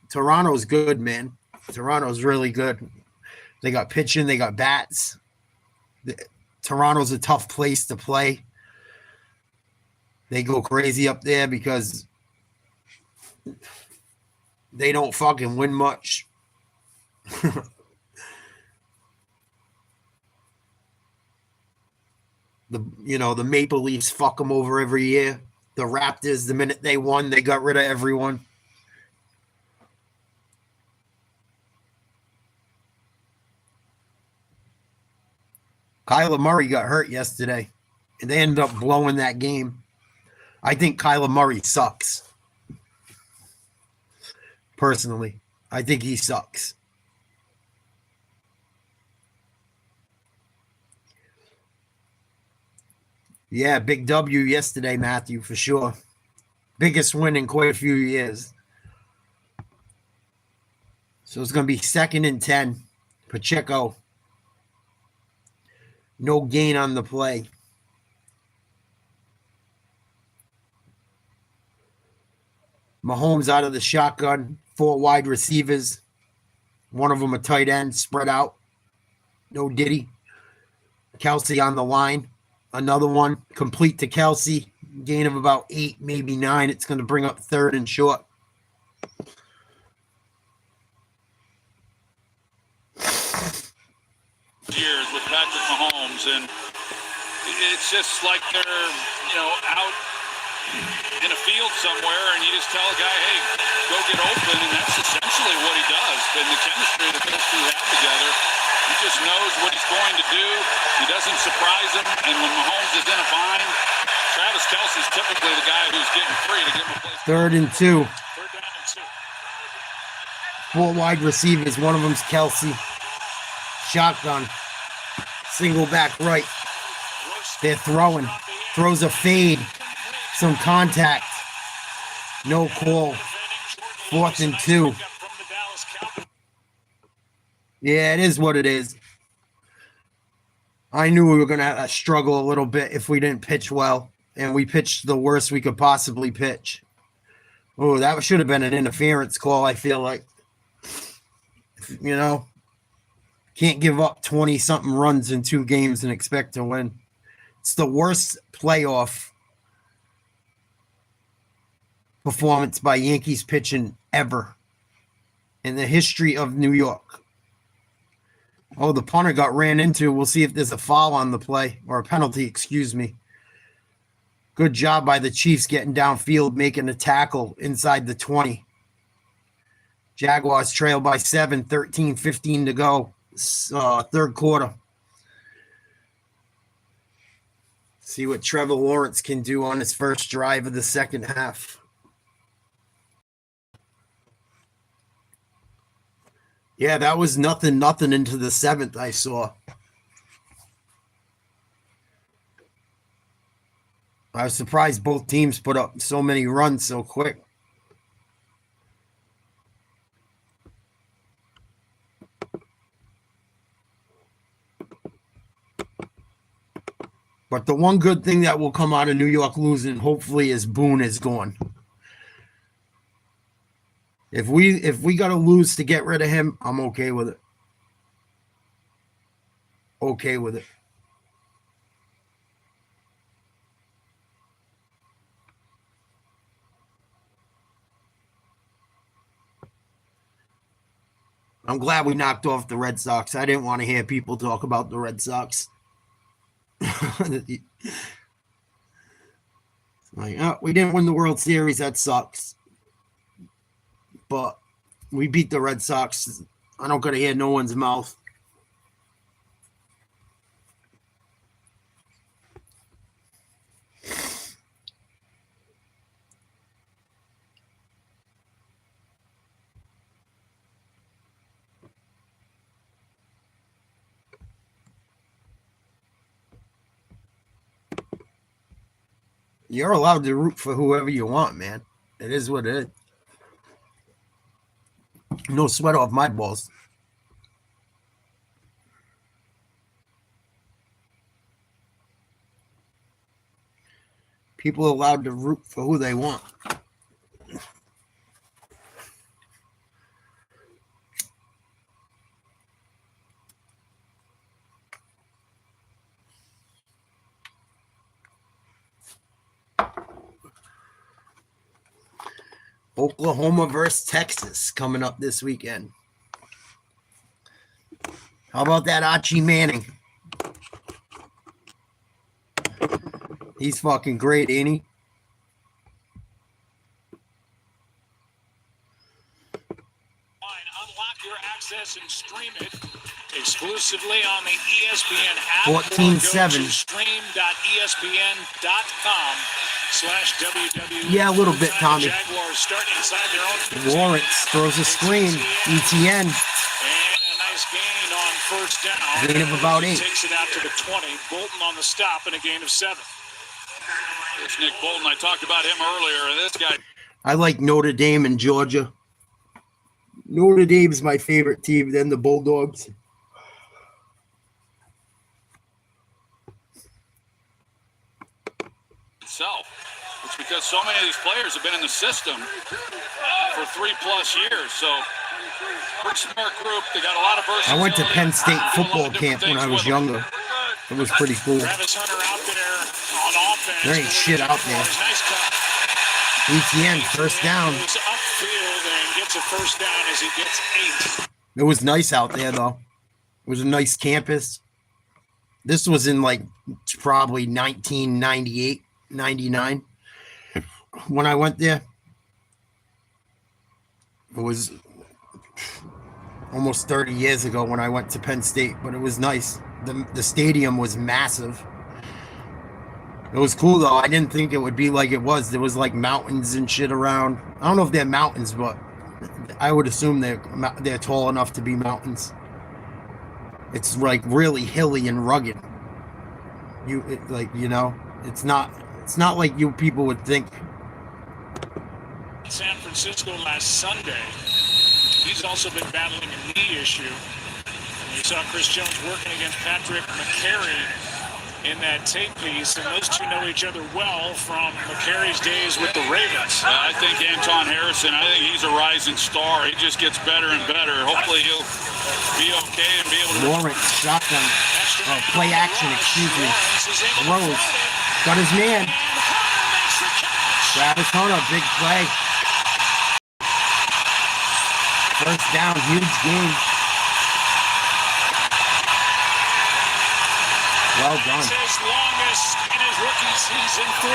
Toronto's good, man. Toronto's really good. They got pitching. They got bats. Toronto's a tough place to play. They go crazy up there because they don't fucking win much. The Maple Leafs fuck them over every year. The Raptors, the minute they won, they got rid of everyone. Kyler Murray got hurt yesterday, and they ended up blowing that game. I think Kyler Murray sucks. Personally, I think he sucks. Yeah, big W yesterday, Matthew, for sure. Biggest win in quite a few years. So it's going to be 2nd and 10. Pacheco. No gain on the play. Mahomes out of the shotgun. 4 wide receivers. One of them a tight end, spread out. No Diddy. Kelsey on the line. Another one, complete to Kelsey. Gain of about 8, maybe 9. It's going to bring up 3rd and short. Years with Patrick Mahomes, and it's just like they're, out in a field somewhere, and you just tell a guy, hey, go get open, and that's essentially what he does. And the chemistry that those two have together, he just knows what he's going to do. He doesn't surprise him, and when Mahomes is in a bind, Travis Kelce's typically the guy who's getting free to give him a place. 3rd and 2. 3rd down and 2. 4 wide receivers. One of them's Kelsey. Shotgun. Single back right. They're throwing. Throws a fade. Some contact. No call. 4th and 2. Yeah, it is what it is. I knew we were going to struggle a little bit if we didn't pitch well, and we pitched the worst we could possibly pitch. Oh, that should have been an interference call, I feel like. You know, can't give up 20-something runs in 2 games and expect to win. It's the worst playoff performance by Yankees pitching ever in the history of New York. Oh, the punter got ran into. We'll see if there's a foul on the play, or a penalty, excuse me. Good job by the Chiefs getting downfield, making a tackle inside the 20. Jaguars trail by 7, 13-15 to go. Third quarter. See what Trevor Lawrence can do on his first drive of the second half. Yeah, that was nothing into the 7th, I saw. I was surprised both teams put up so many runs so quick. But the one good thing that will come out of New York losing, hopefully, is Boone is gone. If we got to lose to get rid of him, I'm okay with it. Okay with it. I'm glad we knocked off the Red Sox. I didn't want to hear people talk about the Red Sox. Like, oh, we didn't win the World Series. That sucks. But we beat the Red Sox. I don't got to hear no one's mouth. You're allowed to root for whoever you want, man. It is what it is. No sweat off my balls. People are allowed to root for who they want. Oklahoma versus Texas coming up this weekend. How about that Archie Manning? He's fucking great, ain't he? Unlock your access and stream it exclusively on the ESPN app. 14-7. Stream.espn.com/www. Yeah, a little bit, Tommy. Jaguars start inside their own. Lawrence throws a screen. ETN. And a nice gain on first down. Gain of about 8. Takes it out to the 20. Bolton on the stop and a gain of 7. It's Nick Bolton. I talked about him earlier, and this guy. I like Notre Dame and Georgia. Notre Dame's my favorite team, then the Bulldogs. Itself. It's because so many of these players have been in the system for 3+ years. So, pretty smart group. They got a lot of versatility. I went to Penn State football camp when I was younger. It was pretty cool. Travis Hunter out there on offense. There ain't shit out there. Nice cut. ETN, first down. Goes upfield and gets a first down as he gets 8. It was nice out there, though. It was a nice campus. This was in, like, probably 1998, 99. When I went there, it was almost 30 years ago when I went to Penn State, but it was nice. The stadium was massive. It was cool, though. I didn't think it would be like it was. There was, like, mountains and shit around. I don't know if they're mountains, but I would assume they're tall enough to be mountains. It's, like, really hilly and rugged. It's not like you people would think. San Francisco. Francisco last Sunday. He's also been battling a knee issue. And you saw Chris Jones working against Patrick McCary in that tape piece, and those two know each other well from McCary's days with the Ravens. I think Anton Harrison, I think he's a rising star. He just gets better and better. Hopefully he'll be okay and be able to... Lawrence, shotgun. Oh, play action, excuse me. Rose, got his man. Travis Hunter, big play. First down, huge game. Well done. It's his longest in his rookie season, 44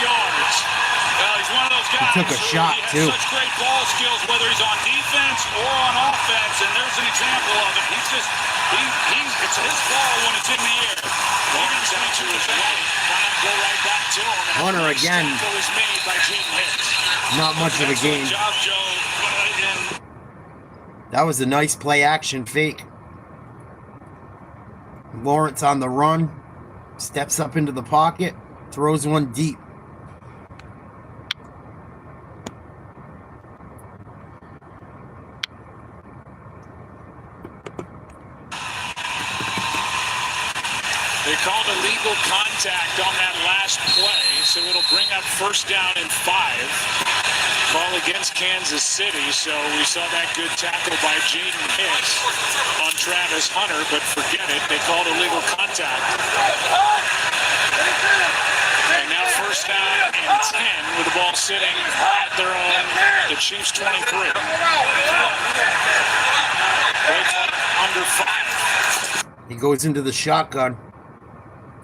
yards. Well, he's one of those guys He took a shot, who too. has such great ball skills, whether he's on defense or on offense, and there's an example of it. He's just, it's his ball when it's in the air. Lawrence out to his right. Why not go right back to him? And Hunter again. Was made by Gene Hicks. Not much of a game. Job, Joe. That was a nice play action fake. Lawrence on the run, steps up into the pocket, throws one deep. They called illegal contact on that last play, so it'll bring up first down and 5. Call against Kansas City, so we saw that good tackle by Jaden Hicks on Travis Hunter, but forget it, they called illegal contact. And now first down and 10 with the ball sitting at their own, the Chiefs 23. Under 5. He goes into the shotgun.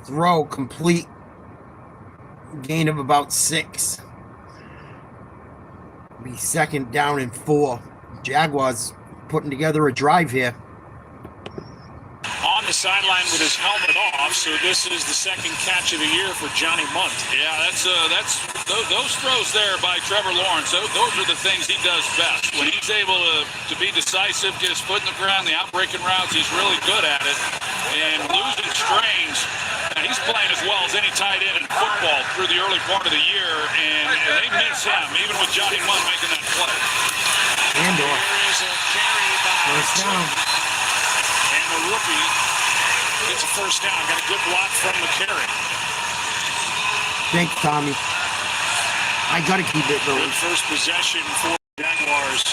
Throw complete. Gain of about 6. Be second down and 4. Jaguars putting together a drive here. On the sideline with his helmet off, so this is the second catch of the year for Johnny Munt. Yeah, that's those throws there by Trevor Lawrence. Those are the things he does best. When he's able to be decisive, get his foot in the ground, the outbreaking routes, he's really good at it. And losing Strange, he's playing as well as any tight end in football through the early part of the year, and they miss him, even with Johnny Munt making that play. Andor. Here is a carry by First down. And the rookie gets a first down. Got a good block from McCary. Thanks, Tommy. I got to keep it Good going. first possession for Jaguars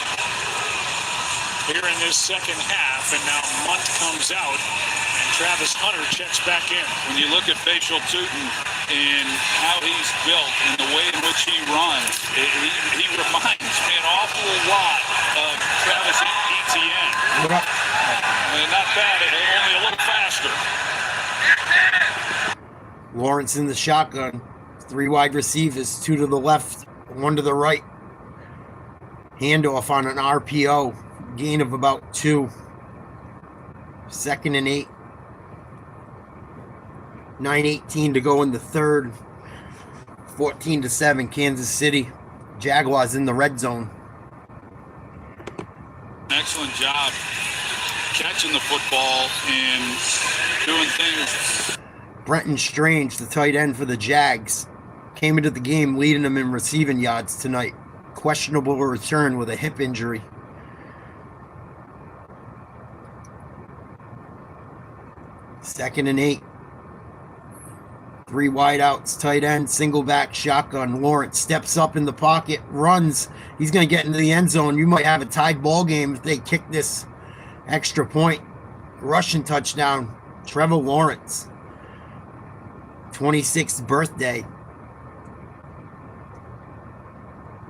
here in this second half, and now Munt comes out, and Travis Hunter checks back in. When you look at Facial Tootin and how he's built and the way in which he runs, he reminds me an awful lot of Travis Etienne. What up? Not bad, only a little faster. Lawrence in the shotgun. 3 wide receivers, 2 to the left, 1 to the right. Handoff on an RPO. Gain of about 2. Second and 8. 9:18 to go in the third. 14-7, Kansas City. Jaguars in the red zone. Excellent job catching the football and doing things. Brenton Strange, the tight end for the Jags, came into the game leading them in receiving yards tonight. Questionable return with a hip injury. Second and 8. 3 wideouts, tight end, single back, shotgun. Lawrence steps up in the pocket, runs. He's going to get into the end zone. You might have a tied ball game if they kick this extra point. Rushing touchdown, Trevor Lawrence. 26th birthday.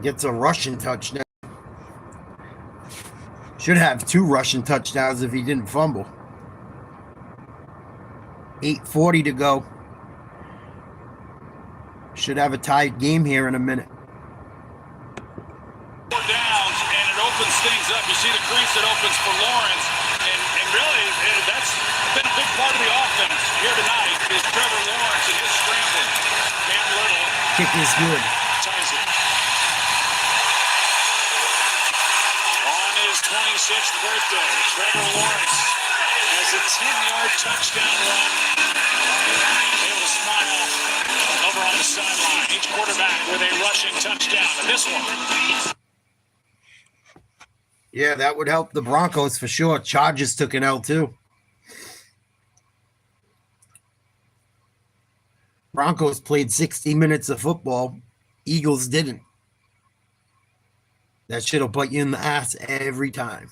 Gets a rushing touchdown. Should have 2 rushing touchdowns if he didn't fumble. 8:40 to go. Should have a tied game here in a minute. 4 downs, and it opens things up. You see the crease that opens for Lawrence, and really that's been a big part of the offense here tonight is Trevor Lawrence and his scrambling. Cam Little. Kick is good. Ties it. On his 26th birthday, Trevor Lawrence has a 10-yard touchdown run. Able to smile over on the sideline. Each quarterback with a rushing touchdown. And this one Yeah, that would help the Broncos for sure. Chargers took an L too. Broncos played 60 minutes of football. Eagles didn't. That shit will bite you in the ass every time.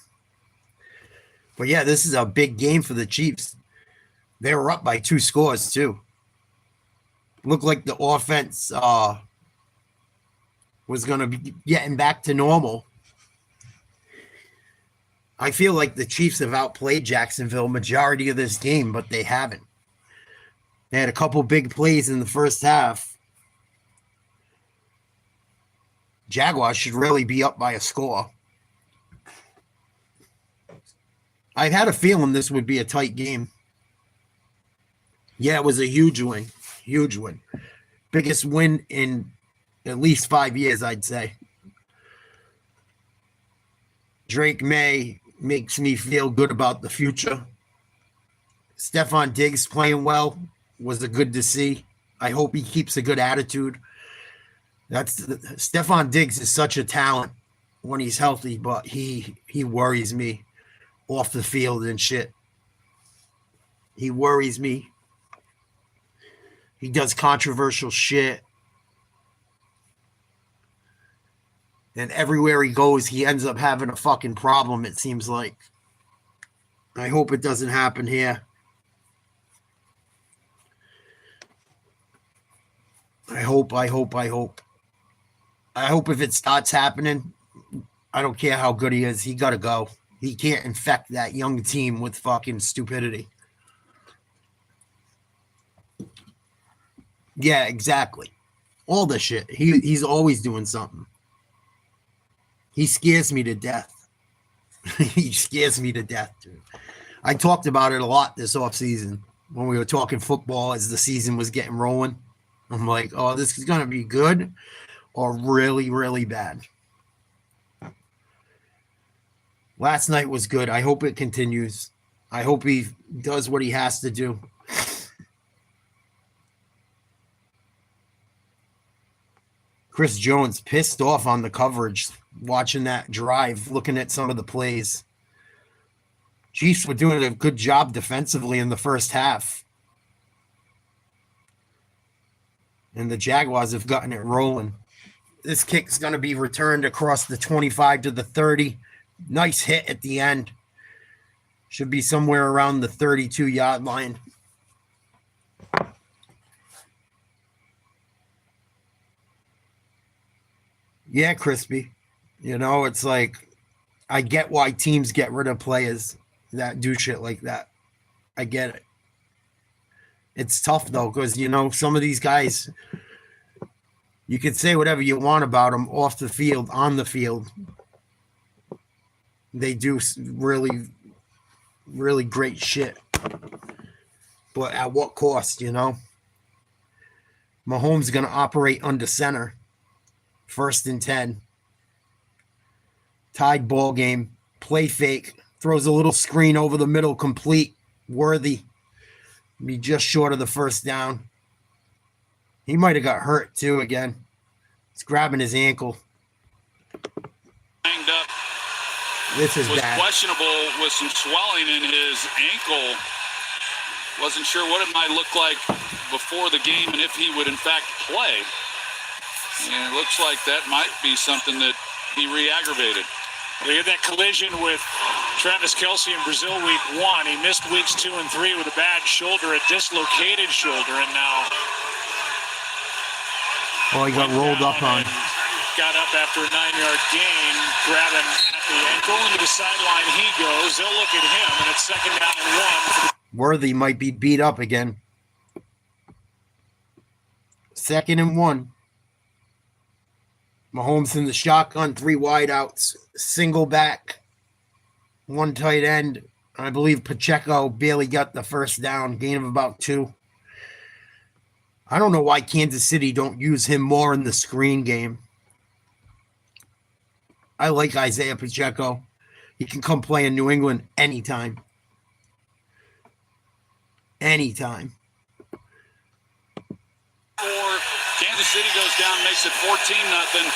But yeah, this is a big game for the Chiefs. They were up by 2 scores too. Looked like the offense was going to be getting back to normal. I feel like the Chiefs have outplayed Jacksonville majority of this game, but they haven't. They had a couple big plays in the first half. Jaguars should really be up by a score. I had a feeling this would be a tight game. Yeah, it was a huge win. Huge win. Biggest win in at least 5 years, I'd say. Drake May makes me feel good about the future. Stephon Diggs playing well was good to see. I hope he keeps a good attitude. Stephon Diggs is such a talent when he's healthy, but he worries me off the field and shit. He worries me. He does controversial shit. And everywhere he goes, he ends up having a fucking problem, it seems like. I hope it doesn't happen here. I hope if it starts happening, I don't care how good he is, he got to go. He can't infect that young team with fucking stupidity. Yeah, exactly. All the shit. He's always doing something. He scares me to death. He scares me to death, dude. I talked about it a lot this offseason when we were talking football as the season was getting rolling. I'm like, oh, this is going to be good or really, really bad. Last night was good. I hope it continues. I hope he does what he has to do. Chris Jones pissed off on the coverage, watching that drive, looking at some of the plays. Chiefs were doing a good job defensively in the first half. And the Jaguars have gotten it rolling. This kick's going to be returned across the 25 to the 30. Nice hit at the end. Should be somewhere around the 32-yard line. Yeah, Crispy. You know, it's like, I get why teams get rid of players that do shit like that. I get it. It's tough, though, because, you know, some of these guys, you could say whatever you want about them off the field, on the field. They do really, really great shit. But at what cost, you know? Mahomes is going to operate under center. 1st and 10. Tied ball game. Play fake. Throws a little screen over the middle. Complete. Worthy. Be just short of the first down. He might have got hurt too again. He's grabbing his ankle. Banged up. This is was bad. Questionable with some swelling in his ankle. Wasn't sure what it might look like before the game and if he would in fact play. And it looks like that might be something that he re-aggravated. They had that collision with Travis Kelce in Brazil week 1. He missed weeks 2 and 3 with a bad shoulder, a dislocated shoulder, and now he got rolled up on. Got up after a 9-yard gain, grabbing at the ankle. Into the sideline he goes. They'll look at him, and it's 2nd down and 1. Worthy might be beat up again. 2nd and 1. Mahomes in the shotgun, 3 wideouts, single back, 1 tight end. I believe Pacheco barely got the first down, gain of about 2. I don't know why Kansas City don't use him more in the screen game. I like Isaiah Pacheco. He can come play in New England anytime. Anytime. Kansas City goes down, makes it 14-0.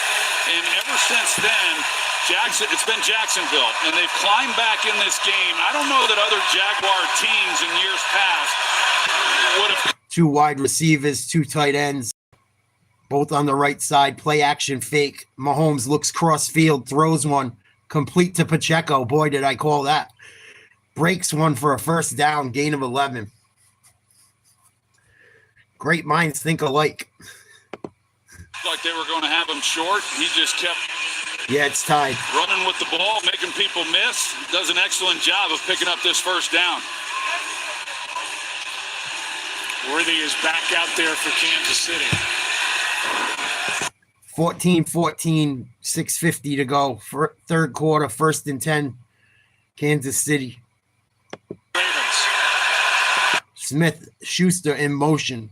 And ever since then, it's been Jacksonville, and they've climbed back in this game. I don't know that other Jaguar teams in years past would have. 2 wide receivers, 2 tight ends, both on the right side. Play action fake. Mahomes looks cross field, throws one complete to Pacheco. Boy, did I call that. Breaks one for a first down, gain of 11. Great minds think alike. Like they were going to have him short. He just kept it's tied. Running with the ball, making people miss. Does an excellent job of picking up this first down. Worthy is back out there for Kansas City. 14-14, 6:50 to go. For third quarter, 1st and 10, Kansas City. Ravens. Smith, Schuster in motion.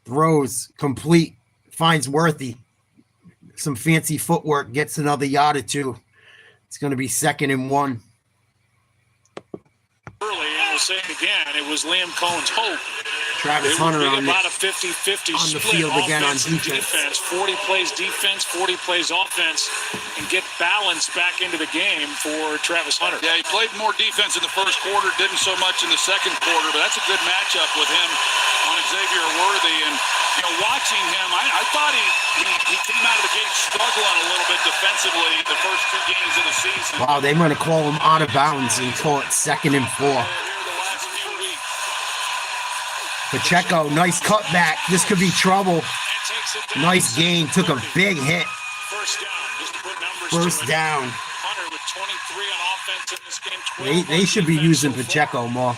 Throws, complete, finds Worthy. Some fancy footwork, gets another yard or 2. It's going to be 2nd and 1. Early, and we'll say it again, it was Liam Cohen's hope. Travis Hunter on about a 50-50 on the split, field again on defense. 40 plays defense, 40 plays offense, and get balance back into the game for Travis Hunter. Yeah, he played more defense in the first quarter, didn't so much in the second quarter, but that's a good matchup with him on Xavier Worthy. And, watching him, I thought he came out of the gate struggling a little bit defensively the first 2 games of the season. Wow, they want to call him out of bounds and call it 2nd and 4. Pacheco, nice cutback. This could be trouble. Nice gain. Took a big hit. First down. Hunter with 23 on offense in this game. They should be using Pacheco more.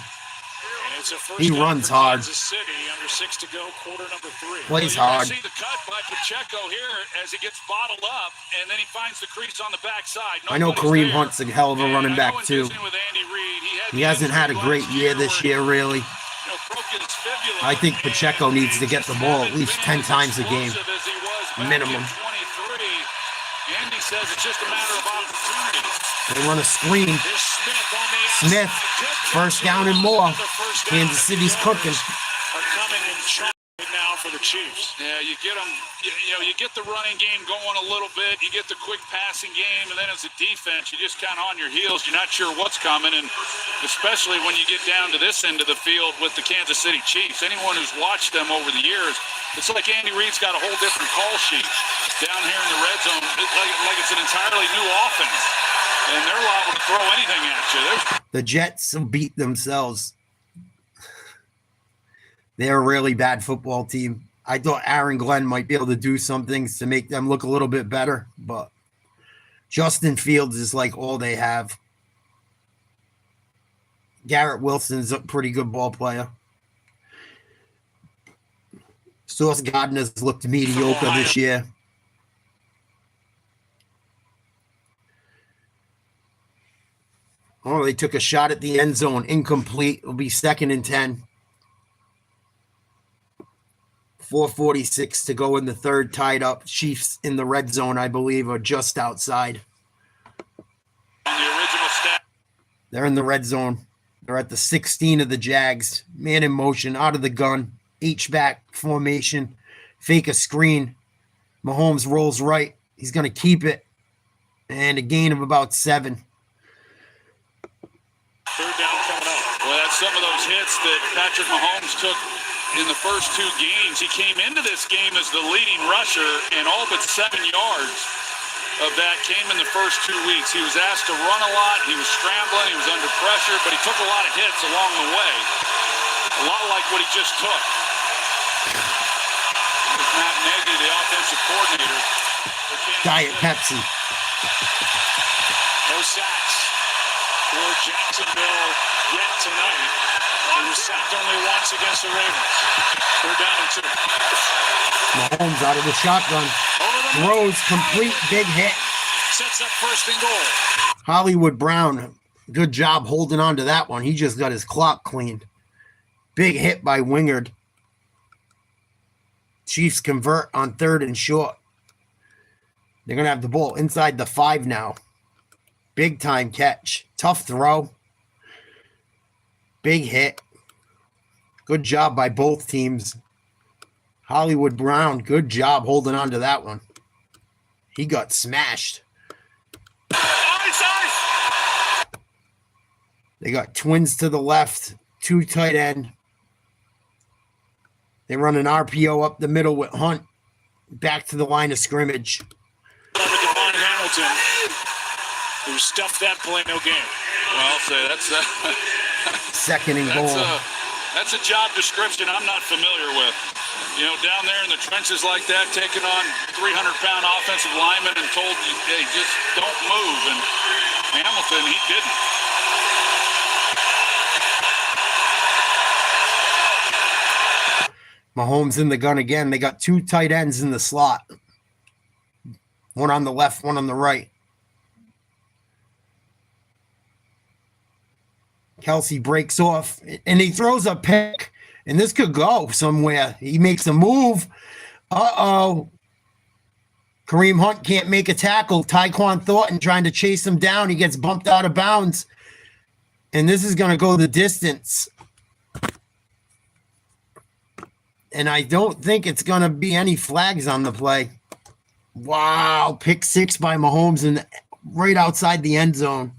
He runs hard. City, under 6 to go, quarter number 3. Plays hard. See the cut by Pacheco here as he gets bottled up, and then he finds the crease on the backside. I know Kareem Hunt's a hell of a running back too. He hasn't had a great year this year, really. I think Pacheco needs to get the ball at least 10 times a game, minimum. Andy says it's just a matter of opportunity. They run a screen. Smith, first down and more. Kansas City's cooking. Are coming in chunk now for the Chiefs. Yeah, you get them. You get the running game going a little bit. You get the quick passing game, and then as a defense, you just kind of on your heels. You're not sure what's coming, and especially when you get down to this end of the field with the Kansas City Chiefs. Anyone who's watched them over the years, it's like Andy Reid's got a whole different call sheet down here in the red zone, like it's an entirely new offense, and they're liable to throw anything at you. The Jets will beat themselves. They're a really bad football team. I thought Aaron Glenn might be able to do some things to make them look a little bit better, but Justin Fields is like all they have. Garrett Wilson's a pretty good ball player. Sauce Gardner's looked mediocre this year. Oh, they took a shot at the end zone. Incomplete. It'll be 2nd and 10. 4:46 to go in the third, tied up. Chiefs in the red zone, I believe, are just outside. On the original stat. They're in the red zone. They're at the 16 of the Jags. Man in motion, out of the gun. H-back formation. Fake a screen. Mahomes rolls right. He's going to keep it. And a gain of about 7. Third down coming up. Well, that's some of those hits that Patrick Mahomes took in the first 2 games. He came into this game as the leading rusher, and all but 7 yards of that came in the first 2 weeks. He was asked to run a lot. He was scrambling. He was under pressure, but he took a lot of hits along the way. A lot like what he just took. There's Matt Nagy, the offensive coordinator. Diet Pepsi. No sacks for Jacksonville yet tonight. He was sacked only once against the Ravens. They're down and 2. Mahomes out of the shotgun. Throws, complete, big hit. Sets up 1st and goal. Hollywood Brown, good job holding on to that one. He just got his clock cleaned. Big hit by Wingard. Chiefs convert on 3rd and short. They're going to have the ball inside the 5 now. Big time catch. Tough throw. Big hit. Good job by both teams. Hollywood Brown, good job holding on to that one. He got smashed. They got twins to the left, 2 tight end. They run an RPO up the middle with Hunt back to the line of scrimmage. Devon Hamilton, who stuffed that play no game. Well, I'll say that's second and goal. That's a job description I'm not familiar with. You know, down there in the trenches like that, taking on 300-pound offensive linemen and told, hey, just don't move. And Hamilton, he didn't. Mahomes in the gun again. They got 2 tight ends in the slot. One on the left, one on the right. Kelsey breaks off, and he throws a pick, and this could go somewhere. He makes a move. Uh-oh. Kareem Hunt can't make a tackle. Tyquan Thornton trying to chase him down. He gets bumped out of bounds, and this is going to go the distance. And I don't think it's going to be any flags on the play. Wow, pick 6 by Mahomes and right outside the end zone.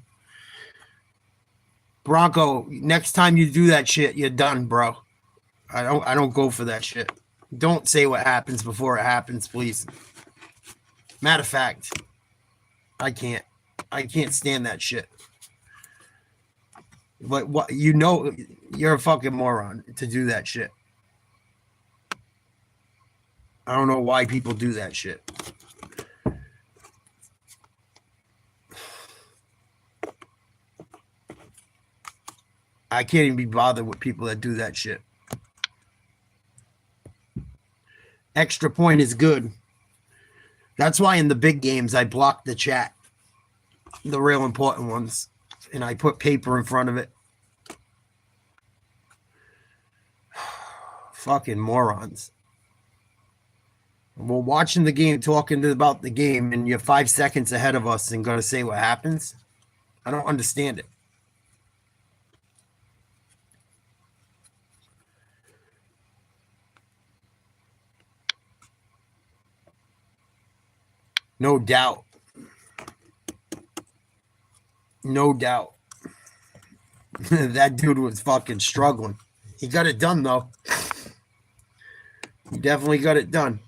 Bronco, next time you do that shit, you're done, bro. I don't go for that shit. Don't say what happens before it happens, please. Matter of fact, I can't stand that shit. But what you're a fucking moron to do that shit. I don't know why people do that shit. I can't even be bothered with people that do that shit. Extra point is good. That's why in the big games, I block the chat. The real important ones. And I put paper in front of it. Fucking morons. We're watching the game, talking about the game, and you're 5 seconds ahead of us and going to say what happens? I don't understand it. No doubt. No doubt. That dude was fucking struggling. He got it done, though. He definitely got it done.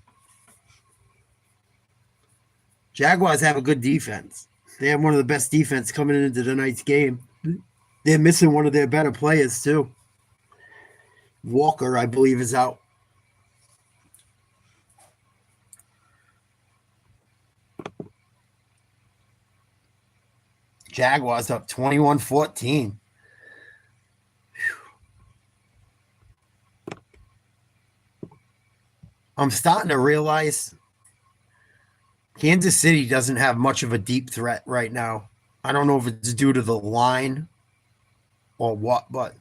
Jaguars have a good defense. They have one of the best defense coming into tonight's game. They're missing one of their better players, too. Walker, I believe, is out. Jaguars up 21-14. I'm starting to realize Kansas City doesn't have much of a deep threat right now. I don't know if it's due to the line or what, but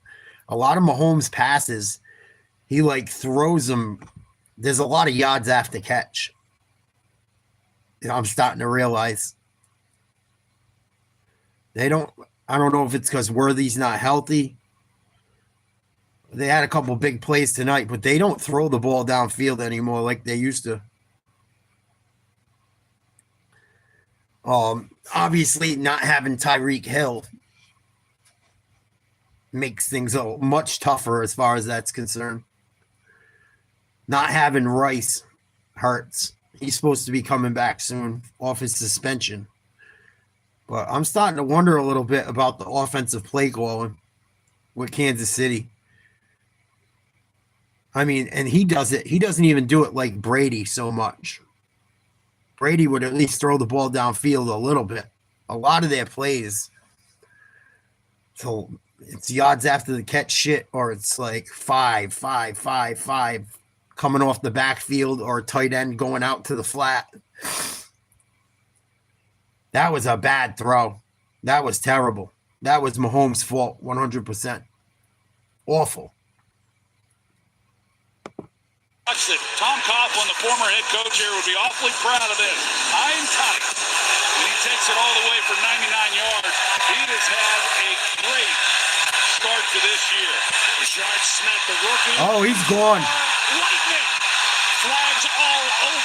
a lot of Mahomes passes, he throws them. There's a lot of yards after catch. I'm starting to realize I don't know if it's because Worthy's not healthy. They had a couple big plays tonight, but they don't throw the ball downfield anymore like they used to. Obviously, not having Tyreek Hill makes things much tougher as far as that's concerned. Not having Rice hurts. He's supposed to be coming back soon off his suspension. But I'm starting to wonder a little bit about the offensive play calling with Kansas City. I mean, and he does it. He doesn't even do it like Brady so much. Brady would at least throw the ball downfield a little bit. A lot of their plays, so it's yards after the catch shit, or it's like 5 coming off the backfield, or a tight end going out to the flat. That was a bad throw. That was terrible. That was Mahomes' fault, 100%. Awful. Watch it. Tom Coughlin, the former head coach here, would be awfully proud of this. High and tight. And he takes it all the way for 99 yards. He has had a great start to this year. Rashard Smith, the rookie. Oh, he's gone. Lightning.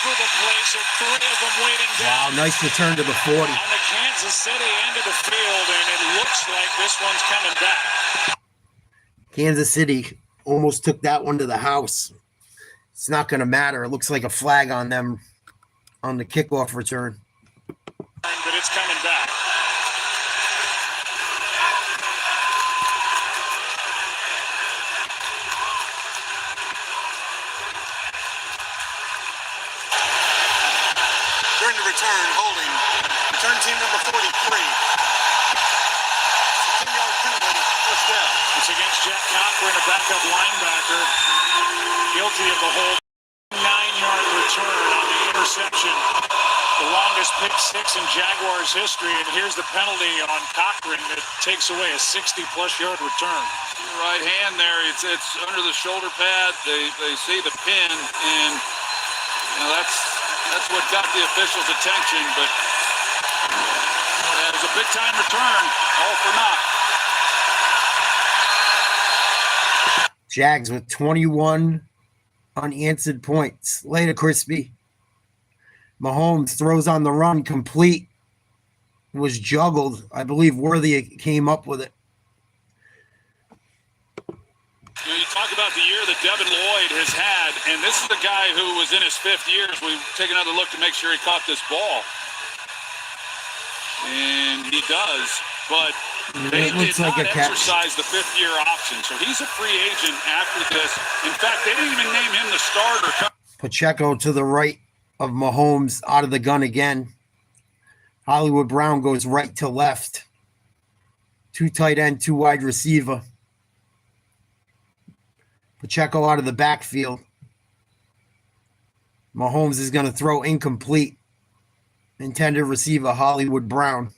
for the play, so 3 of them waiting Wow, down. nice return to the 40. On the Kansas City end of the field, and it looks like this one's coming back. Kansas City almost took that one to the house. It's not going to matter. It looks like a flag on them on the kickoff return. But it's coming back. During the return, holding. Return team number 43. 10-yard penalty, first down. It's against Jack Cochran, a backup linebacker, guilty of the whole 9-yard return on the interception. The longest pick 6 in Jaguars history, and here's the penalty on Cochran that takes away a 60-plus yard return. Right hand there, it's under the shoulder pad. They see the pin, and that's what got the officials' attention. But it was a big-time return, all for naught. Jags with 21 unanswered points. Later, Crispy. Mahomes throws on the run, complete. Was juggled. I believe Worthy came up with it. You talk about the year that Devin Lloyd has had, and this is the guy who was in his 5th year. We take another look to make sure he caught this ball. And he does, but they did not exercise the 5th-year option. So he's a free agent after this. In fact, they didn't even name him the starter. Pacheco to the right of Mahomes, out of the gun again. Hollywood Brown goes right to left. 2 tight end, 2 wide receiver. Pacheco out of the backfield. Mahomes is going to throw incomplete. Intended receiver, Hollywood Brown.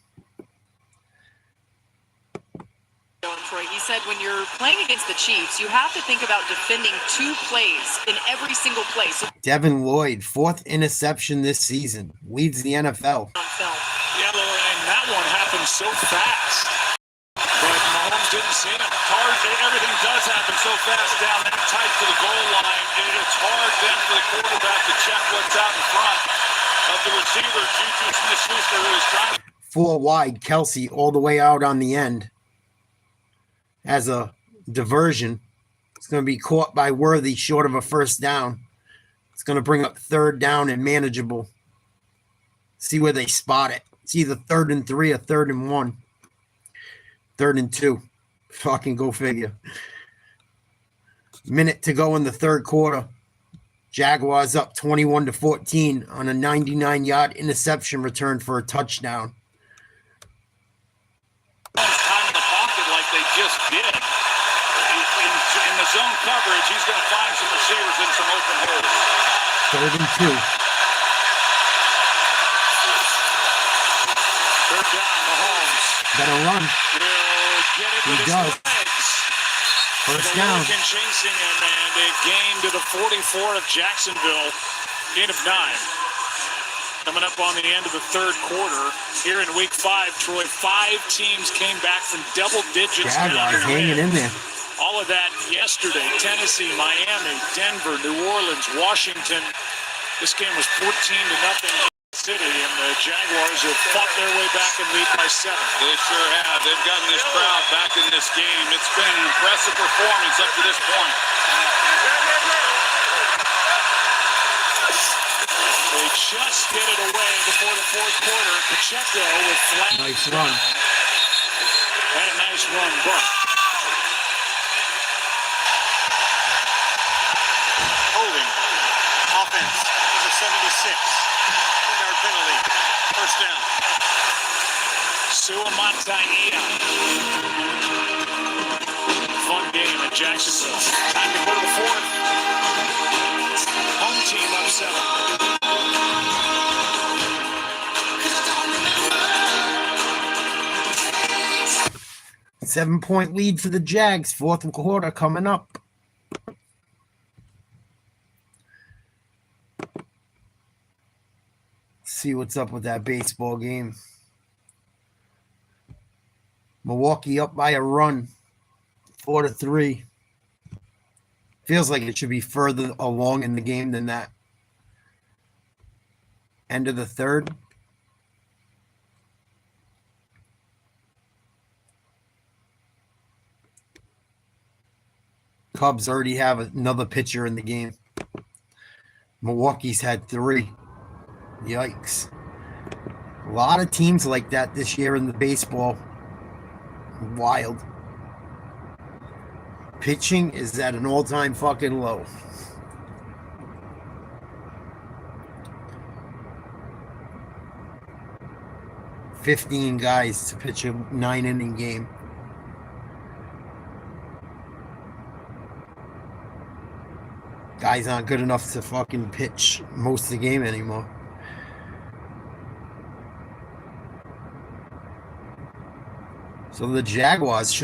Troy, he said when you're playing against the Chiefs, you have to think about defending 2 plays in every single play. So Devin Lloyd, 4th interception this season. Leads the NFL. Yeah, and that one happened so fast. But Mahomes didn't see it. Everything does happen so fast down that tight to the goal line. It's hard then for the quarterback to check what's out in front of the receiver, Juju Smith-Schuster, who is trying to 4 wide, Kelsey all the way out on the end. As a diversion. It's going to be caught by Worthy short of a first down. It's going to bring up 3rd down and manageable. See where they spot it. It's either 3rd and 3 or 3rd and 1. 3rd and 2. Fucking go figure. Minute to go in the 3rd quarter. Jaguars up 21-14 on a 99-yard interception return for a touchdown. time in the pocket like they just did. In the zone coverage, he's going to find some receivers in some open holes. 3rd and 2. 3rd down, Mahomes. Better run. He does. First down. Chasing him, and a gain to the 44 of Jacksonville. Gain of 9. Coming up on the end of the 3rd quarter. Here in week 5, Troy, 5 teams came back from double digits. Jaguars hanging in there. All of that yesterday. Tennessee, Miami, Denver, New Orleans, Washington. This game was 14-0 City, and the Jaguars have fought their way back and lead by 7. They sure have. They've gotten this crowd back in this game. It's been an impressive performance up to this point. They just get it away before the 4th quarter. Pacheco with flat. Nice run. And a nice run, but Holding. Offense. Number 76. 10-yard penalty. First down. Suamataia. Fun game at Jacksonville. Time to go to the 4th. Home team up 7. 7-point lead for the Jags. 4th quarter coming up. See what's up with that baseball game. Milwaukee up by a run. 4-3. Feels like it should be further along in the game than that. End of the third. Cubs already have another pitcher in the game. Milwaukee's had 3. Yikes. A lot of teams like that this year in the baseball. Wild. Pitching is at an all-time fucking low. $15 guys to pitch a 9-inning game. Guys aren't good enough to fucking pitch most of the game anymore. So the Jaguars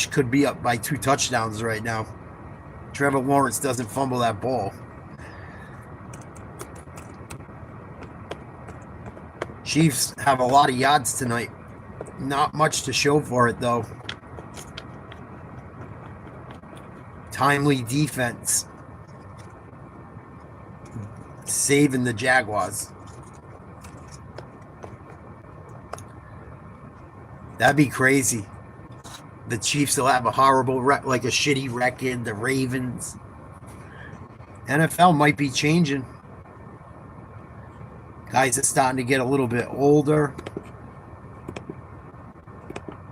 could be up by 2 touchdowns right now. Trevor Lawrence doesn't fumble that ball. Chiefs have a lot of yards tonight. Not much to show for it, though. Timely defense. Saving the Jaguars. That'd be crazy. The Chiefs will have a horrible, like a shitty record. The Ravens. NFL might be changing. Guys are starting to get a little bit older.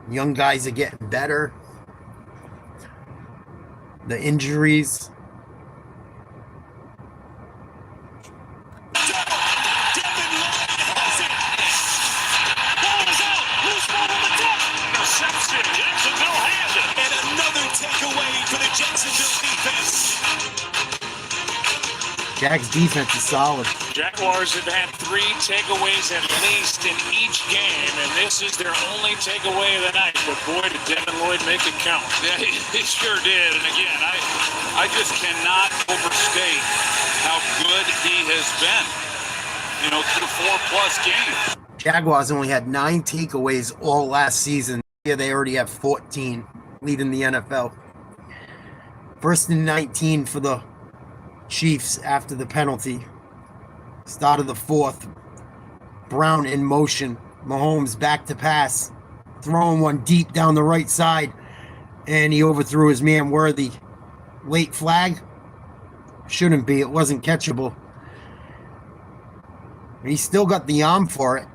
Young guys are getting better. The injuries. Jags defense is solid. Jaguars have had 3 takeaways at least in each game, and this is their only takeaway of the night. But boy, did Devin Lloyd make it count. Yeah, he sure did. And again, I just cannot overstate how good he has been. You know, through 4+ games. Jaguars only had 9 takeaways all last season. Here they already have 14, leading the NFL. 1st and 19 for the Chiefs after the penalty. Start of the 4th. Brown in motion. Mahomes back to pass. Throwing one deep down the right side. And he overthrew his man Worthy. Late flag? Shouldn't be. It wasn't catchable. He still got the arm for it.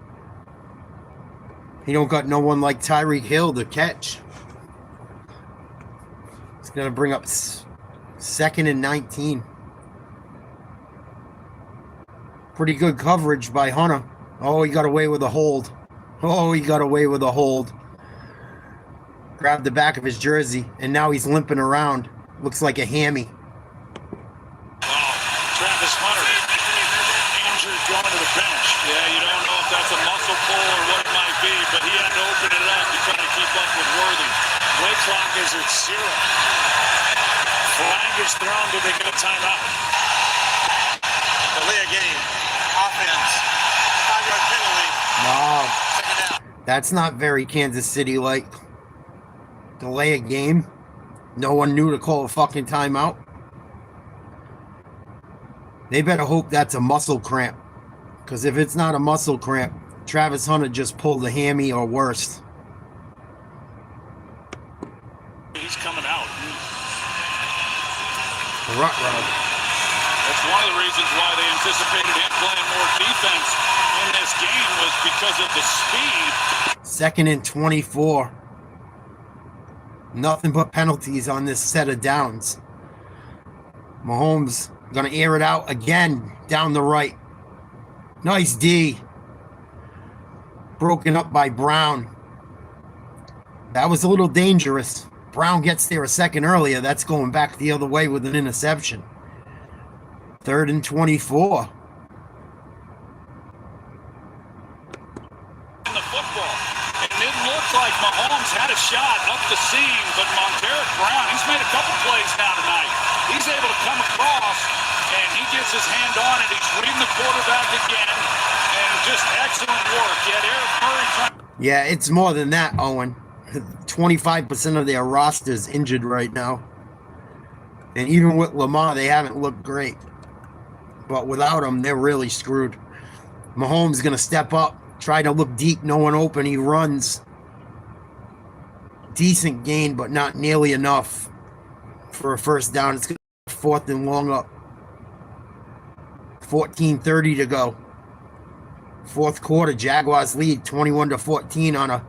He don't got no one like Tyreek Hill to catch. It's going to bring up 2nd and 19. Pretty good coverage by Hunter. Oh, he got away with a hold. Grabbed the back of his jersey, and now he's limping around. Looks like a hammy. Travis Hunter injured going to the bench. Yeah, you don't know if that's a muscle pull or what it might be, but he had to open it up to try to keep up with Worthy. Play clock is at 0. Flag is thrown. Did they get a timeout? Delay a game. Offense. 5-yard penalty. No. That's not very Kansas City-like. Delay a game. No one knew to call a fucking timeout. They better hope that's a muscle cramp. Because if it's not a muscle cramp, Travis Hunter just pulled a hammy or worse. He's coming out. That's one of the reasons why they anticipated him playing more defense in this game was because of the speed. 2nd and 24. Nothing but penalties on this set of downs. Mahomes going to air it out again down the right. Nice D. Broken up by Brown. That was a little dangerous. Brown gets there a second earlier. That's going back the other way with an interception. 3rd and 24. In the football. And it looked like Mahomes had a shot up the seam, but Montero Brown, he's made a couple plays now tonight. He's able to come across, and he gets his hand on it. He's reading the quarterback again, and just excellent work. Yet Eric Murray trying. Yeah, it's more than that, Owen. 25% of their roster's injured right now. And even with Lamar, they haven't looked great. But without him, they're really screwed. Mahomes going to step up, try to look deep, no one open. He runs. Decent gain, but not nearly enough for a first down. It's going to be 4th and long up. 14:30 to go. Fourth quarter, Jaguars lead 21-14 on a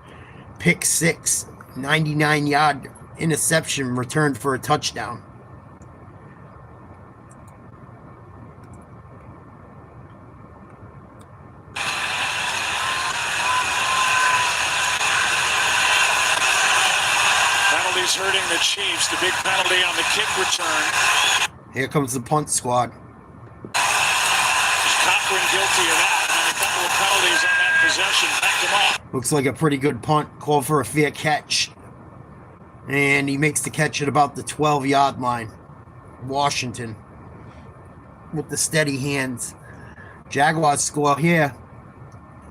pick six, 99-yard interception returned for a touchdown. Penalties hurting the Chiefs. The big penalty on the kick return. Here comes the punt squad. Cochran guilty of that. And a couple of penalties on that possession backed him up. Looks like a pretty good punt. Call for a fair catch. And he makes the catch at about the 12-yard line. Washington with the steady hands. Jaguars score here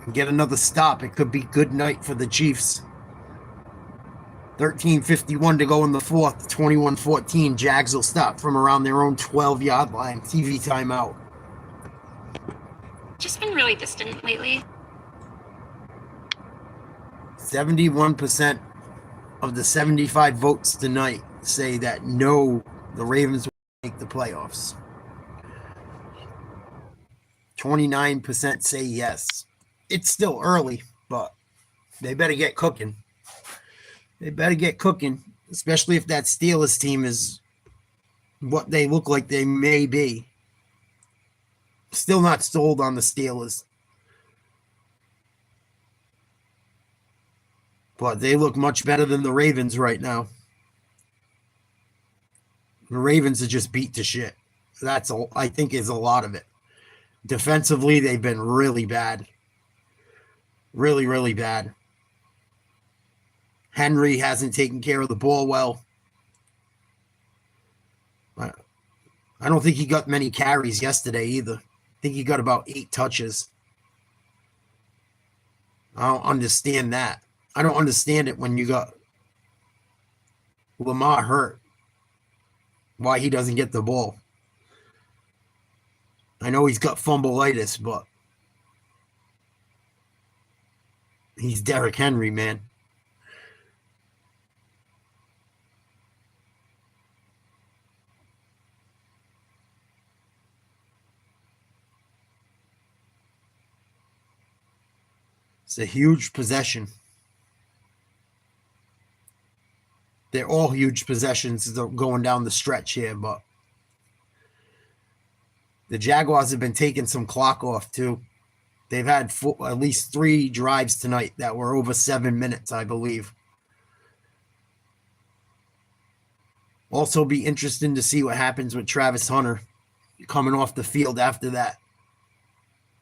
and get another stop. It could be good night for the Chiefs. 13:51 to go in the fourth. 21-14. Jags will stop from around their own 12-yard line. TV timeout. Just been really distant lately. 71% of the 75 votes tonight say that no, the Ravens will make the playoffs. 29% say yes. It's still early, but they better get cooking. They better get cooking, especially if that Steelers team is what they look like they may be. Still not sold on the Steelers. But they look much better than the Ravens right now. The Ravens are just beat to shit. That's all I think is a lot of it. Defensively, they've been really bad. Really, really bad. Henry hasn't taken care of the ball well. I don't think he got many carries yesterday either. I think he got about 8 touches. I don't understand that. I don't understand it when you got Lamar hurt. Why he doesn't get the ball. I know he's got fumbleitis, but he's Derrick Henry, man. It's a huge possession. They're all huge possessions going down the stretch here, but the Jaguars have been taking some clock off too. They've had at least 3 drives tonight that were over 7 minutes, I believe. Also be interesting to see what happens with Travis Hunter coming off the field after that.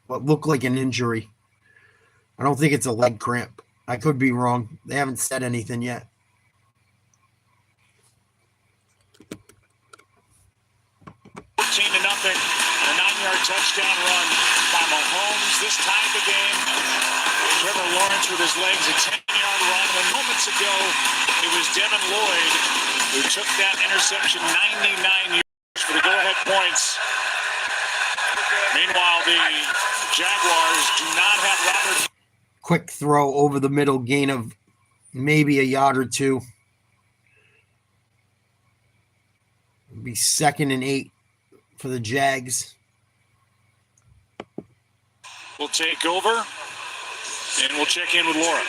What looked like an injury. I don't think it's a leg cramp. I could be wrong. They haven't said anything yet. Nothing. A 9-yard touchdown run by Mahomes. This tied the game. Trevor Lawrence with his legs, a 10-yard run. When moments ago, it was Devin Lloyd who took that interception 99 yards for the go-ahead points. Meanwhile, the Jaguars do not have Robert. Quick throw over the middle, gain of maybe a yard or 2. It'll be 2nd and 8 for the Jags. We'll take over, and we'll check in with Laura.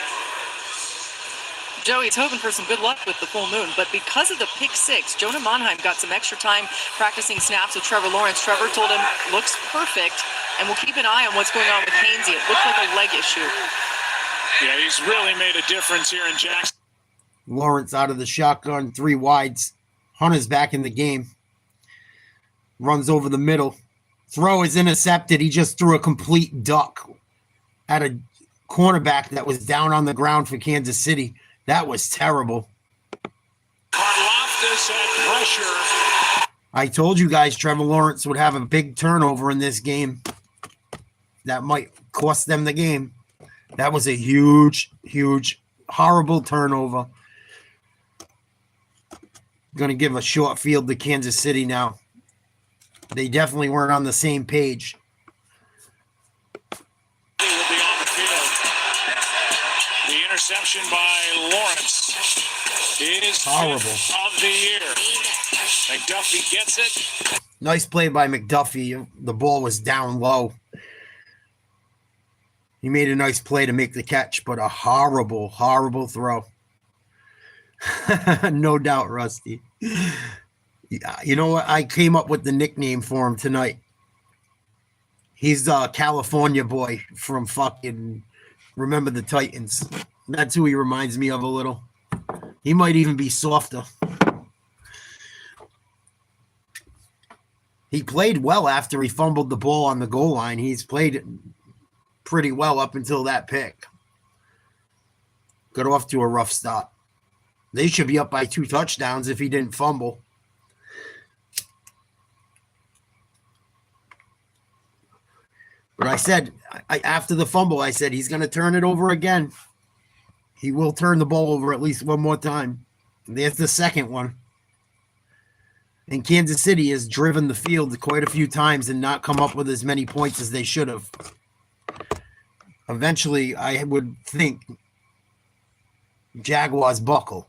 Joey's hoping for some good luck with the full moon, but because of the pick six, Jonah Monheim got some extra time practicing snaps with Trevor Lawrence. Trevor told him, looks perfect, and we'll keep an eye on what's going on with Hainsey. It looks like a leg issue. Yeah, he's really made a difference here in Jackson. Lawrence out of the shotgun, 3 wides. Hunter's back in the game. Runs over the middle. Throw is intercepted. He just threw a complete duck at a cornerback that was down on the ground for Kansas City. That was terrible. Karlaftis had pressure. I told you guys Trevor Lawrence would have a big turnover in this game. That might cost them the game. That was a huge, horrible turnover. Going to give a short field to Kansas City now. They definitely weren't on the same page. interception by Lawrence. His Horrible. fifth of the year. McDuffie gets it. Nice play by McDuffie. The ball was down low. He made a nice play to make the catch, but a horrible, horrible throw. No doubt, Rusty. You know what? I came up with the nickname for him tonight. He's a California boy from fucking Remember the Titans. That's who he reminds me of a little. He might even be softer. He played well after he fumbled the ball on the goal line. He's played pretty well up until that pick. Got off to a rough start. They should be up by 2 touchdowns if he didn't fumble. But I said, after the fumble, I said he's going to turn it over again. He will turn the ball over at least one more time. There's the second one. And Kansas City has driven the field quite a few times and not come up with as many points as they should have. Eventually, I would think Jaguars buckle.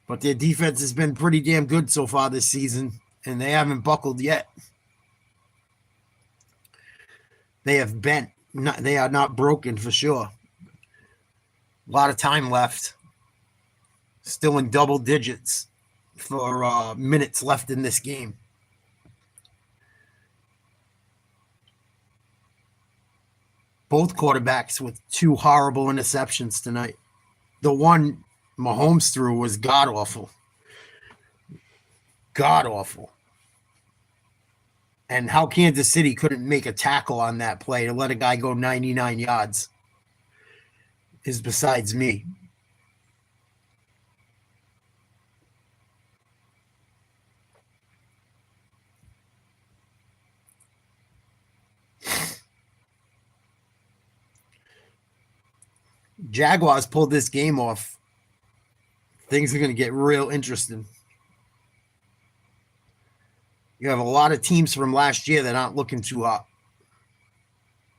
But their defense has been pretty damn good so far this season, and they haven't buckled yet. They have bent. They are not broken for sure. A lot of time left. Still in double digits for minutes left in this game. Both quarterbacks with 2 horrible interceptions tonight. The one Mahomes threw was god-awful. God-awful. And how Kansas City couldn't make a tackle on that play to let a guy go 99 yards is besides me. Jaguars pulled this game off. Things are going to get real interesting. You have a lot of teams from last year that aren't looking too hot.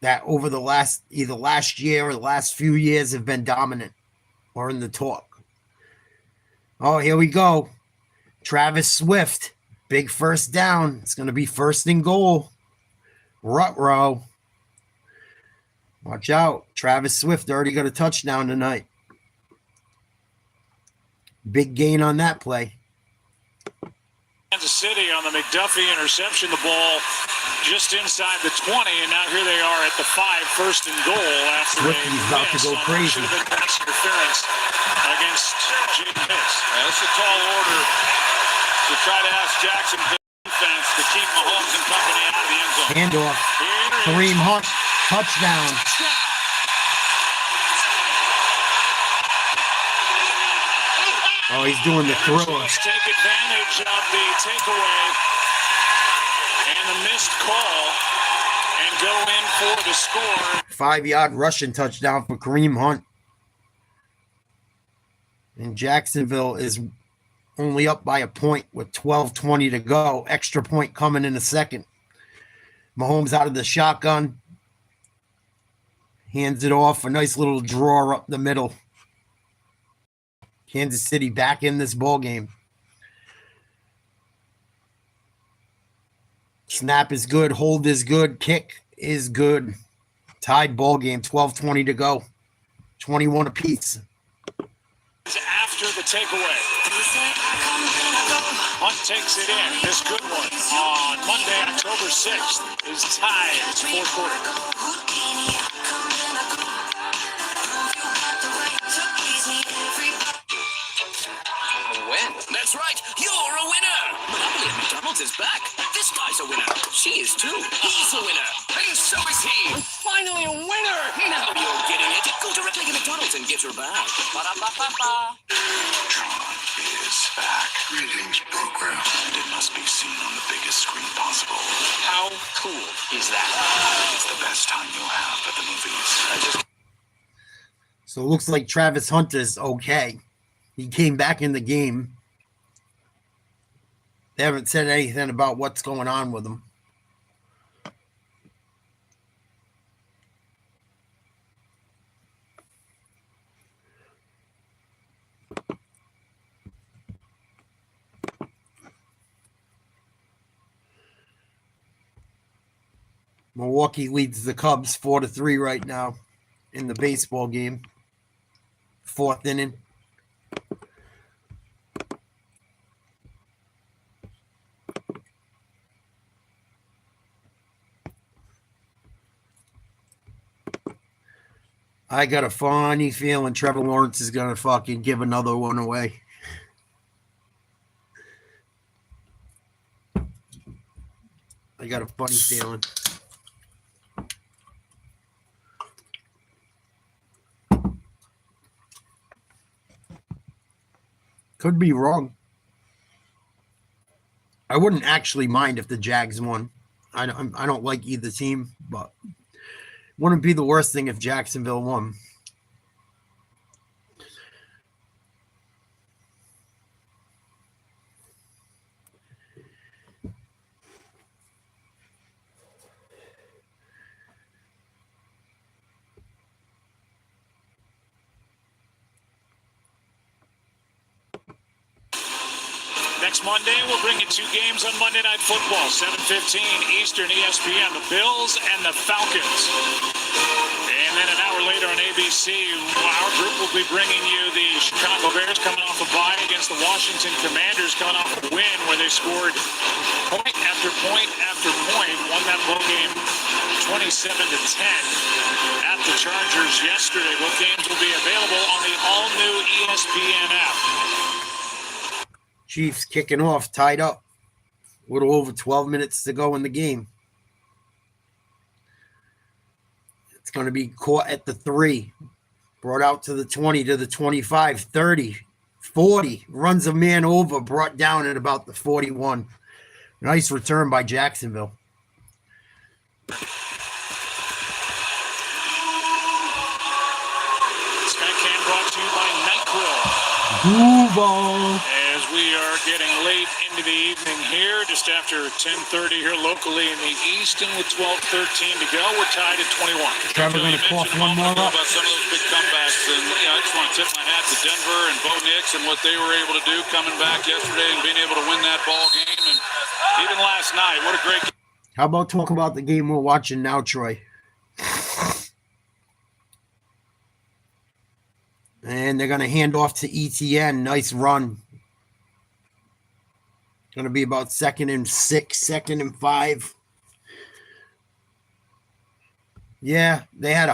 That over the either last year or the last few years have been dominant or in the talk. Oh, here we go. Travis Swift, big first down. It's going to be first and goal. Ruh-roh. Watch out. Travis Swift already got a touchdown tonight. Big gain on that play. Kansas City on the McDuffie interception, the ball just inside the 20, and now here they are at the 5, first and goal after Swifty's about to go crazy. Should have been pass interference against Jaden Hicks. That's a tall order to try to ask Jacksonville defense to keep Mahomes and company out of the end zone. Handoff. Kareem Hunt, touchdown. Oh, he's doing the throw. Take advantage of the takeaway and the missed call and go in for the score. 5-yard rushing touchdown for Kareem Hunt. And Jacksonville is only up by a point with 12:20 to go. Extra point coming in a second. Mahomes out of the shotgun. Hands it off. A nice little draw up the middle. Kansas City back in this ball game. Snap is good. Hold is good. Kick is good. Tied ball game. 12:20 to go. 21 apiece. After the takeaway. Hunt takes it in. This good one on Monday, October 6th is tied. It's fourth quarter. That's right, you're a winner! Monopoly at McDonald's is back. This guy's a winner. She is too. He's a winner. And so is he. Finally a winner! Now you're getting it. Go directly to McDonald's and get your bag. Ba-da-ba-ba-ba. Tron is back. Greetings, program. And it must be seen on the biggest screen possible. How cool is that? It's the best time you'll have at the movies. So it looks like Travis Hunt is okay. He came back in the game. They haven't said anything about what's going on with him. Milwaukee leads the Cubs 4-3 right now in the baseball game. 4th inning. I got a funny feeling Trevor Lawrence is going to fucking give another one away. I got a funny feeling. Could be wrong. I wouldn't actually mind if the Jags won. I don't like either team, but wouldn't be the worst thing if Jacksonville won. Next Monday, we'll bring you 2 games on Monday Night Football, 7:15 Eastern ESPN, the Bills and the Falcons. And then an hour later on ABC, our group will be bringing you the Chicago Bears coming off a bye against the Washington Commanders, coming off a win where they scored point after point after point, won that ball game 27-10 at the Chargers yesterday. Both games will be available on the all-new ESPN app. Chiefs kicking off, tied up. A little over 12 minutes to go in the game. It's going to be caught at the 3. Brought out to the 20, to the 25, 30, 40. Runs a man over, brought down at about the 41. Nice return by Jacksonville. Skycam brought to you by NyQuil. Duval. As we are getting late into the evening here, just after 10:30 here locally in the East, and with 12:13 to go, we're tied at 21. Trevor going to cough one more up. About some of those big comebacks, and I just want to tip my hat to Denver and Bo Nix and what they were able to do coming back yesterday and being able to win that ball game, and even last night, what a great game. How about talk about the game we're watching now, Troy? And they're going to hand off to ETN. Nice run. Going to be about 2nd and 6, 2nd and 5. Yeah, they had the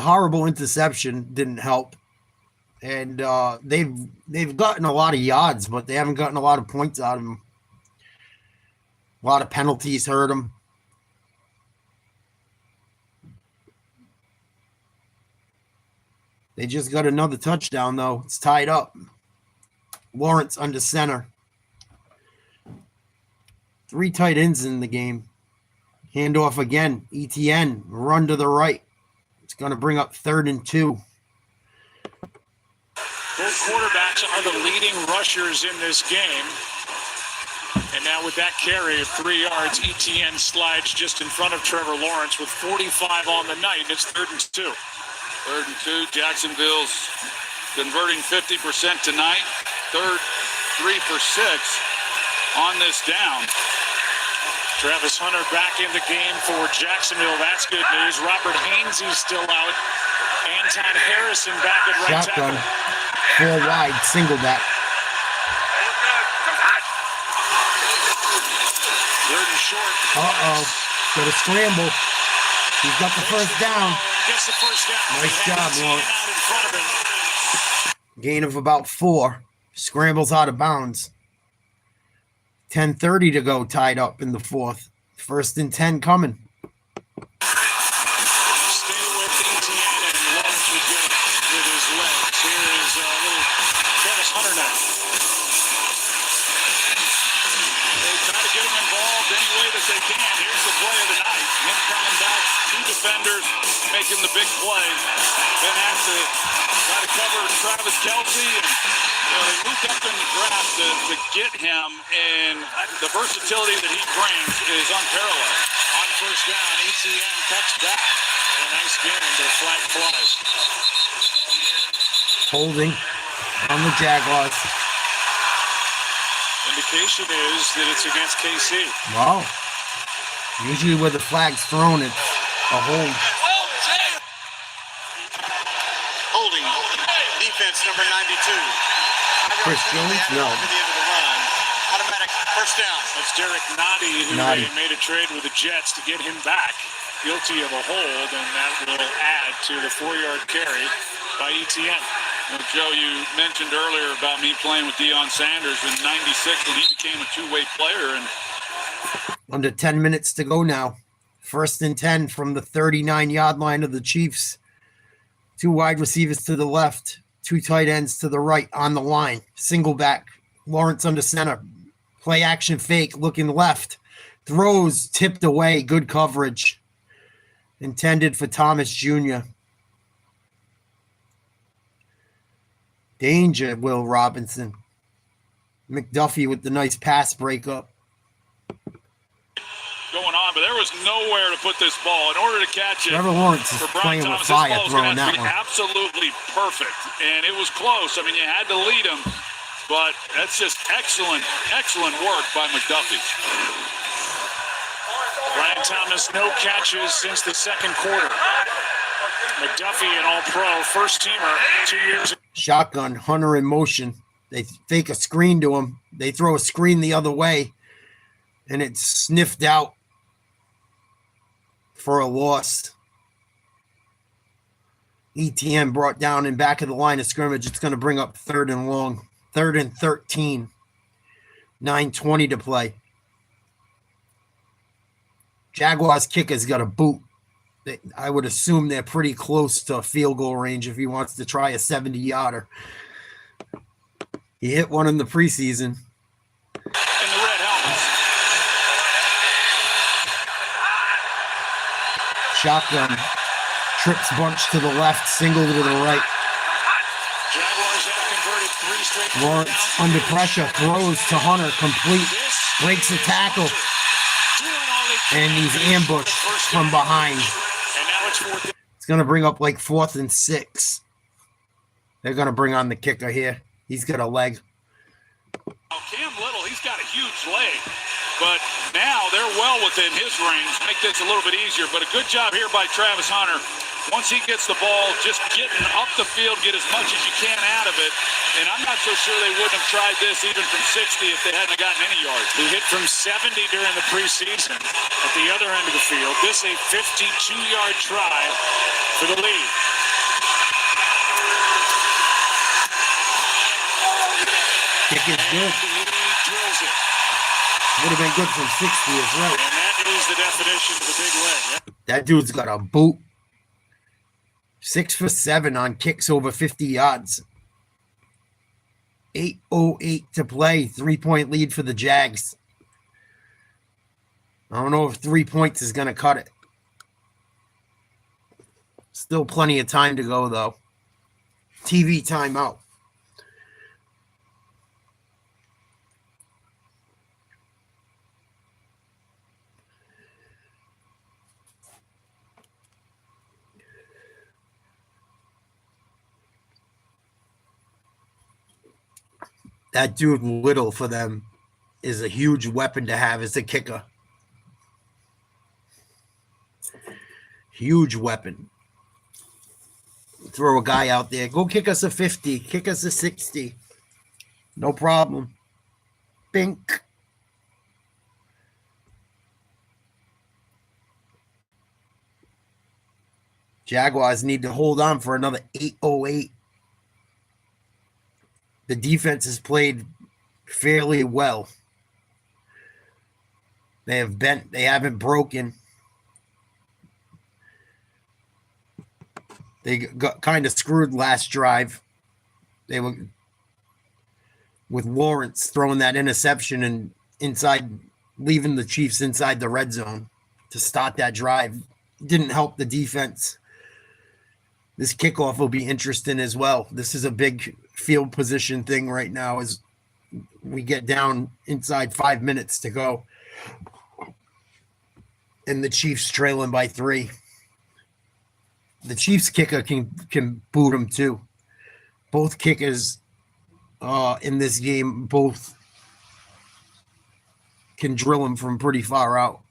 horrible interception didn't help. And they've gotten a lot of yards, but they haven't gotten a lot of points out of them. A lot of penalties hurt them. They just got another touchdown, though. It's tied up. Lawrence under center. 3 tight ends in the game. Handoff again. ETN. Run to the right. It's going to bring up 3rd and 2. Both quarterbacks are the leading rushers in this game. And now with that carry of 3 yards, ETN slides just in front of Trevor Lawrence with 45 on the night. It's 3rd and 2. 3rd and 2. Jacksonville's converting 50% tonight. 3rd, 3 for 6 on this down. Travis Hunter back in the game for Jacksonville. That's good news. Robert Hainsey's still out. Anton Harrison back at right Shotgun. tackle. 4 wide. Single back. 3rd and short. Uh-oh. Got a scramble. He's got the first down. Gets the first down. Nice job, Lawrence. Out in front of him. Gain of about 4. Scrambles out of bounds. 10:30 to go, tied up in the 4th. 1st and 10 coming. Stay with ETN and Lawrence would get it with his legs. Here is little Travis Hunter now. They try to get him involved any way that they can. Here's the play of the night. Him coming back, 2 defenders making the big play. Then has to try to cover Travis Kelce. And they moved up in the draft to get him, and the versatility that he brings is unparalleled. On 1st down, ETN cuts back. A nice game, but a flag flies. Holding on the Jaguars. Indication is that it's against KC. Wow. Usually where the flag's thrown, it's a hold. Holding defense number 92. Chris Jones? No. To the end of the run. Automatic first down. That's Derek Noddy, who Noddy. they made a trade with the Jets to get him back. Guilty of a hold, and that will add to the 4-yard carry by ETN. Well, Joe, you mentioned earlier about me playing with Deion Sanders in '96 when he became a two-way player, and Under 10 minutes to go now. 1st and 10 from the 39-yard line of the Chiefs. 2 wide receivers to the left, 2 tight ends to the right on the line. Single back. Lawrence under center. Play action fake, looking left. Throws tipped away. Good coverage. Intended for Thomas Jr. Danger, Will Robinson. McDuffie with the nice pass breakup. going on, but there was nowhere to put this ball. In order to catch it, Trevor Lawrence is for Brian playing with Thomas, fire this ball was throwing gonna have that to be one. absolutely perfect, and it was close. I mean, you had to lead him, but that's just excellent, excellent work by McDuffie. Brian Thomas, no catches since the second quarter. McDuffie, an all-pro, first-teamer 2 years ago. Shotgun, Hunter in motion. They fake a screen to him. They throw a screen the other way, and it's sniffed out for a loss. ETN brought down in back of the line of scrimmage. It's going to bring up 3rd and long. 3rd and 13. 9:20 to play. Jaguars kicker's got a boot. I would assume they're pretty close to field goal range if he wants to try a 70-yarder. He hit one in the preseason. In the red helmets. Shotgun. Trips bunch to the left, single to the right. Jaguars have converted 3 straight. Lawrence under pressure, throws to Hunter, complete, breaks the tackle, and he's ambushed from behind. And now it's 4th. It's going to bring up like 4th and 6. They're going to bring on the kicker here. He's got a leg. Cam Little, he's got a huge leg, but now they're well within his range. Make this a little bit easier, but a good job here by Travis Hunter. Once he gets the ball, just getting up the field, get as much as you can out of it. And I'm not so sure they wouldn't have tried this even from 60 if they hadn't gotten any yards. He hit from 70 during the preseason at the other end of the field. This a 52-yard try for the lead. Kick is good. He drills it. Would have been good from 60 as well. And that is the definition of a big leg. That dude's got a boot. 6 for 7 on kicks over 50 yards. 8:08 to play. 3-point lead for the Jags. I don't know if 3 points is going to cut it. Still plenty of time to go, though. TV timeout. That dude Little for them is a huge weapon to have as a kicker. Huge weapon. Throw a guy out there. Go kick us a 50. Kick us a 60. No problem. Bink. Jaguars need to hold on for another 8:08. The defense has played fairly well. They haven't broken. They got kind of screwed last drive. They were with Lawrence throwing that interception and leaving the Chiefs inside the red zone to start that drive. Didn't help the defense. This kickoff will be interesting as well. This is a big field position thing right now as we get down inside 5 minutes to go. And the Chiefs trailing by 3. The Chiefs kicker can boot them too. Both kickers in this game, both can drill them from pretty far out.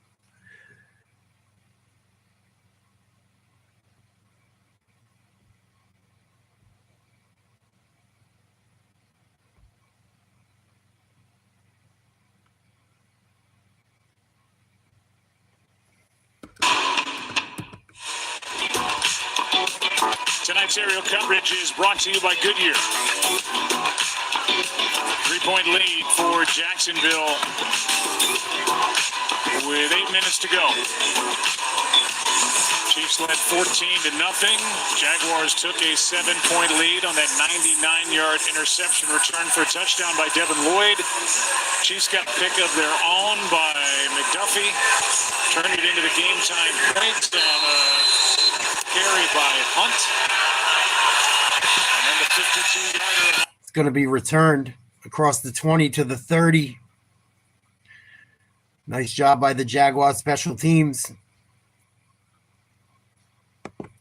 Sports Aerial coverage is brought to you by Goodyear. 3-point lead for Jacksonville with 8 minutes to go. Chiefs led 14-0. Jaguars took a 7-point lead on that 99-yard interception return for a touchdown by Devin Lloyd. Chiefs got pick of their own by McDuffie. Turned it into the game-time point on a carry by Hunt. And then the 52-yarder. It's going to be returned across the 20 to the 30. Nice job by the Jaguars special teams.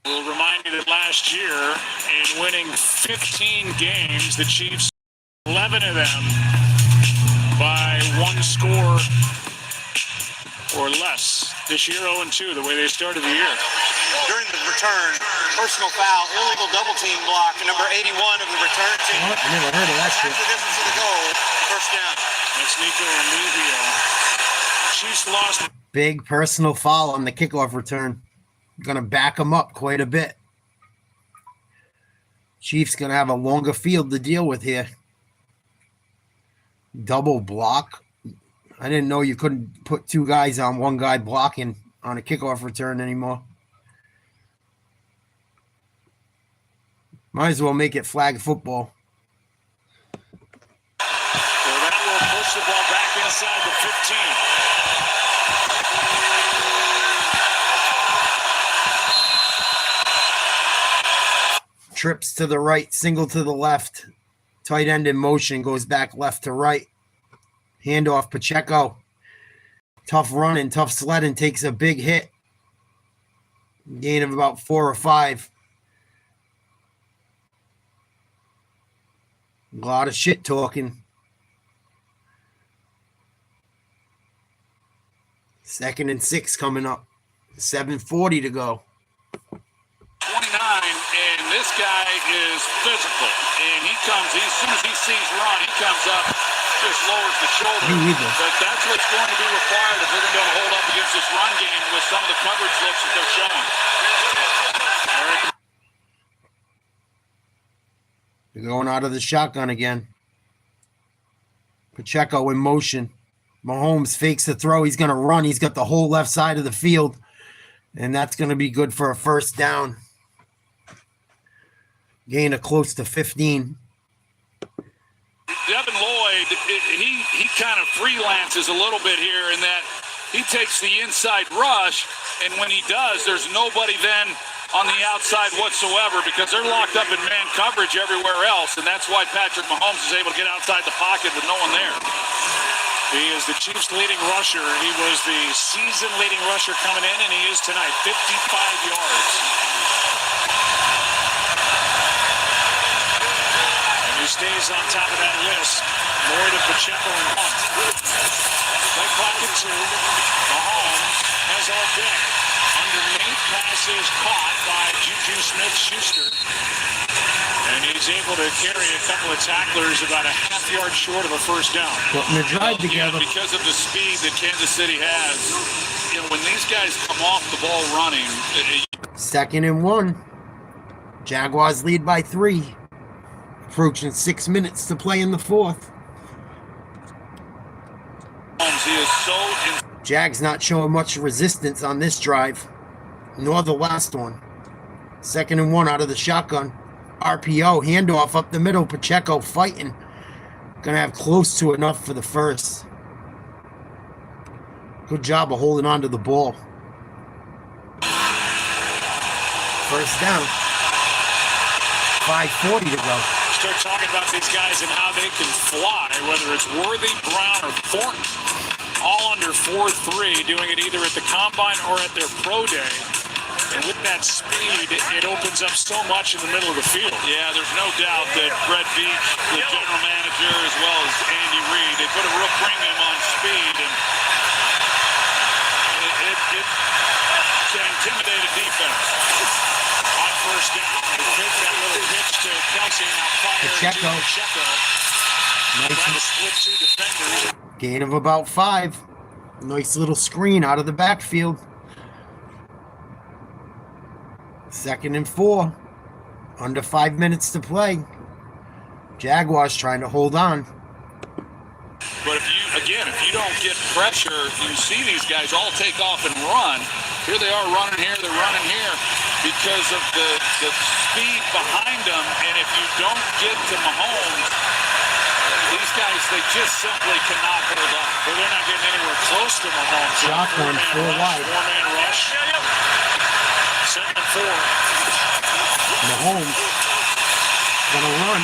We'll remind you that last year, in winning 15 games, the Chiefs, 11 of them by one score or less. This year, 0-2, the way they started the year. During the return, personal foul, illegal double team block, number 81 of the return team. What? I never heard of that shit. That's the distance of the goal. First down. That's Nico Emilio. Chiefs lost. Big personal foul on the kickoff return. Going to back them up quite a bit. Chiefs going to have a longer field to deal with here. Double block. I didn't know you couldn't put two guys on one guy blocking on a kickoff return anymore. Might as well make it flag football. So that will push the ball back inside the 15. Trips to the right, single to the left. Tight end in motion, goes back left to right. Handoff, Pacheco. Tough running, tough sledding, takes a big hit. Gain of about 4 or 5. A lot of shit talking. 2nd and 6 coming up. 7:40 to go. 29, and this guy is physical. And he comes, as soon as he sees run, he comes up, just lowers the shoulder. But that's what's going to be required if they're going to be able to hold up against this run game with some of the coverage looks that they're showing. They're going out of the shotgun again. Pacheco in motion. Mahomes fakes the throw. He's going to run. He's got the whole left side of the field. And that's going to be good for a first down. Gain of close to 15. Devin Lloyd, he kind of freelances a little bit here in that he takes the inside rush, and when he does, there's nobody then on the outside whatsoever because they're locked up in man coverage everywhere else, and that's why Patrick Mahomes is able to get outside the pocket with no one there. He is the Chiefs' leading rusher. He was the season leading rusher coming in, and he is tonight, 55 yards. And he stays on top of that list. Lloyd of Pacheco and Hunt. Play clock at 2. Mahomes has all day. Underneath passes caught by Juju Smith-Schuster. And he's able to carry a couple of tacklers about a half yard short of a first down. Putting the drive together. Because of the speed that Kansas City has, when these guys come off the ball running. 2nd and 1. Jaguars lead by 3. Approaching 6 minutes to play in the 4th. He is so Jags not showing much resistance on this drive, nor the last one. 2nd and 1 out of the shotgun. RPO, handoff up the middle. Pacheco fighting. Gonna have close to enough for the first. Good job of holding on to the ball. First down. 5:40 to go. Start talking about these guys and how they can fly, whether it's Worthy, Brown, or Thornton. All under 4.3, doing it either at the combine or at their pro day. And with that speed, it opens up so much in the middle of the field. Yeah, there's no doubt that Brett Veach, the general manager, as well as Andy Reid, they put a real premium on speed, and it can intimidate a defense. On first down, they take that little pitch to Kelsey, now fire Pacheco. to Pacheco. Nice. Trying to split 2 defenders. Gain of about 5. Nice little screen out of the backfield. 2nd and 4. Under 5 minutes to play. Jaguars trying to hold on. But if you don't get pressure, you see these guys all take off and run. Here they are running here, they're running here because of the speed behind them. And if you don't get to Mahomes, these guys, they just simply cannot hold up. Well, they're not getting anywhere close to Mahomes. Shotgun, 4 wide. Four-man rush. 7 and 4. Mahomes gonna run.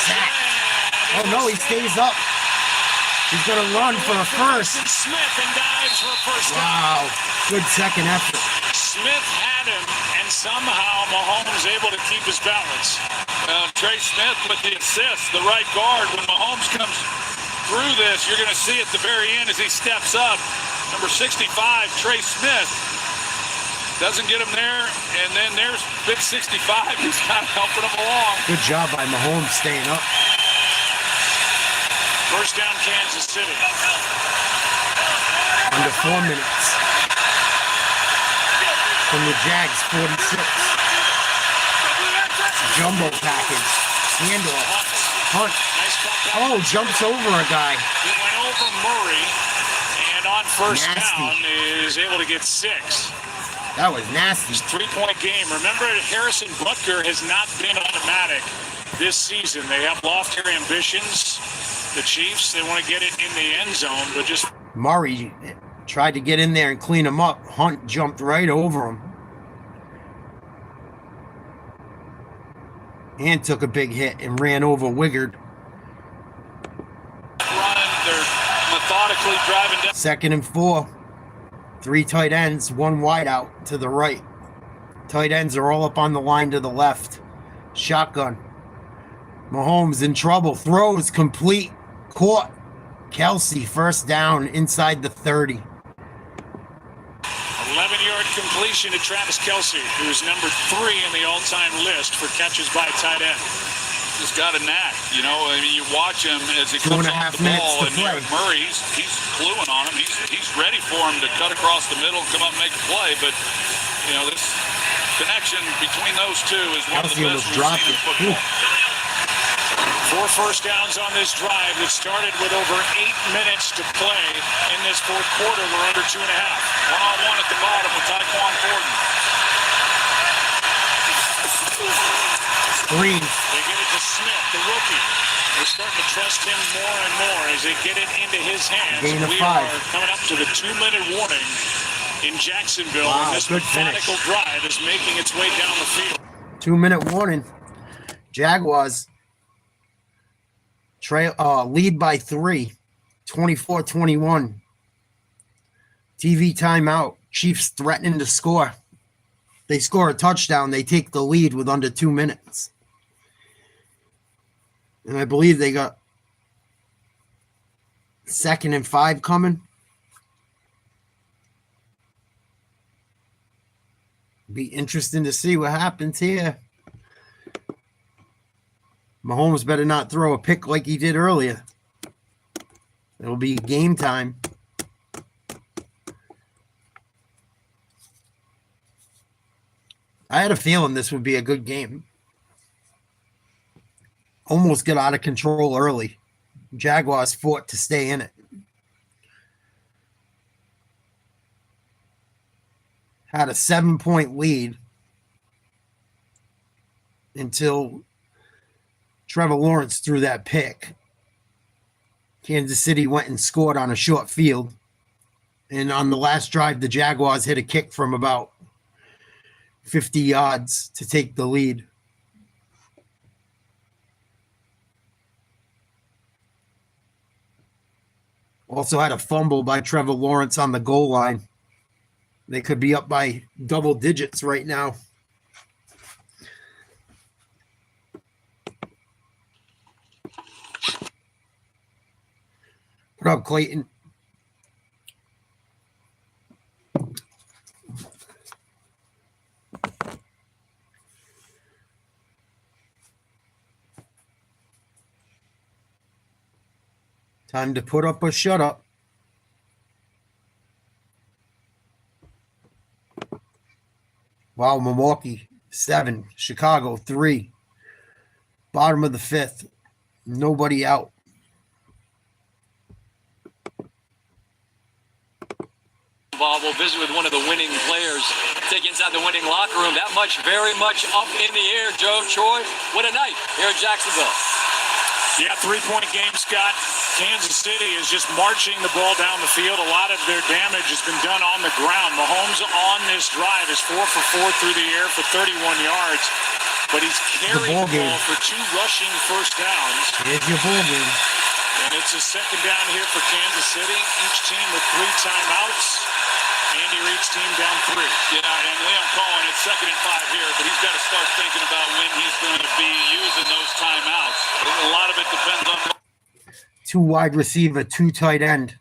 Sack. Oh no, he stays up. He's gonna run for a first. Smith and dives for a first down. Wow, good second effort. Smith had him, and somehow Mahomes able to keep his balance. Trey Smith with the assist, the right guard. When Mahomes comes through this, you're going to see at the very end as he steps up. Number 65, Trey Smith, doesn't get him there, and then there's big 65 who's kind of helping him along. Good job by Mahomes staying up. First down, Kansas City. Under 4 minutes. From the Jags, 46. Jumbo package. Handoff. Hunt. Oh, jumps over a guy. He went over Murray, and on first down is able to get 6. That was nasty. 3-point game. Remember, Harrison Butker has not been automatic this season. They have loftier ambitions. The Chiefs, they want to get it in the end zone, but just... Murray tried to get in there and clean him up. Hunt jumped right over him. And took a big hit and ran over Wiggard. They're methodically driving down. 2nd and 4. 3 tight ends, 1 wide out to the right. Tight ends are all up on the line to the left. Shotgun. Mahomes in trouble. Throws complete. Caught. Kelsey first down inside the 30. 11-yard completion to Travis Kelsey, who's number 3 in the all-time list for catches by tight end. Just got a knack, you know. I mean, you watch him as he comes off the ball, and Murray, he's cluing on him. He's ready for him to cut across the middle, come up and make a play. But, you know, this connection between those two is one of the best we've seen in football. 4 first downs on this drive that started with over 8 minutes to play in this fourth quarter. We're under 2.5. One-on-one at the bottom with Tyquan Thornton. Green. They get it to Smith, the rookie. They're starting to trust him more and more as they get it into his hands. Gain of 5. Are coming up to the 2-minute warning in Jacksonville. Wow, and this good methodical drive is making its way down the field. 2-minute warning. Jaguars lead by 3. 24-21. TV timeout. Chiefs threatening to score. They score a touchdown. They take the lead with under 2 minutes. And I believe they got 2nd and 5 coming. Be interesting to see what happens here. Mahomes better not throw a pick like he did earlier. It'll be game time. I had a feeling this would be a good game. Almost got out of control early. Jaguars fought to stay in it. Had a 7-point lead until Trevor Lawrence threw that pick. Kansas City went and scored on a short field. And on the last drive, the Jaguars hit a kick from about 50 yards to take the lead. Also had a fumble by Trevor Lawrence on the goal line. They could be up by double digits right now. What up, Clayton? Time to put up or shut up. Wow, Milwaukee 7. Chicago 3. Bottom of the 5th. Nobody out. We'll visit with one of the winning players. Take inside the winning locker room. That much, very much up in the air, Joe. Troy, what a night here in Jacksonville. Yeah, 3-point game, Scott. Kansas City is just marching the ball down the field. A lot of their damage has been done on the ground. Mahomes on this drive is 4 for 4 through the air for 31 yards. But he's carried the ball for 2 rushing first downs. Here's your ball game. And it's a second down here for Kansas City. Each team with 3 timeouts. Andy Reid's team down 3. Yeah, and Liam Cohen, it's 2nd and 5 here, but he's got to start thinking about when he's going to be using those timeouts. A lot of it depends on 2 wide receiver, 2 tight end.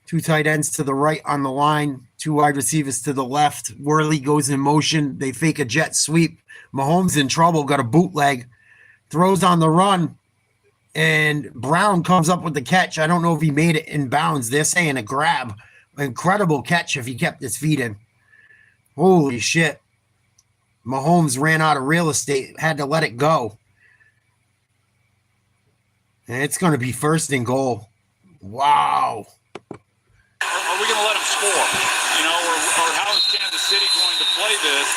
2 tight ends to the right on the line, 2 wide receivers to the left. Worley goes in motion. They fake a jet sweep. Mahomes in trouble, got a bootleg, throws on the run, and Brown comes up with the catch. I don't know if he made it in bounds. They're saying a grab. Incredible catch if he kept his feet in. Holy shit. Mahomes ran out of real estate, had to let it go. And it's going to be 1st and goal. Wow. Are we going to let him score? You know, or how is Kansas City going to play this?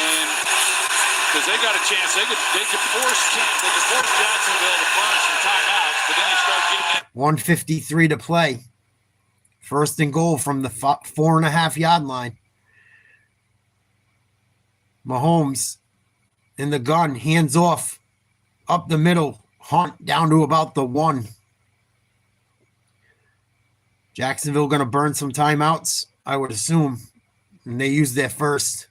And because they got a chance, they could force Jacksonville to burn some timeouts, but then you start getting it. 1:53 to play. 1st and goal from the 4.5 yard line. Mahomes in the gun, hands off, up the middle, Hunt down to about the 1. Jacksonville going to burn some timeouts, I would assume, and they use their first.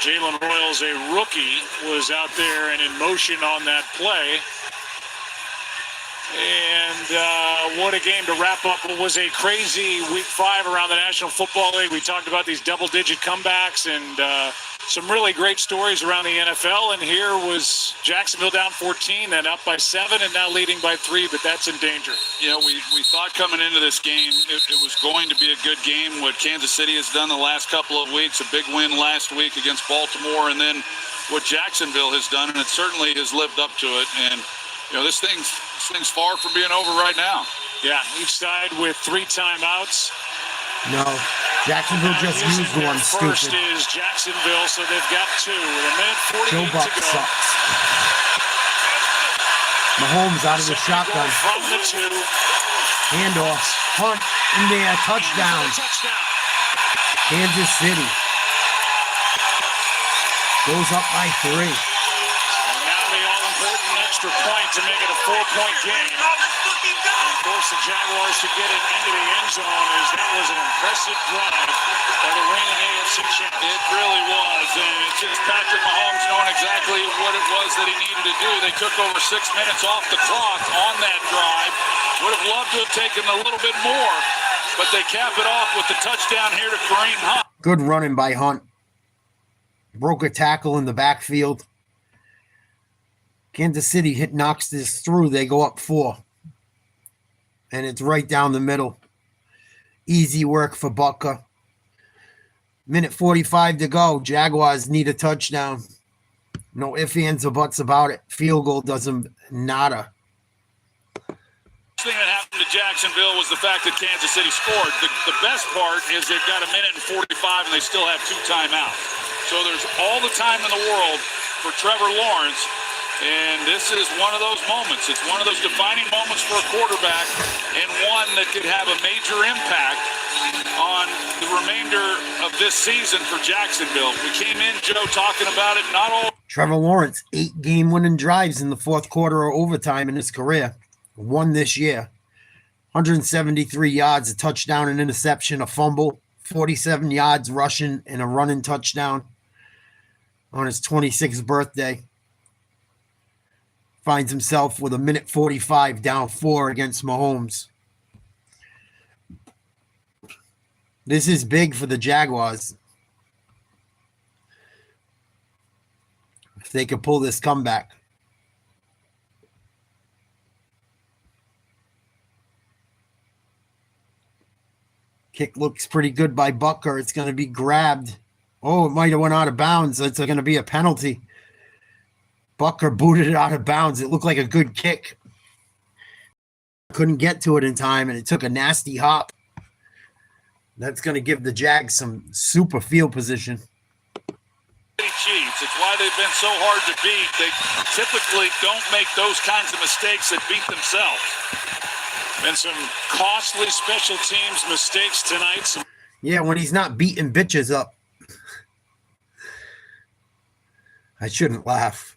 Jalen Royals, a rookie, was out there and in motion on that play. And what a game to wrap up what was a crazy week 5 around the National Football League. We talked about these double-digit comebacks and some really great stories around the NFL. And here was Jacksonville down 14, then up by 7, and now leading by 3, but that's in danger. You know, we thought coming into this game it was going to be a good game. What Kansas City has done the last couple of weeks, a big win last week against Baltimore, and then what Jacksonville has done, and it certainly has lived up to it. And, you know, this thing's far from being over right now. Yeah, each side with 3 timeouts. No, Jacksonville just used one. First Stupid. is Jacksonville, so they've got 2 with a minute 48 Joe Buck to go. sucks. Mahomes out of the shotgun. From the 2. Handoff. Hunt in there. Touchdown. Kansas City goes up by 3. And now the all-important extra point to make it a 4-point game. And of course, the Jaguars to get it into the end zone as that was an impressive drive by the reigning AFC champions. It really was, and it's just Patrick Mahomes knowing exactly what it was that he needed to do. They took over 6 minutes off the clock on that drive. Would have loved to have taken a little bit more, but they cap it off with the touchdown here to Kareem Hunt. Good running by Hunt. Broke a tackle in the backfield. Kansas City knocks this through. They go up 4. And it's right down the middle. Easy work for Butker. Minute 45 to go. Jaguars need a touchdown. No ifs, ands, or buts about it. Field goal doesn't nada. The thing that happened to Jacksonville was the fact that Kansas City scored. The best part is they've got a minute and 45 and they still have 2 timeouts. So there's all the time in the world for Trevor Lawrence. And this is one of those moments. It's one of those defining moments for a quarterback and one that could have a major impact on the remainder of this season for Jacksonville. We came in, Joe, talking about it. Not all. Trevor Lawrence, 8 game-winning drives in the fourth quarter or overtime in his career. 1 this year. 173 yards, a touchdown, an interception, a fumble, 47 yards rushing, and a running touchdown on his 26th birthday. Finds himself with a minute 45 down 4 against Mahomes. This is big for the Jaguars. If they could pull this comeback. Kick looks pretty good by Butker. It's going to be grabbed. Oh, it might have went out of bounds. It's going to be a penalty. Butker booted it out of bounds. It looked like a good kick. Couldn't get to it in time, and it took a nasty hop. That's going to give the Jags some super field position. Chiefs. It's why they've been so hard to beat. They typically don't make those kinds of mistakes that beat themselves. Been some costly special teams mistakes tonight. Yeah, when he's not beating bitches up. I shouldn't laugh.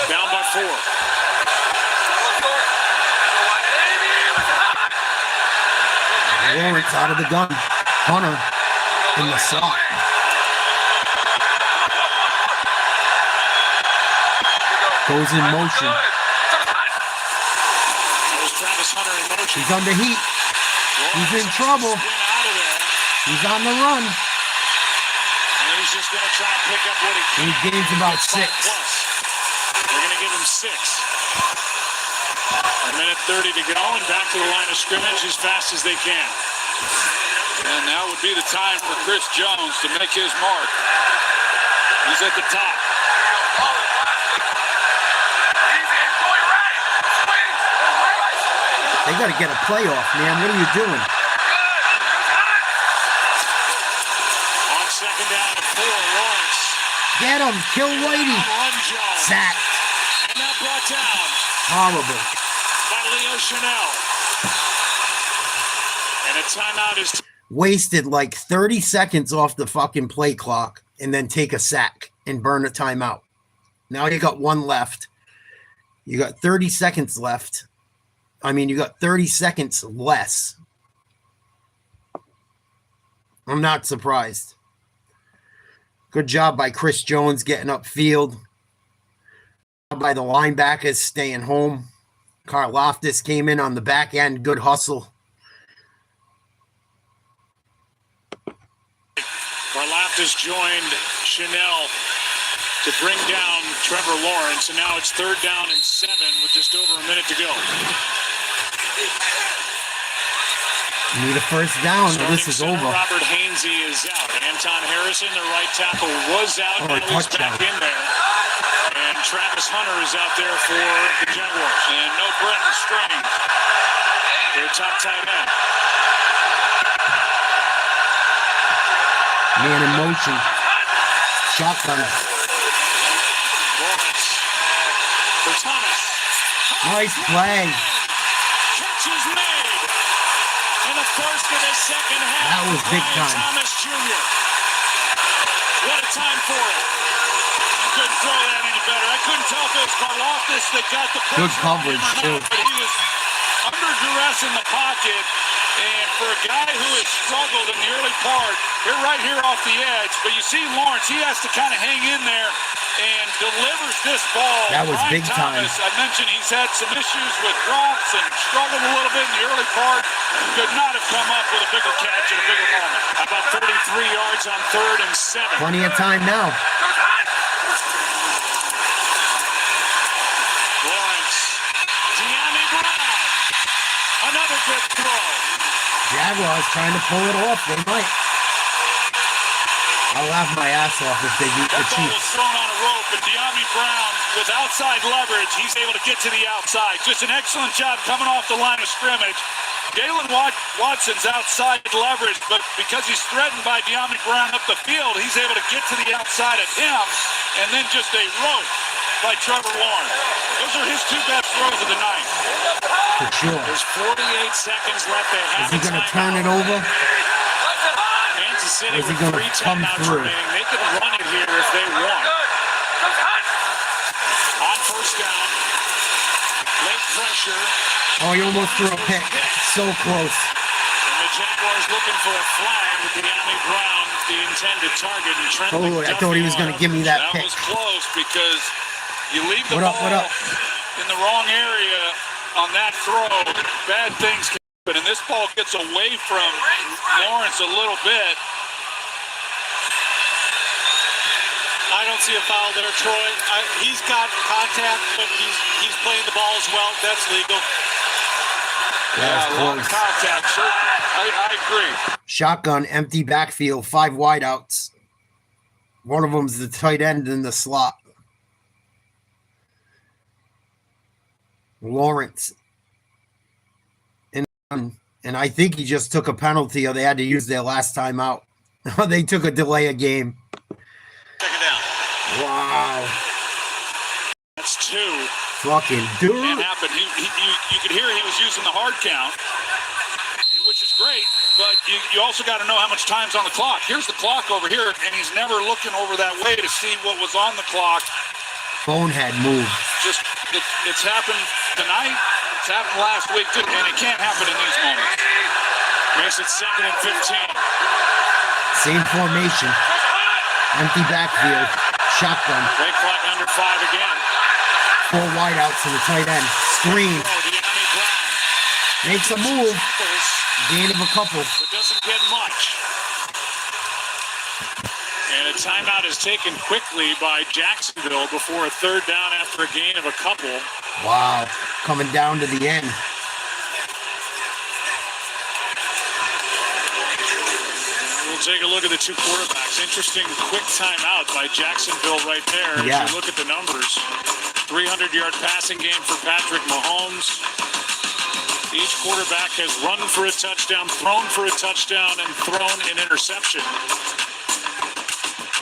Down by 4. Lawrence out of the gun. Hunter in the slot. Goes in motion. He's under heat. He's in trouble. He's on the run. And he's just going to try and pick up what he can. He gains about 6. They're going to give him 6. A minute 30 to go, and back to the line of scrimmage as fast as they can. And now would be the time for Chris Jones to make his mark. He's at the top. They got to get a playoff, man. What are you doing? On second down and 4, Lawrence. Get him. Kill Whitey. Sack. And now brought down. Horrible. By Leo Chanel. And a timeout is... Wasted like 30 seconds off the fucking play clock and then take a sack and burn a timeout. Now you got 1 left. You got 30 seconds left. I mean, you got 30 seconds less. I'm not surprised. Good job by Chris Jones getting upfield. By the linebackers staying home. Karlaftis came in on the back end. Good hustle. Karlaftis joined Chanel to bring down Trevor Lawrence, and now it's 3rd down and 7 with just over a minute to go. Need a first down, or this is over. Robert Hainsey is out. Anton Harrison, the right tackle, was out. Now he's back in there. And Travis Hunter is out there for the Jaguars. And no Brenton Strange. Their top tight end. Man in motion. Shotgun. Lawrence for Thomas. Nice play. Catch is made. And the first of the second half. That was big time. Thomas Jr. What a time for it. I couldn't throw that any better. I couldn't tell if it was Karlaftis that got the pressure. Good coverage, too. But he was under duress in the pocket. And for a guy who has struggled in the early part, they're right here off the edge. But you see Lawrence, he has to kind of hang in there and delivers this ball. That was Brian big time. Thomas, I mentioned he's had some issues with drops and struggled a little bit in the early part. Could not have come up with a bigger catch at a bigger moment. About 33 yards on 3rd and 7. Plenty of time now. Lawrence. De'Ami Brown. Another good throw. Jaguars trying to pull it off. They might. I'll laugh my ass off if they beat the That ball was Chiefs. thrown on a rope, and De'Ami Brown, with outside leverage, he's able to get to the outside. Just an excellent job coming off the line of scrimmage. Galen Watson's outside leverage, but because he's threatened by De'Ami Brown up the field, he's able to get to the outside of him, and then just a rope by Trevor Lawrence. Those are his 2 best throws of the night. For sure. There's 48 seconds left. They have Is he going to turn it over? Kansas City Is he with going to 3 come timeouts through? remaining. They can run it here if they want. On first down. Late pressure. Oh, he almost threw a pick. So close. And the Jaguars looking for a flag with De'Ami Brown, the intended target. And Trent Oh, I thought he was going to give me that pick. That was close because you leave the What up, ball what up? in the wrong area on that throw. Bad things can happen. And this ball gets away from Lawrence a little bit. I don't see a foul there, Troy. He's got contact, but he's playing the ball as well. That's legal. That's a lot of close. contact. Sure. I agree. Shotgun, empty backfield, 5 wideouts. One of them's the tight end in the slot. Lawrence. And I think he just took a penalty, or they had to use their last time out. They took a delay of game. Check it down. Wow. That's 2. Fucking dude. Can't happen. You could hear he was using the hard count, which is great, but you also got to know how much time's on the clock. Here's the clock over here, and he's never looking over that way to see what was on the clock. Bonehead move. It's happened tonight. It's happened last week, too, and it can't happen in these moments. Makes it 2nd and 15. Same formation. Empty backfield. Shotgun. Break clock under 5 again. 4 wideouts to the tight end. Screen. Makes a move. Gain of a couple. But doesn't get much. And a timeout is taken quickly by Jacksonville before a 3rd down after a gain of a couple. Wow. Coming down to the end. We'll take a look at the 2 quarterbacks. Interesting quick timeout by Jacksonville right there. Yeah. As you look at the numbers. 300-yard passing game for Patrick Mahomes. Each quarterback has run for a touchdown, thrown for a touchdown, and thrown an interception.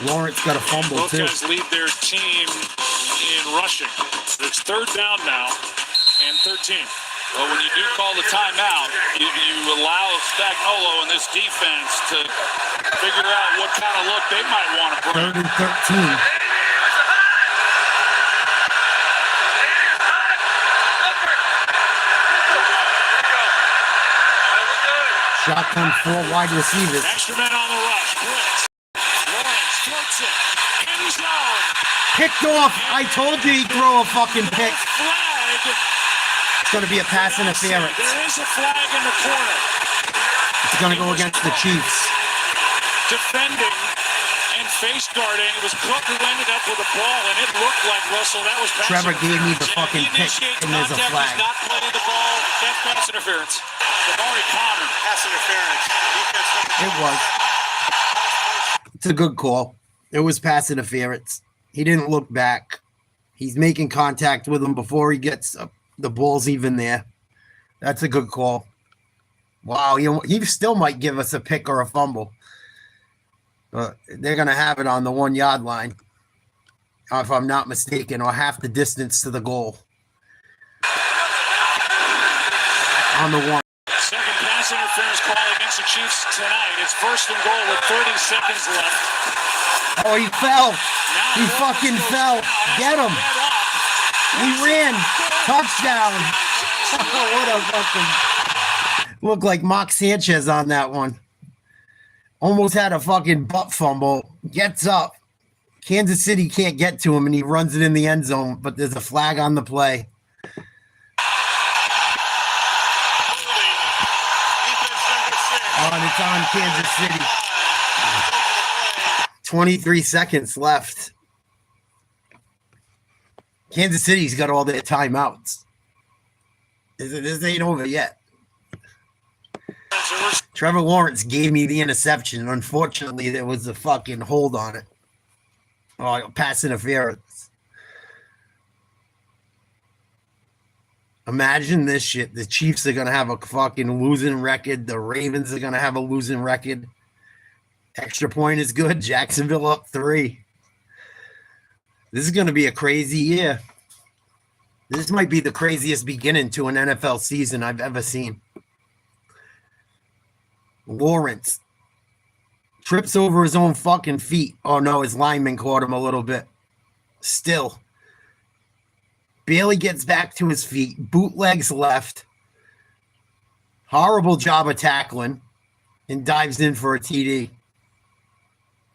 Lawrence got a fumble, Both too. guys lead their team in rushing. It's 3rd down now and 13. Well, when you do call the timeout, you allow Spagnuolo and this defense to figure out what kind of look they might want to bring. 3rd and 13. Shotgun, 4 wide receivers. Extra men on the rush. Blitz. Lawrence floats it. End zone. Picked off. I told you he'd throw a fucking pick. Flag. It's going to be a pass interference. There is a flag in the corner. It's going to go against the Chiefs. Defending and face guarding. It was Cook who ended up with the ball, and it looked like Russell. That was pass Trevor gave me the fucking pick, and there's a flag. Not playing the ball. That's pass interference. Damari Connor. Pass interference. It was. It's a good call. It was pass interference. He didn't look back. He's making contact with him before he gets up. The ball's even there. That's a good call. Wow, he still might give us a pick or a fumble. But they're going to have it on the 1 yard line, if I'm not mistaken, or half the distance to the goal. On the 1. Second pass interference call against the Chiefs tonight. It's 1st and goal with 30 seconds left. Oh, he fell. He fucking fell. Get him. He ran. Touchdown. What a fucking... Looked like Mark Sanchez on that one. Almost had a fucking butt fumble. Gets up. Kansas City can't get to him, and he runs it in the end zone, but there's a flag on the play. It's on Kansas City. 23 seconds left. Kansas City's got all their timeouts. This ain't over yet. Trevor Lawrence gave me the interception. Unfortunately, there was a fucking hold on it. Oh, pass interference. Imagine this shit. The Chiefs are going to have a fucking losing record. The Ravens are going to have a losing record. Extra point is good. Jacksonville up 3. This is going to be a crazy year. This might be the craziest beginning to an NFL season I've ever seen. Lawrence trips over his own fucking feet. Oh, no, his lineman caught him a little bit. Still. Barely gets back to his feet. Bootlegs left. Horrible job of tackling. And dives in for a TD.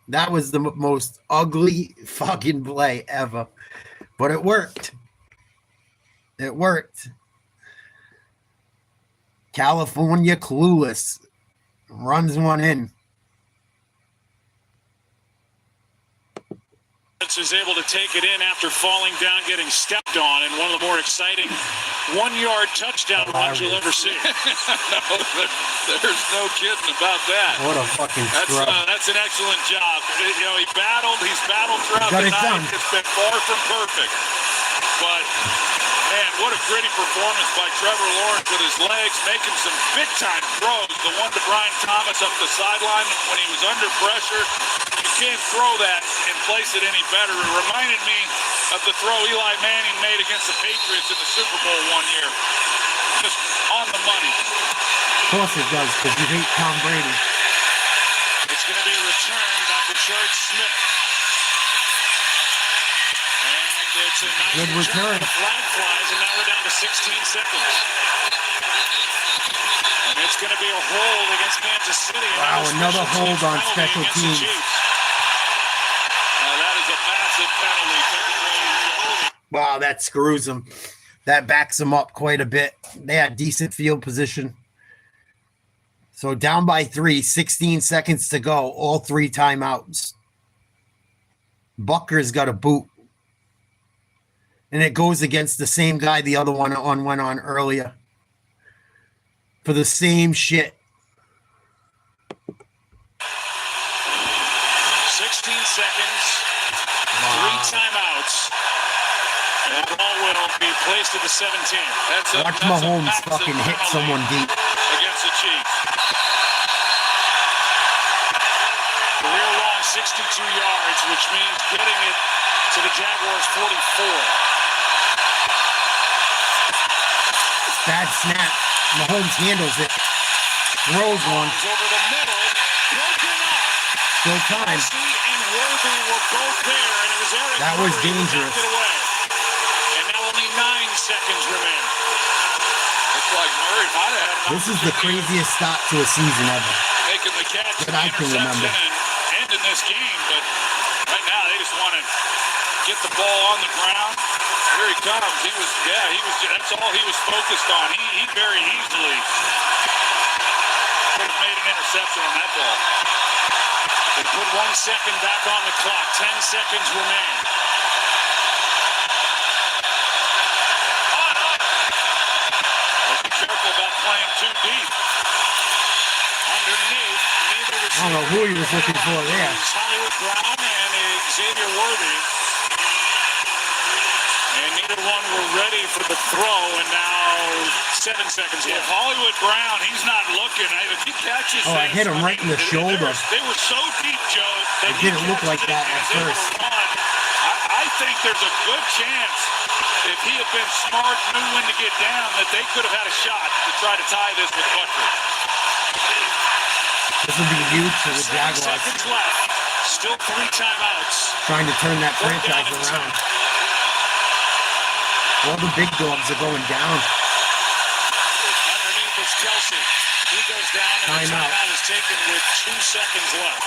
That was the most ugly fucking play ever. But it worked. It worked. California clueless. Runs one in. Is able to take it in after falling down, getting stepped on, in one of the more exciting 1-yard touchdown runs you'll ever see. No, there's no kidding about that. What a fucking scrub. That's an excellent job. You know, he's battled throughout Got the it night. done. It's been far from perfect. But, man, what a gritty performance by Trevor Lawrence with his legs, making some big-time throws. The one to Brian Thomas up the sideline when he was under pressure. You can't throw that and place it any better. It reminded me of the throw Eli Manning made against the Patriots in the Super Bowl one year. Just on the money. Of course it does, because you hate Tom Brady. It's going to be returned by Richard Smith. And it's a nice Good return. The flag flies, and now we're down to 16 seconds. And it's going to be a hold against Kansas City. Wow, another hold on special teams. That is a massive penalty. Wow, that screws them. That backs them up quite a bit. They had decent field position. So down by 3, 16 seconds to go, all 3 timeouts. Bucker's got a boot. And it goes against the same guy the other one went on earlier. For the same shit. 16 seconds. Wow. 3 timeouts. And the ball will be placed at the 17. Watch Mahomes fucking hit someone deep. Against the Chiefs. Career long 62 yards, which means getting it to the Jaguars 44. Bad snap. Mahomes handles it. Throws one. Over the middle. Broken up. Still time. And Worthy were both there, and it was Eric That was Murray who dangerous. knocked it away. And now only 9 seconds remain. Looks like Murray might have had This is the craziest start to a season ever. making the catch That I can remember. and ending this game, but right now they just want to get the ball on the ground. Here he comes. That's all he was focused on. He very easily could have made an interception on that ball. They put 1 second back on the clock. 10 seconds remain. Be careful about playing too deep. Underneath, neither I don't know who he was looking for there. Hollywood Brown and Xavier Worthy. And neither one were ready for the throw, and now 7 seconds left. Hollywood Brown, he's not looking. If he catches Oh, I hit him right in the shoulder. They were so deep, Joe. It didn't look like that at first. I think there's a good chance if he had been smart, knew when to get down, that they could have had a shot to try to tie this with Butker. This will be huge for the 7 Jaguars. seconds left. Still 3 timeouts. Trying to turn that franchise around. All the big dogs are going down. Underneath is Kelsey. He goes down, and the Timeout. timeout is taken with 2 seconds left.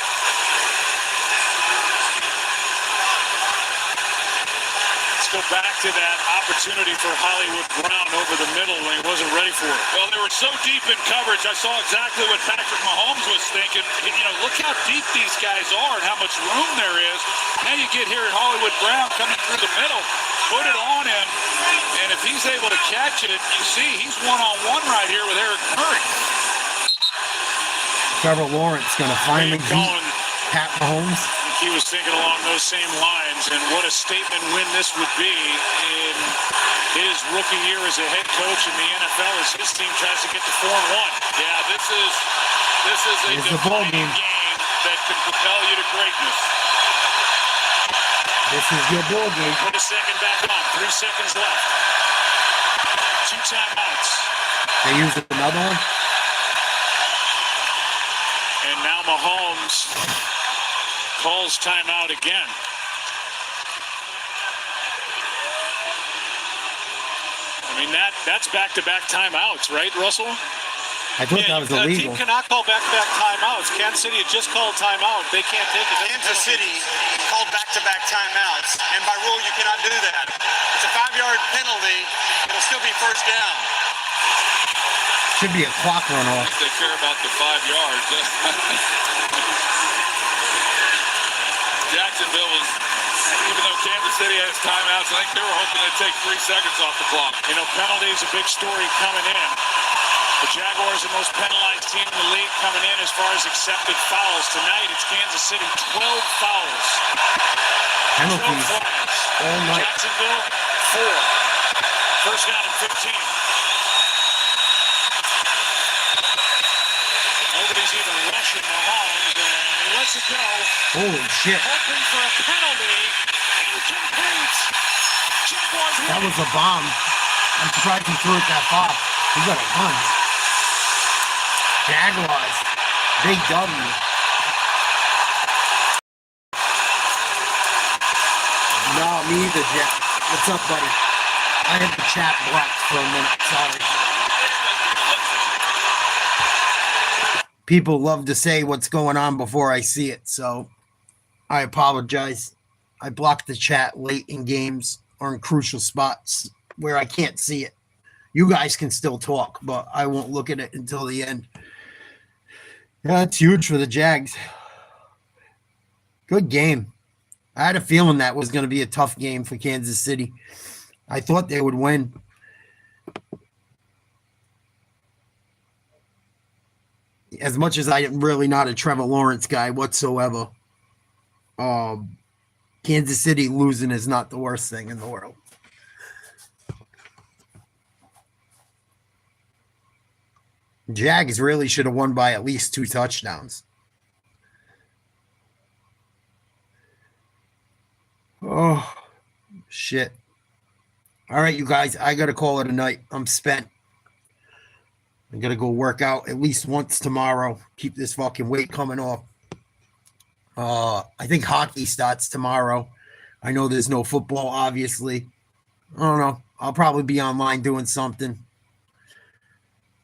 Let's go back to that opportunity for Hollywood Brown over the middle when he wasn't ready for it. Well, they were so deep in coverage, I saw exactly what Patrick Mahomes was thinking. Look how deep these guys are and how much room there is. Now you get here at Hollywood Brown coming through the middle, put it on him, and if he's able to catch it, you see he's one-on-one right here with Eric Murray. Trevor Lawrence going to finally beat Pat Mahomes. He was thinking along those same lines, and what a statement win this would be in his rookie year as a head coach in the NFL as his team tries to get to 4-1. Yeah, this is a Here's the ball defining game that can propel you to greatness. This is your ball game. Put a second back on. 3 seconds left. 2 timeouts. They used another one. And now Mahomes calls timeout again. I mean, that's back-to-back timeouts, right, Russell? I thought that was illegal. A team cannot call back-to-back timeouts. Kansas City had just called timeout. They can't take it. Kansas City called back-to-back timeouts, and by rule, you cannot do that. It's a 5-yard penalty. It'll still be first down. Should be a clock run off. They care about the 5 yards. Jacksonville was, even though Kansas City has timeouts. I think they were hoping to take 3 seconds off the clock. You know, penalties a big story coming in. The Jaguars are the most penalized team in the league coming in as far as accepted fouls. Tonight, it's Kansas City, 12 fouls. Penalties all night. Jacksonville, 4. First down and 15. Nobody's even rushing Mahomes, and he lets it go. Holy shit. Hoping for a penalty. Incomplete. Jaguars That was a bomb. I'm surprised he threw it that far. He got a punch. Jaguars. Big W. No, me either, Jeff. What's up, buddy? I had the chat blocked for a minute. Sorry. People love to say what's going on before I see it, so I apologize. I block the chat late in games or in crucial spots where I can't see it. You guys can still talk, but I won't look at it until the end. Yeah, it's huge for the Jags. Good game. I had a feeling that was going to be a tough game for Kansas City. I thought they would win. As much as I am really not a Trevor Lawrence guy whatsoever, Kansas City losing is not the worst thing in the world. Jags really should have won by at least 2 touchdowns. Oh, shit. All right, you guys, I got to call it a night. I'm spent. I got to go work out at least once tomorrow. Keep this fucking weight coming off. I think hockey starts tomorrow. I know there's no football, obviously. I don't know. I'll probably be online doing something.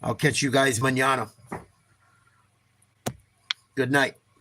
I'll catch you guys mañana. Good night.